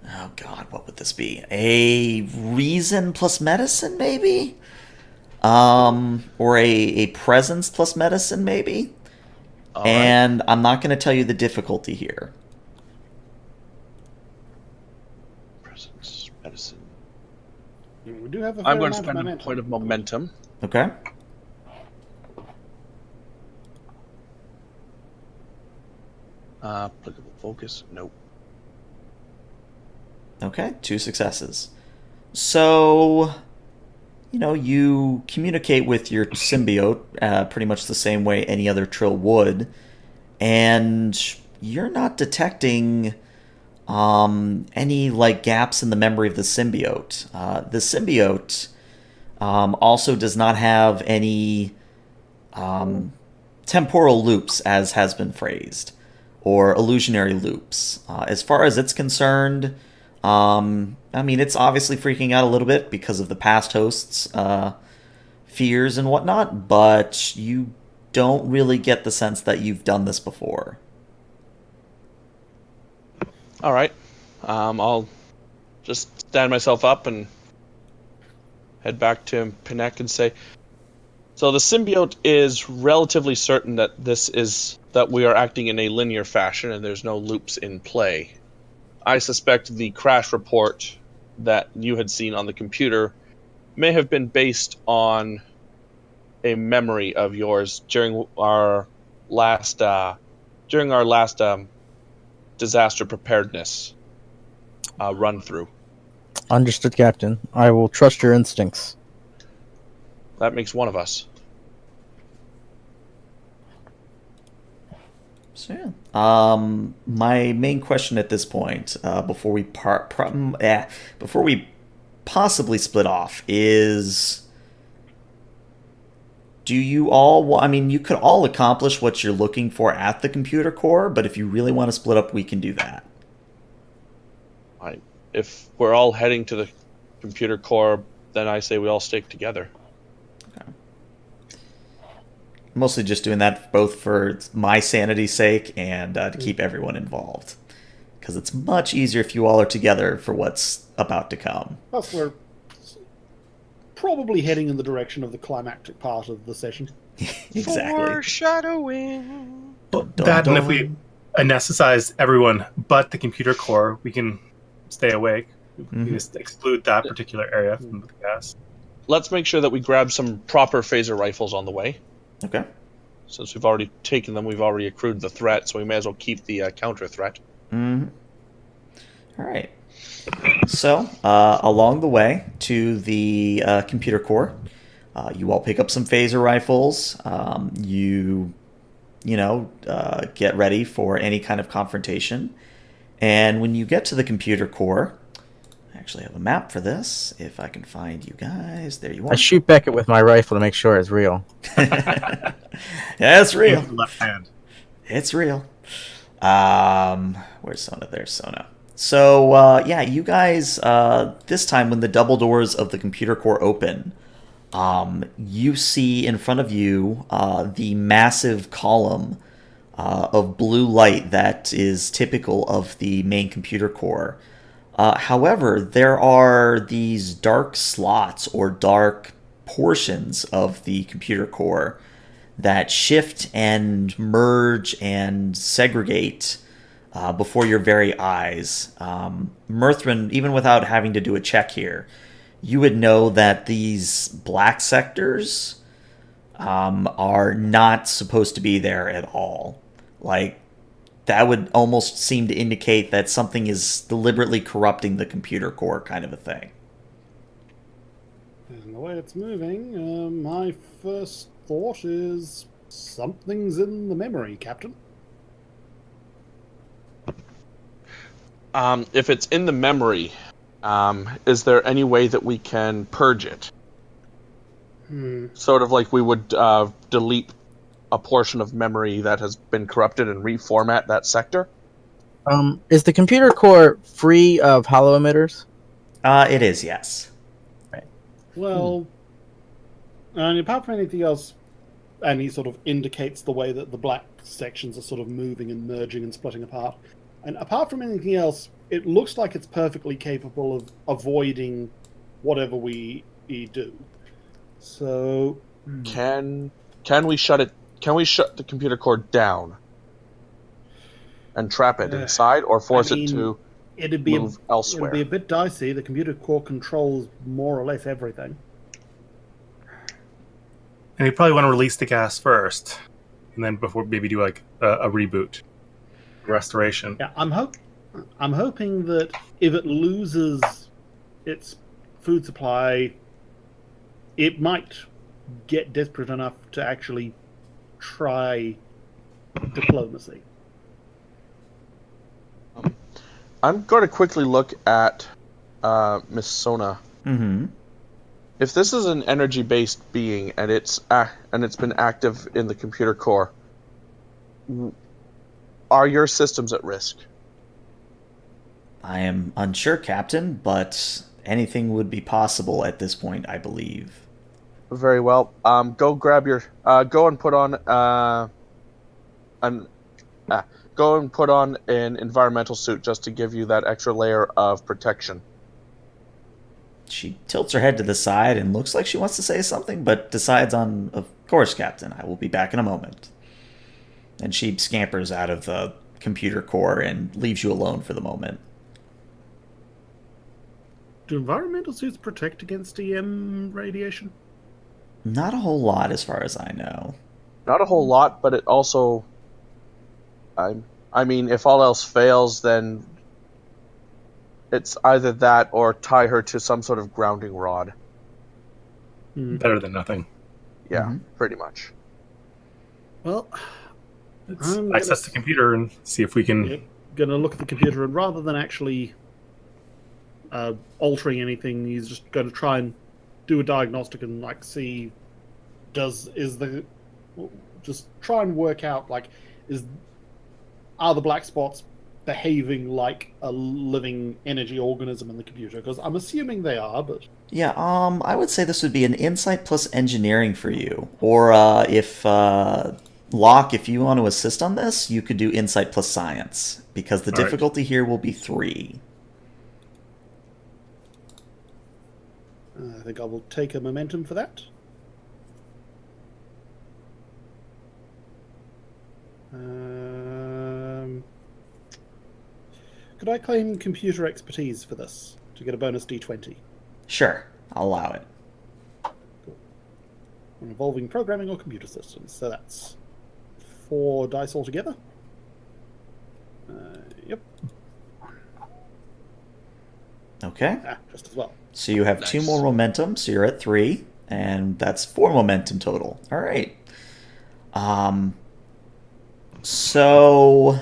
Oh god, what would this be? A reason plus medicine, maybe? Or a presence plus medicine, maybe? All right. And I'm not going to tell you the difficulty here. Presence, medicine. We do have a I'm fair going to amount of spend a momentum. point of momentum. Okay. Applicable focus. Nope. Okay, 2 successes. So, you communicate with your symbiote pretty much the same way any other Trill would, and you're not detecting any gaps in the memory of the symbiote. The symbiote also does not have any temporal loops, as has been phrased, or illusionary loops. As far as it's concerned, it's obviously freaking out a little bit because of the past host's fears and whatnot, but you don't really get the sense that you've done this before. All right. I'll just stand myself up and head back to Pinec and say, so the symbiote is relatively certain that we are acting in a linear fashion and there's no loops in play. I suspect the crash report that you had seen on the computer may have been based on a memory of yours during our last disaster preparedness run through. Understood, Captain. I will trust your instincts. That makes one of us. So yeah. My main question at this point, before we possibly split off, is: do you all? You could all accomplish what you're looking for at the computer core, but if you really want to split up, we can do that. If we're all heading to the computer core, then I say we all stick together. Okay. Mostly just doing that both for my sanity's sake and to keep everyone involved. Because it's much easier if you all are together for what's about to come. Plus, we're probably heading in the direction of the climactic part of the session. Exactly. Foreshadowing. And if we anesthetize everyone but the computer core, we can stay awake. We can just exclude that particular area from the gas. Let's make sure that we grab some proper phaser rifles on the way. Okay. Since we've already taken them, we've already accrued the threat, so we may as well keep the counter threat. All right. So, along the way to the computer core, you all pick up some phaser rifles. You get ready for any kind of confrontation. And when you get to the computer core, I actually have a map for this. If I can find you guys, there you are. I shoot Beckett with my rifle to make sure it's real. Yeah, it's real. Left hand. It's real. Where's Sona? There's Sona. So, you guys, this time when the double doors of the computer core open, you see in front of you the massive column of blue light that is typical of the main computer core. However, there are these dark slots or dark portions of the computer core that shift and merge and segregate before your very eyes. Mirthrin, even without having to do a check here, you would know that these black sectors are not supposed to be there at all. Like, that would almost seem to indicate that something is deliberately corrupting the computer core, kind of a thing. And the way it's moving, my first thought is something's in the memory, Captain. If it's in the memory, is there any way that we can purge it? Sort of like we would delete a portion of memory that has been corrupted and reformat that sector? Is the computer core free of hollow emitters? It is, yes. Well, and apart from anything else, and he sort of indicates the way that the black sections are sort of moving and merging and splitting apart. And apart from anything else, it looks like it's perfectly capable of avoiding whatever we do. So, Can we shut it? Can we shut the computer core down and trap it inside, or force it to move elsewhere? It'd be a bit dicey. The computer core controls more or less everything. And you probably want to release the gas first, and then before maybe do like a reboot, restoration. Yeah, I'm hoping that if it loses its food supply, it might get desperate enough to actually try diplomacy. I'm going to quickly look at Miss Sona. Mm-hmm. If this is an energy-based being and it's been active in the computer core, are your systems at risk? I am unsure, Captain, but anything would be possible at this point, I believe. Very well. Go grab your. Go and put on an environmental suit just to give you that extra layer of protection. She tilts her head to the side and looks like she wants to say something, but decides on, of course, Captain, I will be back in a moment. And she scampers out of the computer core and leaves you alone for the moment. Do environmental suits protect against EM radiation? Not a whole lot, as far as I know. Not a whole lot, but it also. I mean, if all else fails, then it's either that or tie her to some sort of grounding rod. Better than nothing. Yeah, pretty much. Well, Let's access the computer and see if we can. Yeah, gonna look at the computer, and rather than actually altering anything, he's just going to try and do a diagnostic and like see just try and work out like are the black spots behaving like a living energy organism in the computer? Because I'm assuming they are, but Yeah, I would say this would be an insight plus engineering for you. Or if Locke, if you want to assist on this, you could do insight plus science, because the difficulty here will be 3. I think I will take a momentum for that. Could I claim computer expertise for this to get a bonus D20? Sure, I'll allow it. Cool. Involving programming or computer systems. So that's 4 dice altogether. Yep. Okay. Just as well. So you have 2 more momentum, so you're at 3, and that's 4 momentum total. All right. So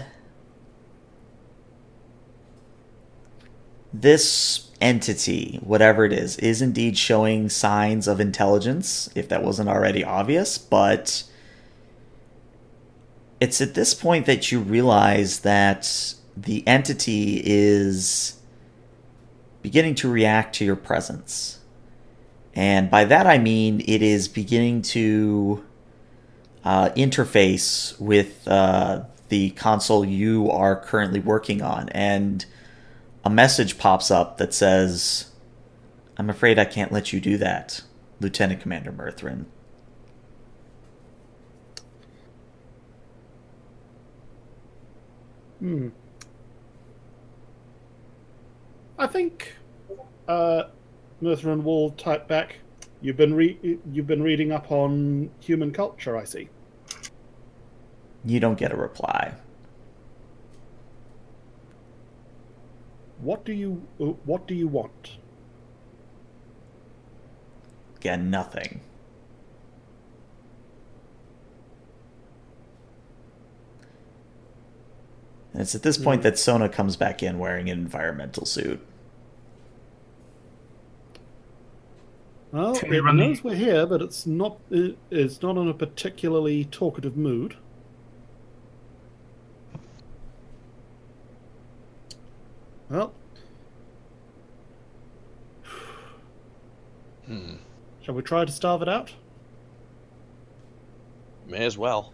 this entity, whatever it is indeed showing signs of intelligence, if that wasn't already obvious, but it's at this point that you realize that the entity is beginning to react to your presence. And by that I mean it is beginning to interface with the console you are currently working on. And a message pops up that says, "I'm afraid I can't let you do that, Lieutenant Commander Mirthrin." I think Murthrin will type back. You've been reading up on human culture, I see. You don't get a reply. What do you want? Again, nothing. And it's at this point that Sona comes back in wearing an environmental suit. Well, Can we it run knows we're here, but it's not in a particularly talkative mood. Well, shall we try to starve it out? May as well.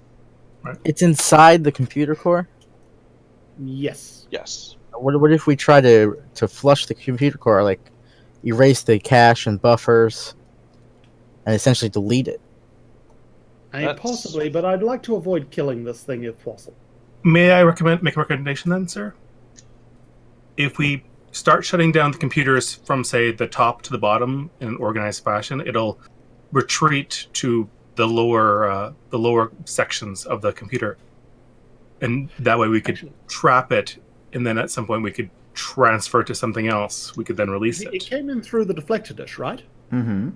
It's inside the computer core. Yes. Yes. What if we try to flush the computer core, like erase the cache and buffers, and essentially delete it? I mean, That's- possibly, but I'd like to avoid killing this thing if possible. May I make a recommendation then, sir? If we start shutting down the computers from, say, the top to the bottom in an organized fashion, it'll retreat to the lower sections of the computer, and that way we could trap it, and then at some point we could transfer it to something else. We could then release It it. came in through the deflector dish, right? Mm-hmm.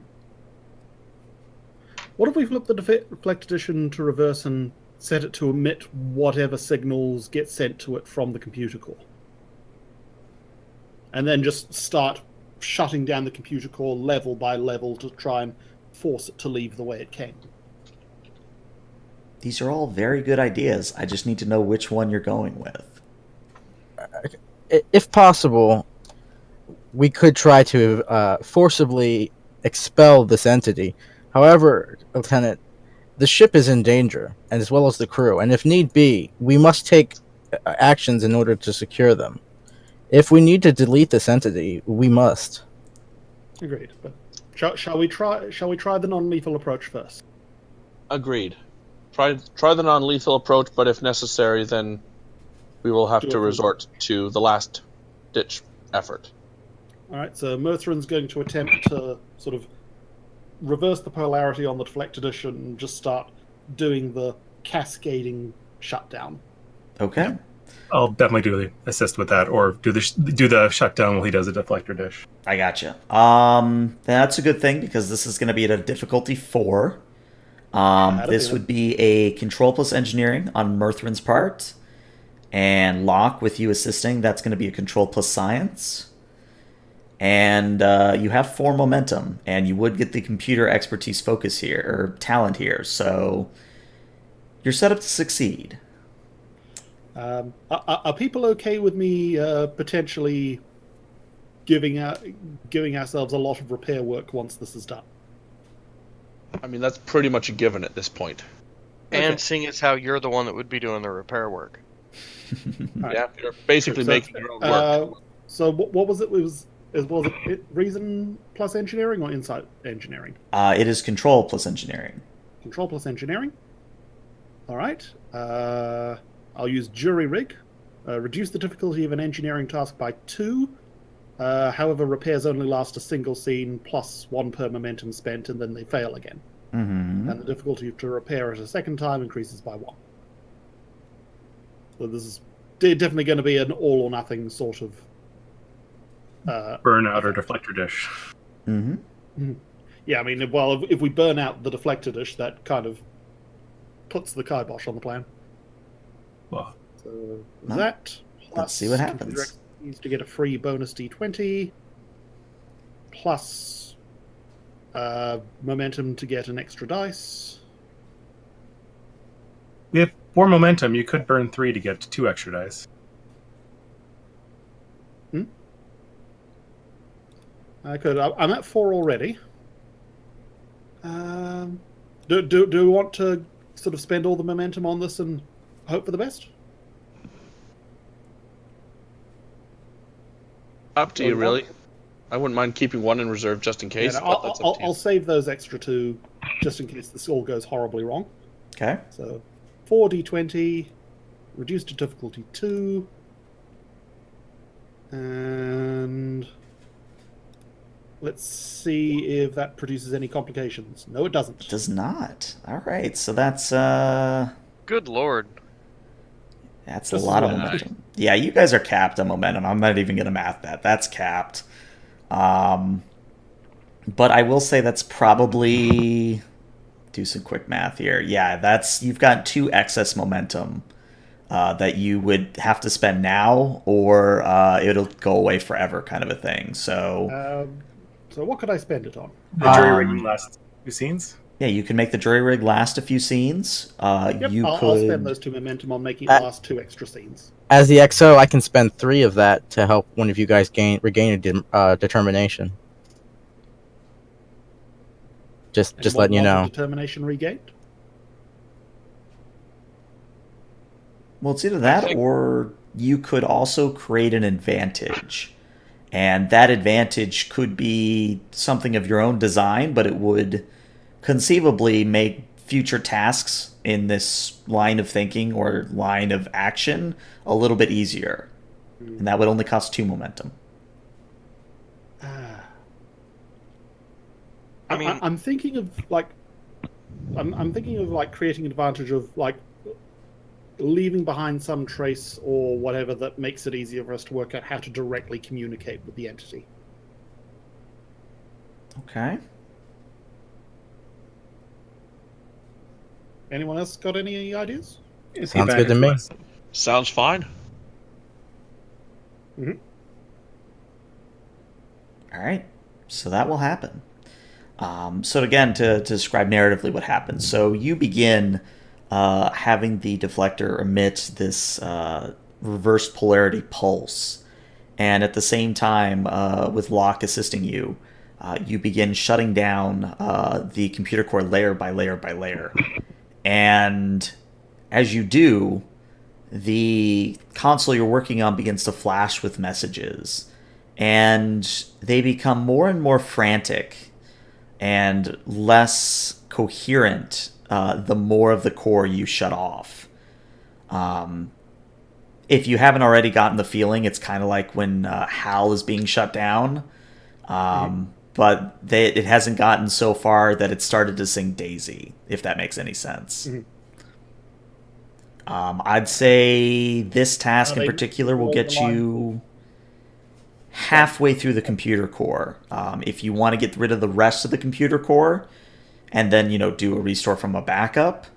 What if we flip the deflector dish into reverse and set it to emit whatever signals get sent to it from the computer core? And then just start shutting down the computer core level by level to try and force it to leave the way it came. These are all very good ideas. I just need to know which one you're going with. If possible, we could try to forcibly expel this entity. However, Lieutenant, the ship is in danger, and as well as the crew, and if need be, we must take actions in order to secure them. If we need to delete this entity, we must. Agreed. But shall we try the non-lethal approach first? Agreed. Try the non-lethal approach, but if necessary, then we will have to resort to the last ditch effort. All right. So Murthrin's going to attempt to sort of reverse the polarity on the deflector dish and just start doing the cascading shutdown. Okay. I'll definitely assist with that, or do the shutdown while he does the deflector dish. I gotcha. That's a good thing because this is going to be at a difficulty 4. This would be a control plus engineering on Murthrin's part, and Locke with you assisting. That's going to be a control plus science, and you have 4 momentum, and you would get the computer expertise focus here or talent here, so you're set up to succeed. Are people okay with me potentially giving ourselves a lot of repair work once this is done? I mean, that's pretty much a given at this point. And Okay. seeing as how you're the one that would be doing the repair work. Yeah, you're basically So, making your own work. So what was it? Was it reason plus engineering or insight engineering? It is control plus engineering. Control plus engineering. All right. I'll use jury rig. Reduce the difficulty of an engineering task by 2. However, repairs only last a single scene plus 1 per momentum spent, and then they fail again. Mm-hmm. And the difficulty to repair it a second time increases by 1. So this is definitely going to be an all or nothing sort of Burnout or deflector dish. Mm-hmm. Yeah, I mean, well, if we burn out the deflector dish, that kind of puts the kibosh on the plan. Well, So Well, that. let's see what happens. Computer expertise to get a free bonus d20, plus momentum to get an extra dice. we have 4 momentum. You could burn 3 to get 2 extra dice. I could. I'm at 4 already. Do we want to sort of spend all the momentum on this and hope for the best? Up to you, really. I wouldn't mind keeping 1 in reserve just in case. Yeah, but that's up to you. I'll save those extra 2 just in case this all goes horribly wrong. Okay. So 4d20, reduced to difficulty 2, and Let's see if that produces any complications. No, it doesn't. Does not. All right, so that's Good lord. that's a Just as lot of well. momentum. Yeah, you guys are capped on momentum. I'm not even gonna math that. That's capped. Um, but I will say that's probably do some quick math here. Yeah, that's you've got 2 excess momentum that you would have to spend now, or it'll go away forever, kind of a thing. So So what could I spend it on? The jury Um, rigging last 2 scenes. yeah, you can make the jury rig last a few scenes. Yep, You I'll spend could. those 2 momentum on making it Uh, last 2 extra scenes. As the XO, I can spend 3 of that to help one of you guys regain a determination. Just And letting you was the know. determination regained? Well, it's either I that think- or you could also create an advantage. And that advantage could be something of your own design, but it would conceivably make future tasks in this line of thinking or line of action a little bit easier. And that would only cost 2 momentum. I mean- I'm thinking of like, I'm thinking of like creating an advantage of like leaving behind some trace or whatever that makes it easier for us to work out how to directly communicate with the entity. Okay. Anyone else got any ideas? Sounds good to me. Sounds fine. All right. So that will happen. So again, to describe narratively what happens. So you begin having the deflector emit this reverse polarity pulse. And at the same time, with Locke assisting you, you begin shutting down the computer core layer by layer by layer. And as you do, the console you're working on begins to flash with messages. And they become more and more frantic and less coherent the more of the core you shut off. If you haven't already gotten the feeling, it's kind of like when HAL is being shut down. But it hasn't gotten so far that it started to sing Daisy, if that makes any sense. I'd say this task in particular will get you halfway through the computer core. If you want to get rid of the rest of the computer core and then, do a restore from a backup,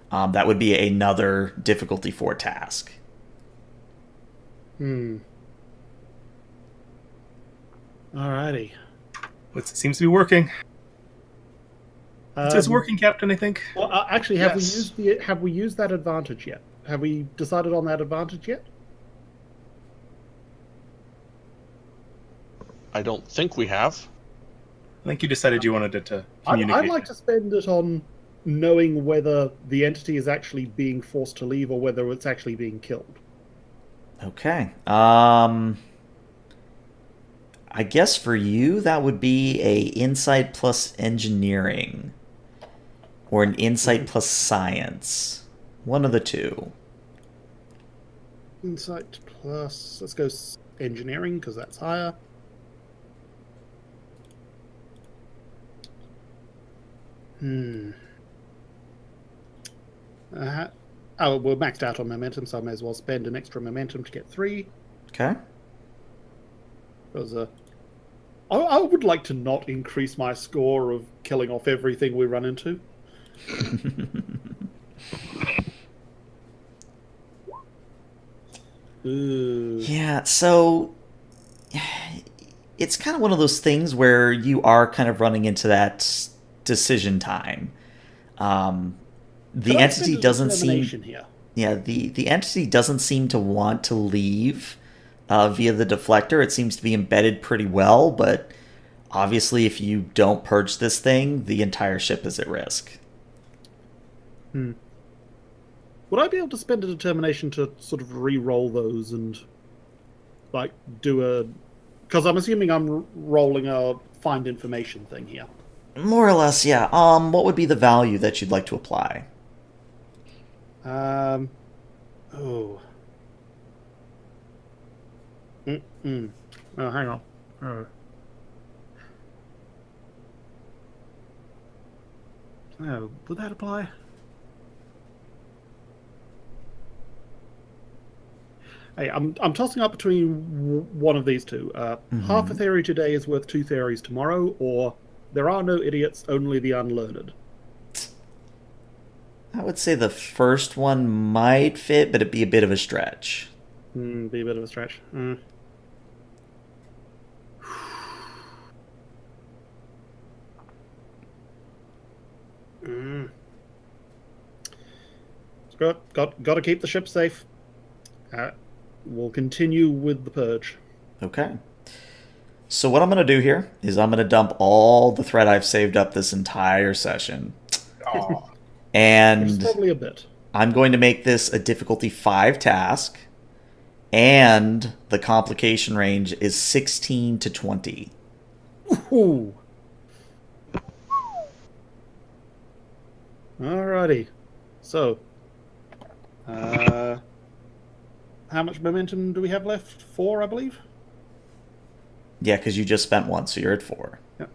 that would be another difficulty 4 task. Alrighty. It seems to be working. It's working, Captain, I think. Well, actually, Yes. have we used that advantage yet? Have we decided on that advantage yet? I don't think we have. I think you decided you wanted it to communicate. I'd like to spend it on knowing whether the entity is actually being forced to leave or whether it's actually being killed. Okay. I guess for you that would be a insight plus engineering or an insight plus science. One of the two. Insight plus, let's go engineering because that's higher. Oh, we're maxed out on momentum, so I may as well spend an extra momentum to get 3. Okay. Because I would like to not increase my score of killing off everything we run into. Yeah, so it's kind of one of those things where you are kind of running into that decision time. The entity doesn't seem here. Yeah, the entity doesn't seem to want to leave via the deflector. It seems to be embedded pretty well, but obviously if you don't purge this thing, the entire ship is at risk. Would I be able to spend a determination to sort of re-roll those and like do a... Because I'm assuming I'm rolling a find information thing here. More or less, yeah. What would be the value that you'd like to apply? Oh. Oh, hang on. Oh, would that apply? Hey, I'm tossing up between one of these two. Half a theory today is worth 2 theories tomorrow, or there are no idiots, only the unlearned. I would say the first one might fit, but it'd be a bit of a stretch. Be a bit of a stretch. Got to keep the ship safe. We'll continue with the purge. Okay. So what I'm going to do here is I'm going to dump all the thread I've saved up this entire session. Oh, Which is And probably a bit. I'm going to make this a difficulty 5 task. And the complication range is 16 to 20. Ooh. Alrighty. So, how much momentum do we have left? 4, I believe. Yeah, because you just spent 1, so you're at 4. Yeah.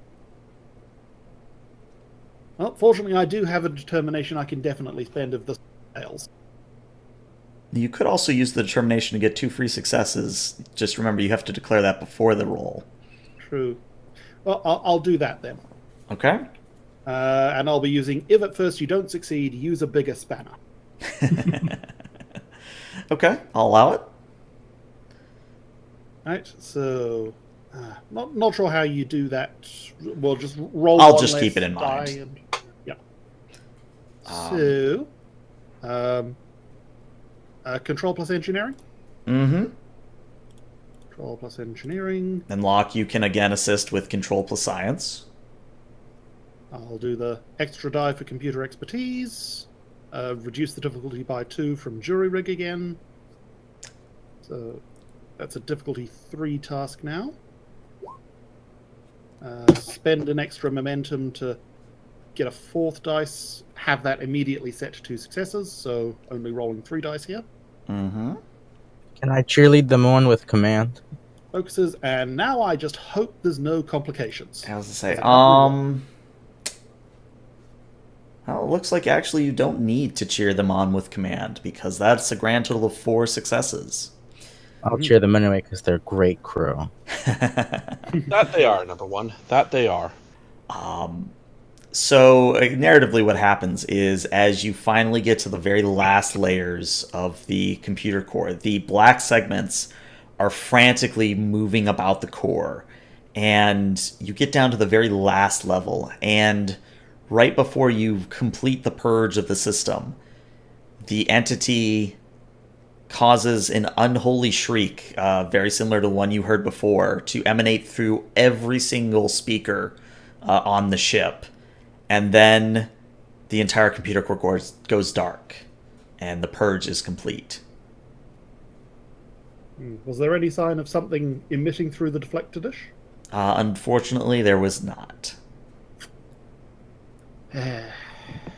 Well, fortunately, I do have a determination I can definitely spend if this fails. You could also use the determination to get 2 free successes. Just remember, you have to declare that before the roll. True. Well, I'll do that then. Okay? And I'll be using, if at first you don't succeed, use a bigger spanner. Okay, I'll allow it. Right, so not sure how you do that. We'll just roll. I'll one just less keep it in die mind. And, yeah. So, control plus engineering. Mm-hmm. Control plus engineering. And Locke, you can again assist with control plus science. I'll do the extra die for computer expertise. Reduce the difficulty by 2 from jury rig again. So that's a difficulty 3 task now. Spend an extra momentum to get a 4th dice. Have that immediately set to 2 successes, so only rolling 3 dice here. Mm-hmm. Can I cheerlead them on with command? Focuses, and now I just hope there's no complications. I was to say, Does it have to well, it looks like actually you don't need to cheer them on with command, because that's a grand total of 4 successes. I'll cheer them anyway because they're great crew. That they are, number one. That they are. So, narratively, what happens is as you finally get to the very last layers of the computer core, the black segments are frantically moving about the core. And you get down to the very last level. And right before you complete the purge of the system, the entity causes an unholy shriek, very similar to one you heard before, to emanate through every single speaker on the ship. And then the entire computer core goes dark, and the purge is complete. Was there any sign of something emitting through the deflector dish? Unfortunately, there was not.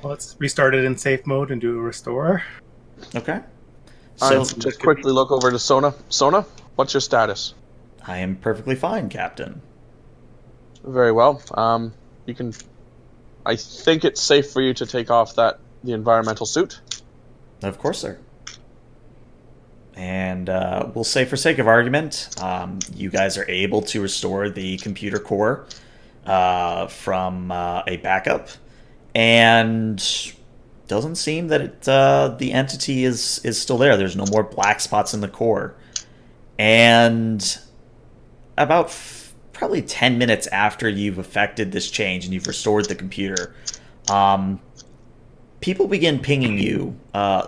let's restart it in safe mode and do a restore. Okay. So So just quickly look over to Sona. Sona, what's your status? I am perfectly fine, Captain. Very well. You can. I think it's safe for you to take off the environmental suit. Of course, sir. And we'll say, for sake of argument, you guys are able to restore the computer core from a backup, and doesn't seem that the entity is still there. There's no more black spots in the core. And about probably 10 minutes after you've effected this change and you've restored the computer, people begin pinging you,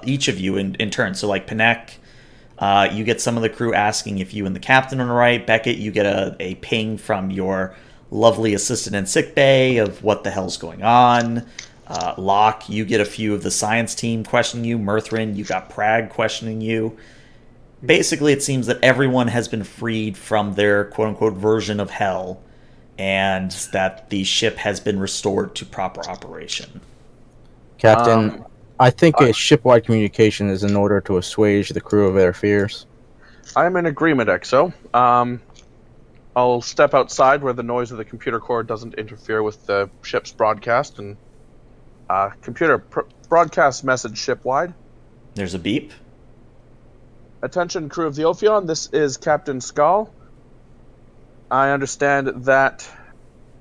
each of you in turn. So like Panek, you get some of the crew asking if you and the captain are all right. Beckett, you get a ping from your lovely assistant in sickbay of what the hell's going on. Locke, you get a few of the science team questioning you. Murthrin, you got Prag questioning you. Basically, it seems that everyone has been freed from their quote-unquote version of hell, and that the ship has been restored to proper operation. Captain, I think a shipwide communication is in order to assuage the crew of their fears. I'm in agreement, Exo. I'll step outside where the noise of the computer core doesn't interfere with the ship's broadcast, and Computer, broadcast message shipwide. There's a beep. Attention, crew of the Ophion. This is Captain Skull. I understand that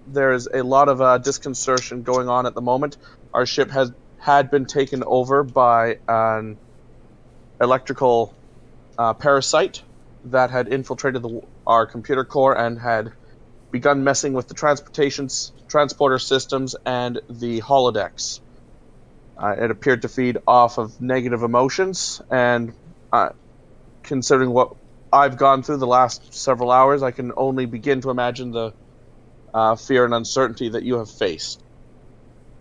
there's a lot of disconcertion going on at the moment. Our ship had been taken over by an electrical parasite that had infiltrated our computer core and had begun messing with the transporter systems and the holodecks. It appeared to feed off of negative emotions, and considering what I've gone through the last several hours, I can only begin to imagine the fear and uncertainty that you have faced.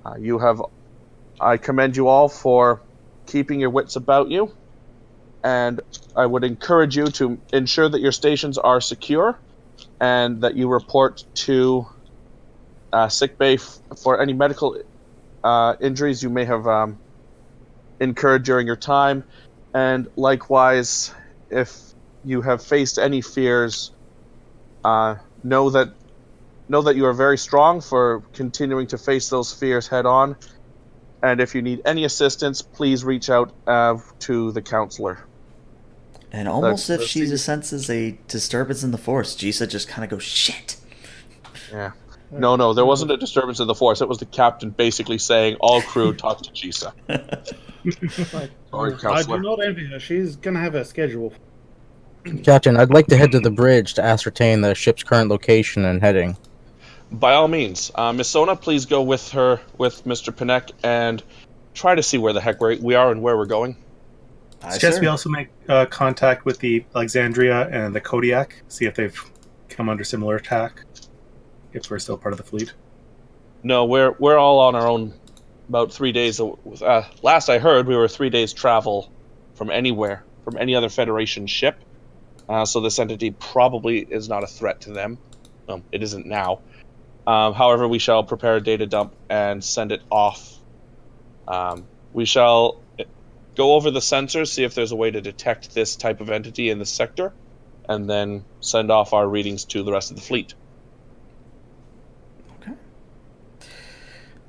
I commend you all for keeping your wits about you, and I would encourage you to ensure that your stations are secure and that you report to sickbay for any medical injuries you may have incurred during your time, and likewise, if you have faced any fears, know that you are very strong for continuing to face those fears head on, and if you need any assistance, please reach out to the counselor. And almost if she senses a disturbance in the force, Jisa just kind of goes, shit. Yeah. No, there wasn't a disturbance in the force. It was the captain basically saying, all crew talk to Jisa. Sorry, I counselor. do not envy her. She's going to have a schedule. Captain, I'd like to head to the bridge to ascertain the ship's current location and heading. By all means. Miss Sona, please go with Mr. Panek and try to see where the heck we are and where we're going. I Suggest we also make contact with the Alexandria and the Kodiak, see if they've come under similar attack, if we're still part of the fleet. No, we're all on our own. About 3 days. Last I heard, we were 3 days travel from anywhere, from any other Federation ship. So this entity probably is not a threat to them. It isn't now. However, we shall prepare a data dump and send it off. We shall go over the sensors, see if there's a way to detect this type of entity in the sector, and then send off our readings to the rest of the fleet. Okay.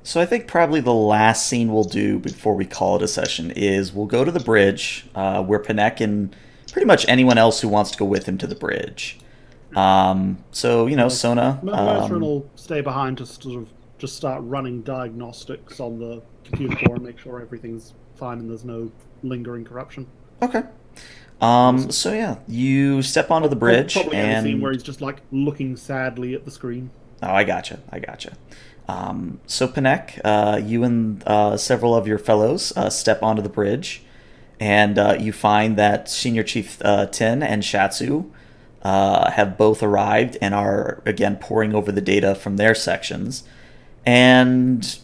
So I think probably the last scene we'll do before we call it a session is we'll go to the bridge, where Panek and pretty much anyone else who wants to go with him to the bridge. So, Sona... Motrin will stay behind to sort of just start running diagnostics on the computer core and make sure everything's fine and there's no lingering corruption. Okay. So yeah, you step onto the bridge Probably and... a scene where he's just like looking sadly at the screen. Oh, I gotcha. So Panek, you and several of your fellows step onto the bridge, and you find that Senior Chief Tin and Shatsu have both arrived and are, again, poring over the data from their sections. And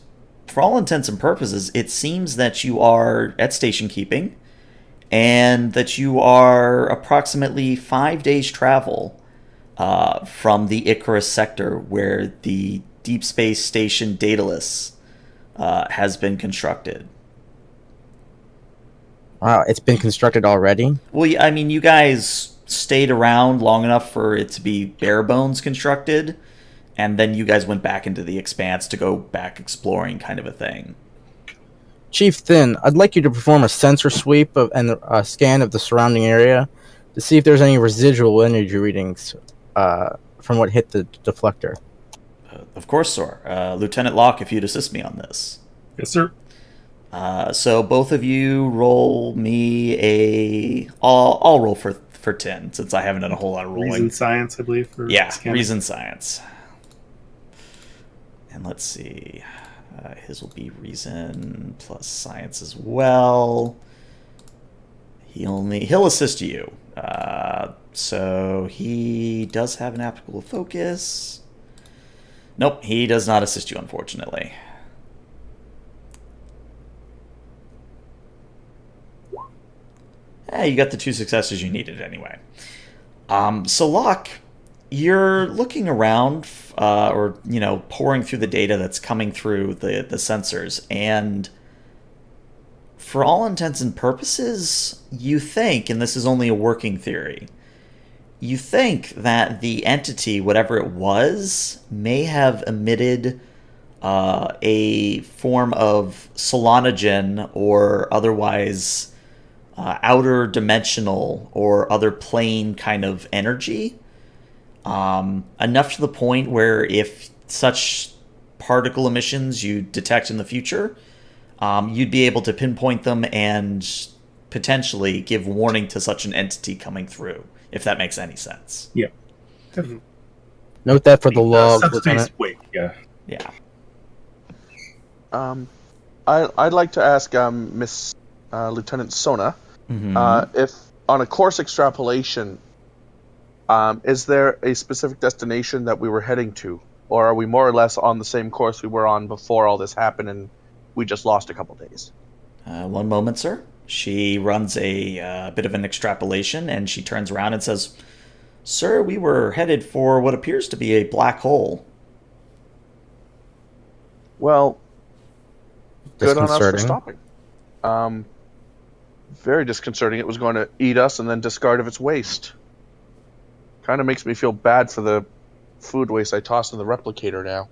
for all intents and purposes, it seems that you are at station keeping, and that you are approximately 5 days travel from the Icarus sector where the Deep Space Station Daedalus has been constructed. Wow, it's been constructed already? Well, I mean, you guys stayed around long enough for it to be bare bones constructed, and then you guys went back into the Expanse to go back exploring, kind of a thing. Chief Thin, I'd like you to perform a sensor sweep and a scan of the surrounding area to see if there's any residual energy readings from what hit the deflector. Of course, sir. Lieutenant Locke, if you'd assist me on this. Yes, sir. So both of you roll me a... I'll roll for 10, since I haven't done a whole lot of rolling. Reason science, I believe. Yeah, reason science. And let's see. His will be reason plus science as well. He'll assist you. So he does have an applicable focus. Nope, he does not assist you, unfortunately. You got the 2 successes you needed anyway. So Locke, you're looking around, or pouring through the data that's coming through the sensors, and for all intents and purposes, you think, and this is only a working theory, you think that the entity, whatever it was, may have emitted a form of solanogen or otherwise outer dimensional or other plane kind of energy. Enough to the point where if such particle emissions you detect in the future, you'd be able to pinpoint them and potentially give warning to such an entity coming through, if that makes any sense. Yeah. Note that for the logs, Subspace Lieutenant. wait, yeah. Yeah. I'd like to ask Miss Lieutenant Sona Mm-hmm. if, on a course extrapolation, is there a specific destination that we were heading to, or are we more or less on the same course we were on before all this happened, and we just lost a couple days? One moment, sir. She runs a bit of an extrapolation, and she turns around and says, "Sir, we were headed for what appears to be a black hole." Well, good on us for Disconcerting. stopping. Very disconcerting. It was going to eat us and then discard of its waste. Kind of makes me feel bad for the food waste I tossed in the replicator now.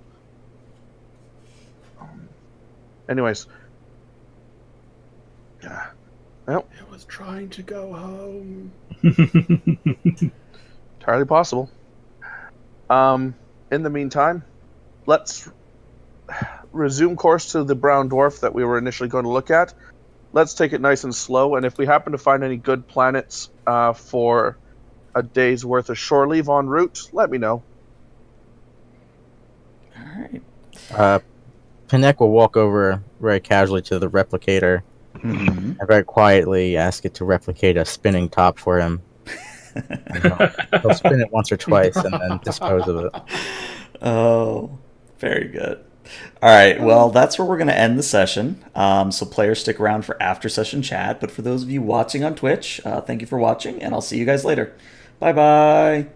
Anyways. Yeah. Well, It was trying to go home. entirely possible. In the meantime, let's resume course to the brown dwarf that we were initially going to look at. Let's take it nice and slow, and if we happen to find any good planets for a day's worth of shore leave en route, let me know. All right. Pinnock will walk over very casually to the replicator Mm-hmm. and very quietly ask it to replicate a spinning top for him. He'll spin it once or twice and then dispose of it. Oh, very good. All right, well, that's where we're going to end the session. So players stick around for after session chat. But for those of you watching on Twitch, thank you for watching, and I'll see you guys later. Bye-bye.